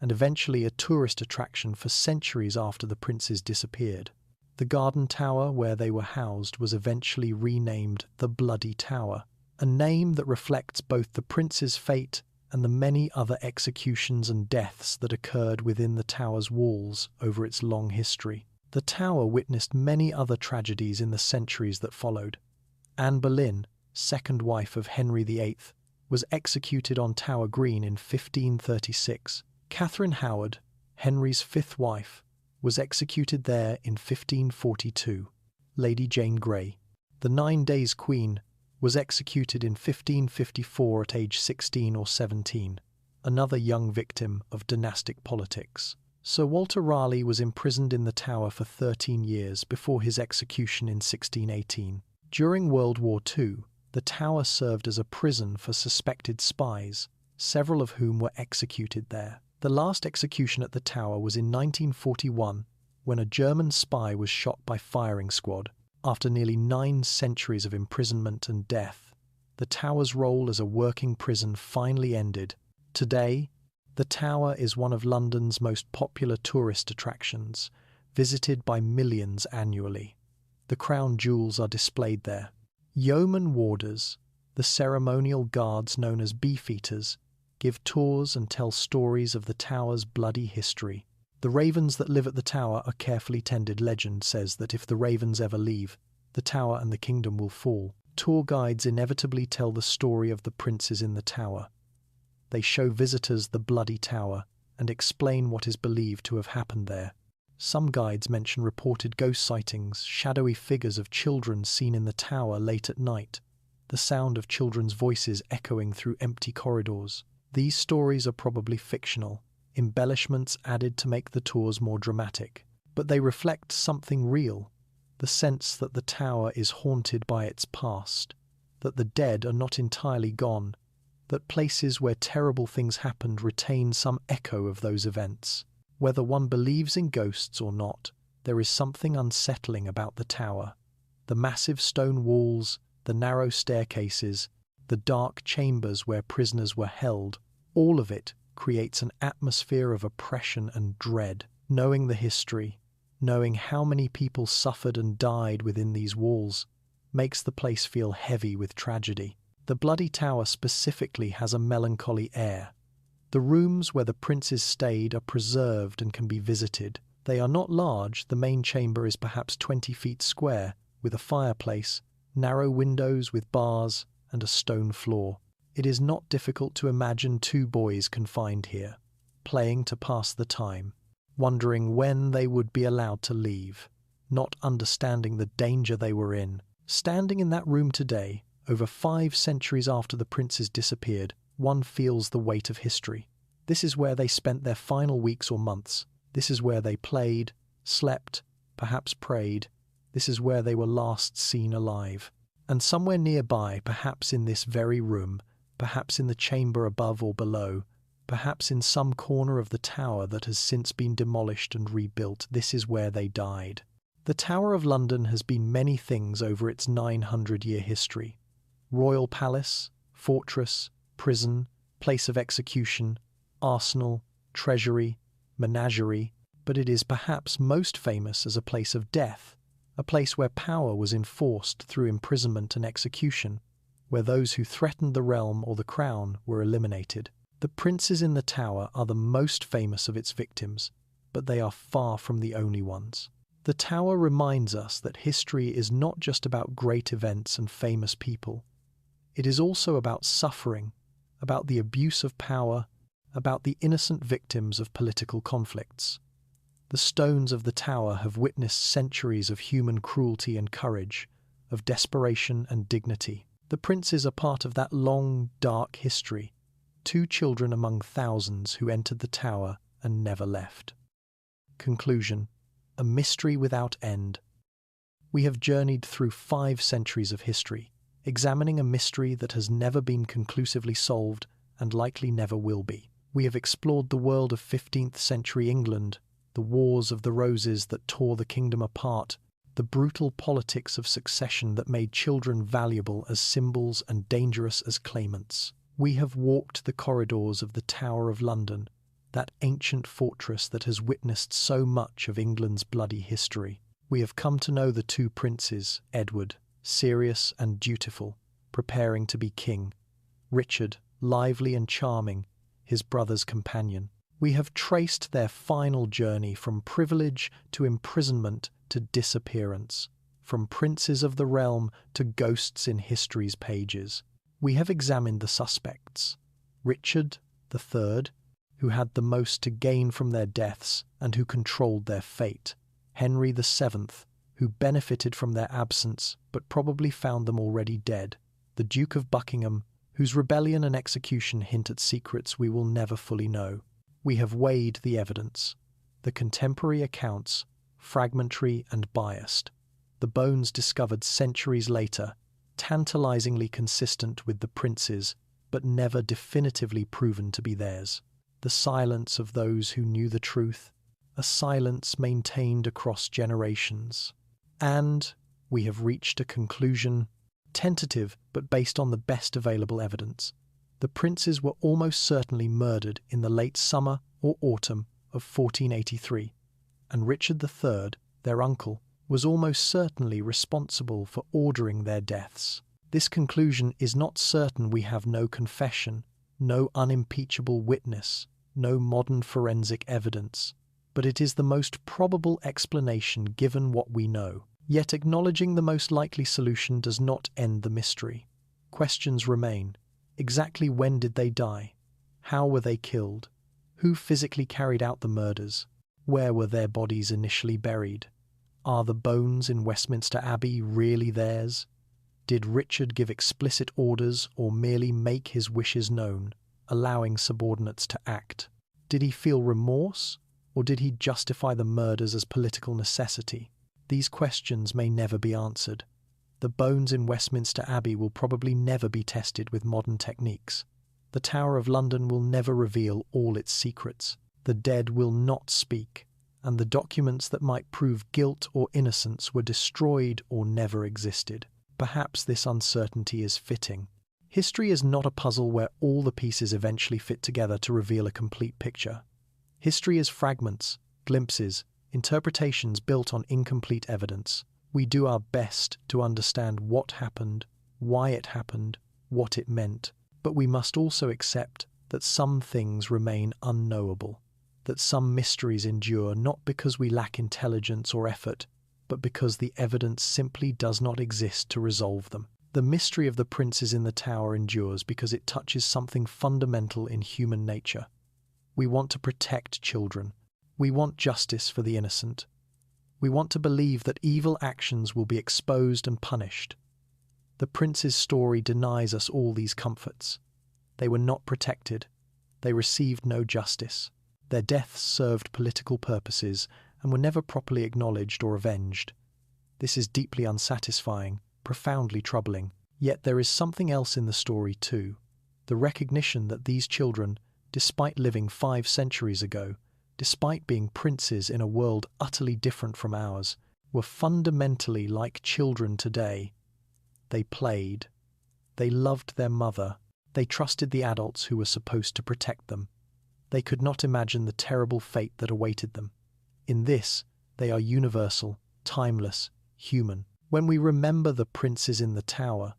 and eventually a tourist attraction for centuries after the princes disappeared. The Garden Tower where they were housed was eventually renamed the Bloody Tower, a name that reflects both the prince's fate and the many other executions and deaths that occurred within the tower's walls over its long history. The tower witnessed many other tragedies in the centuries that followed. Anne Boleyn, second wife of Henry VIII, was executed on Tower Green in 1536. Catherine Howard, Henry's fifth wife, was executed there in 1542. Lady Jane Grey, the 9 Days Queen, was executed in 1554 at age 16 or 17, another young victim of dynastic politics. Sir Walter Raleigh was imprisoned in the Tower for 13 years before his execution in 1618. During World War II, the tower served as a prison for suspected spies, several of whom were executed there. The last execution at the tower was in 1941, when a German spy was shot by firing squad. After nearly 9 centuries of imprisonment and death, the tower's role as a working prison finally ended. Today, the tower is one of London's most popular tourist attractions, visited by millions annually. The crown jewels are displayed there. Yeoman warders, the ceremonial guards known as beefeaters, give tours and tell stories of the tower's bloody history. The ravens that live at the tower are carefully tended. Legend says that if the ravens ever leave, the tower and the kingdom will fall. Tour guides inevitably tell the story of the princes in the tower. They show visitors the bloody tower and explain what is believed to have happened there. Some guides mention reported ghost sightings, shadowy figures of children seen in the tower late at night, the sound of children's voices echoing through empty corridors. These stories are probably fictional, embellishments added to make the tours more dramatic, but they reflect something real, the sense that the tower is haunted by its past, that the dead are not entirely gone, that places where terrible things happened retain some echo of those events. Whether one believes in ghosts or not, there is something unsettling about the tower. The massive stone walls, the narrow staircases, the dark chambers where prisoners were held, all of it creates an atmosphere of oppression and dread. Knowing the history, knowing how many people suffered and died within these walls, makes the place feel heavy with tragedy. The bloody tower specifically has a melancholy air. The rooms where the princes stayed are preserved and can be visited. They are not large. The main chamber is perhaps 20 feet square, with a fireplace, narrow windows with bars, and a stone floor. It is not difficult to imagine 2 boys confined here, playing to pass the time, wondering when they would be allowed to leave, not understanding the danger they were in. Standing in that room today, over 5 centuries after the princes disappeared, one feels the weight of history. This is where they spent their final weeks or months. This is where they played, slept, perhaps prayed. This is where they were last seen alive. And somewhere nearby, perhaps in this very room, perhaps in the chamber above or below, perhaps in some corner of the tower that has since been demolished and rebuilt, this is where they died. The Tower of London has been many things over its 900-year history. Royal palace, fortress, prison, place of execution, arsenal, treasury, menagerie, but it is perhaps most famous as a place of death, a place where power was enforced through imprisonment and execution, where those who threatened the realm or the crown were eliminated. The princes in the tower are the most famous of its victims, but they are far from the only ones. The tower reminds us that history is not just about great events and famous people. It is also about suffering, about the abuse of power, about the innocent victims of political conflicts. The stones of the tower have witnessed centuries of human cruelty and courage, of desperation and dignity. The princes are part of that long, dark history, 2 children among thousands who entered the tower and never left. Conclusion: a mystery without end. We have journeyed through 5 centuries of history, examining a mystery that has never been conclusively solved and likely never will be. We have explored the world of 15th century England, the wars of the roses that tore the kingdom apart, the brutal politics of succession that made children valuable as symbols and dangerous as claimants. We have walked the corridors of the Tower of London, that ancient fortress that has witnessed so much of England's bloody history. We have come to know the 2 princes, Edward, serious and dutiful, preparing to be king; Richard, lively and charming, his brother's companion. We have traced their final journey from privilege to imprisonment to disappearance, from princes of the realm to ghosts in history's pages. We have examined the suspects: Richard III, who had the most to gain from their deaths and who controlled their fate; Henry VII, who benefited from their absence but probably found them already dead; the Duke of Buckingham, whose rebellion and execution hint at secrets we will never fully know. We have weighed the evidence, the contemporary accounts, fragmentary and biased. The bones discovered centuries later, tantalizingly consistent with the princes, but never definitively proven to be theirs. The silence of those who knew the truth, a silence maintained across generations. And we have reached a conclusion, tentative but based on the best available evidence. The princes were almost certainly murdered in the late summer or autumn of 1483, and Richard III, their uncle, was almost certainly responsible for ordering their deaths. This conclusion is not certain. We have no confession, no unimpeachable witness, no modern forensic evidence, but it is the most probable explanation given what we know. Yet acknowledging the most likely solution does not end the mystery. Questions remain. Exactly when did they die? How were they killed? Who physically carried out the murders? Where were their bodies initially buried? Are the bones in Westminster Abbey really theirs? Did Richard give explicit orders or merely make his wishes known, allowing subordinates to act? Did he feel remorse, or did he justify the murders as political necessity? These questions may never be answered. The bones in Westminster Abbey will probably never be tested with modern techniques. The Tower of London will never reveal all its secrets. The dead will not speak, and the documents that might prove guilt or innocence were destroyed or never existed. Perhaps this uncertainty is fitting. History is not a puzzle where all the pieces eventually fit together to reveal a complete picture. History is fragments, glimpses, interpretations built on incomplete evidence. We do our best to understand what happened, why it happened, what it meant, but we must also accept that some things remain unknowable, that some mysteries endure not because we lack intelligence or effort, but because the evidence simply does not exist to resolve them. The mystery of the princes in the tower endures because it touches something fundamental in human nature. We want to protect children. We want justice for the innocent. We want to believe that evil actions will be exposed and punished. The prince's story denies us all these comforts. They were not protected. They received no justice. Their deaths served political purposes and were never properly acknowledged or avenged. This is deeply unsatisfying, profoundly troubling. Yet there is something else in the story too. The recognition that these children, despite living 5 centuries ago, despite being princes in a world utterly different from ours, were fundamentally like children today. They played. They loved their mother. They trusted the adults who were supposed to protect them. They could not imagine the terrible fate that awaited them. In this, they are universal, timeless, human. When we remember the princes in the tower,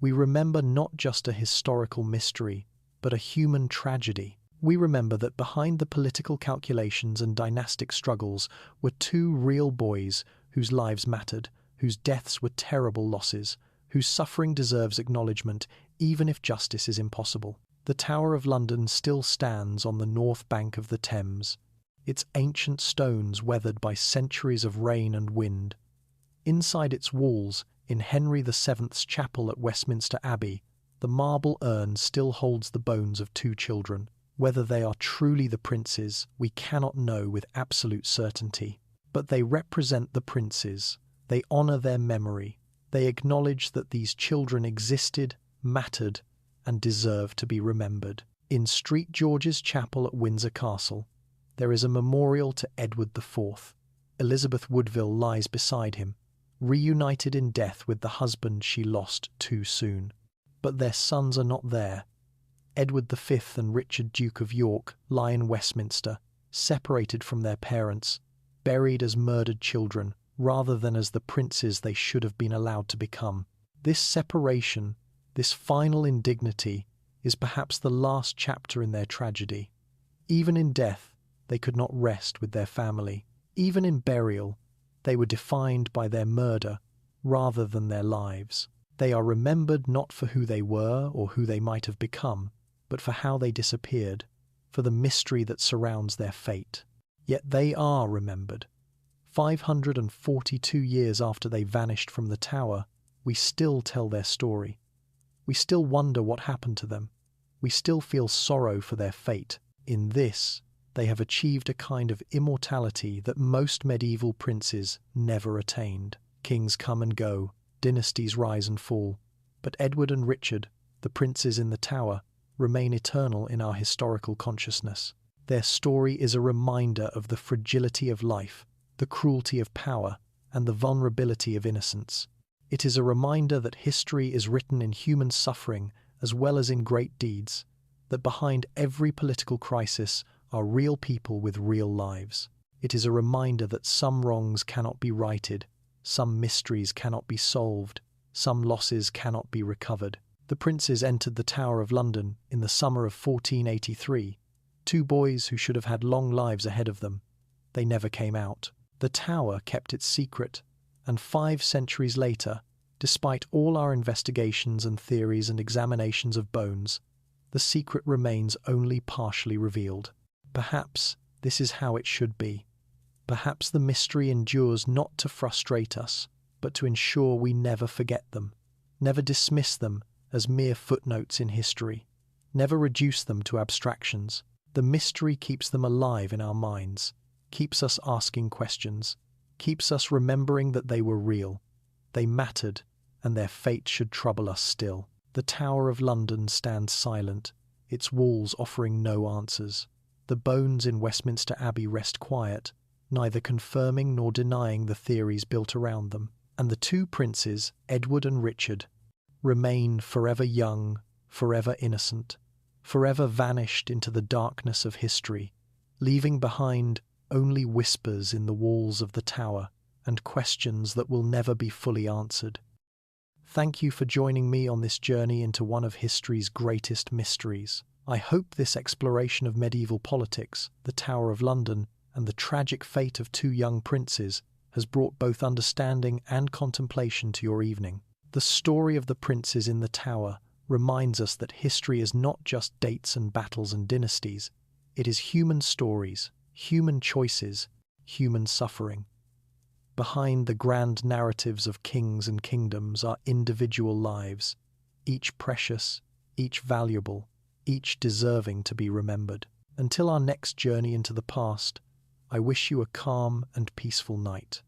we remember not just a historical mystery, but a human tragedy. We remember that behind the political calculations and dynastic struggles were 2 real boys whose lives mattered, whose deaths were terrible losses, whose suffering deserves acknowledgement even if justice is impossible. The Tower of London still stands on the north bank of the Thames, its ancient stones weathered by centuries of rain and wind. Inside its walls, in Henry VII's chapel at Westminster Abbey, the marble urn still holds the bones of 2 children. Whether they are truly the princes, we cannot know with absolute certainty. But they represent the princes. They honour their memory. They acknowledge that these children existed, mattered, and deserve to be remembered. In St. George's Chapel at Windsor Castle, there is a memorial to Edward IV. Elizabeth Woodville lies beside him, reunited in death with the husband she lost too soon. But their sons are not there. Edward V and Richard, Duke of York, lie in Westminster, separated from their parents, buried as murdered children, rather than as the princes they should have been allowed to become. This separation, this final indignity, is perhaps the last chapter in their tragedy. Even in death, they could not rest with their family. Even in burial, they were defined by their murder rather than their lives. They are remembered not for who they were or who they might have become, but for how they disappeared, for the mystery that surrounds their fate. Yet they are remembered. 542 years after they vanished from the tower, we still tell their story. We still wonder what happened to them. We still feel sorrow for their fate. In this, they have achieved a kind of immortality that most medieval princes never attained. Kings come and go, dynasties rise and fall, but Edward and Richard, the princes in the Tower, remain eternal in our historical consciousness. Their story is a reminder of the fragility of life, the cruelty of power, and the vulnerability of innocence. It is a reminder that history is written in human suffering as well as in great deeds, that behind every political crisis are real people with real lives. It is a reminder that some wrongs cannot be righted, some mysteries cannot be solved, some losses cannot be recovered. The princes entered the Tower of London in the summer of 1483, two boys who should have had long lives ahead of them. They never came out. The Tower kept its secret, and 5 centuries later, despite all our investigations and theories and examinations of bones, the secret remains only partially revealed. Perhaps this is how it should be. Perhaps the mystery endures not to frustrate us, but to ensure we never forget them, never dismiss them as mere footnotes in history, never reduce them to abstractions. The mystery keeps them alive in our minds, keeps us asking questions, keeps us remembering that they were real, they mattered, and their fate should trouble us still. The Tower of London stands silent, its walls offering no answers. The bones in Westminster Abbey rest quiet, neither confirming nor denying the theories built around them. And the two princes, Edward and Richard, remain forever young, forever innocent, forever vanished into the darkness of history, leaving behind only whispers in the walls of the tower and questions that will never be fully answered. Thank you for joining me on this journey into one of history's greatest mysteries. I hope this exploration of medieval politics, the Tower of London, and the tragic fate of two young princes has brought both understanding and contemplation to your evening. The story of the princes in the Tower reminds us that history is not just dates and battles and dynasties. It is human stories, human choices, human suffering. Behind the grand narratives of kings and kingdoms are individual lives, each precious, each valuable, each deserving to be remembered. Until our next journey into the past, I wish you a calm and peaceful night.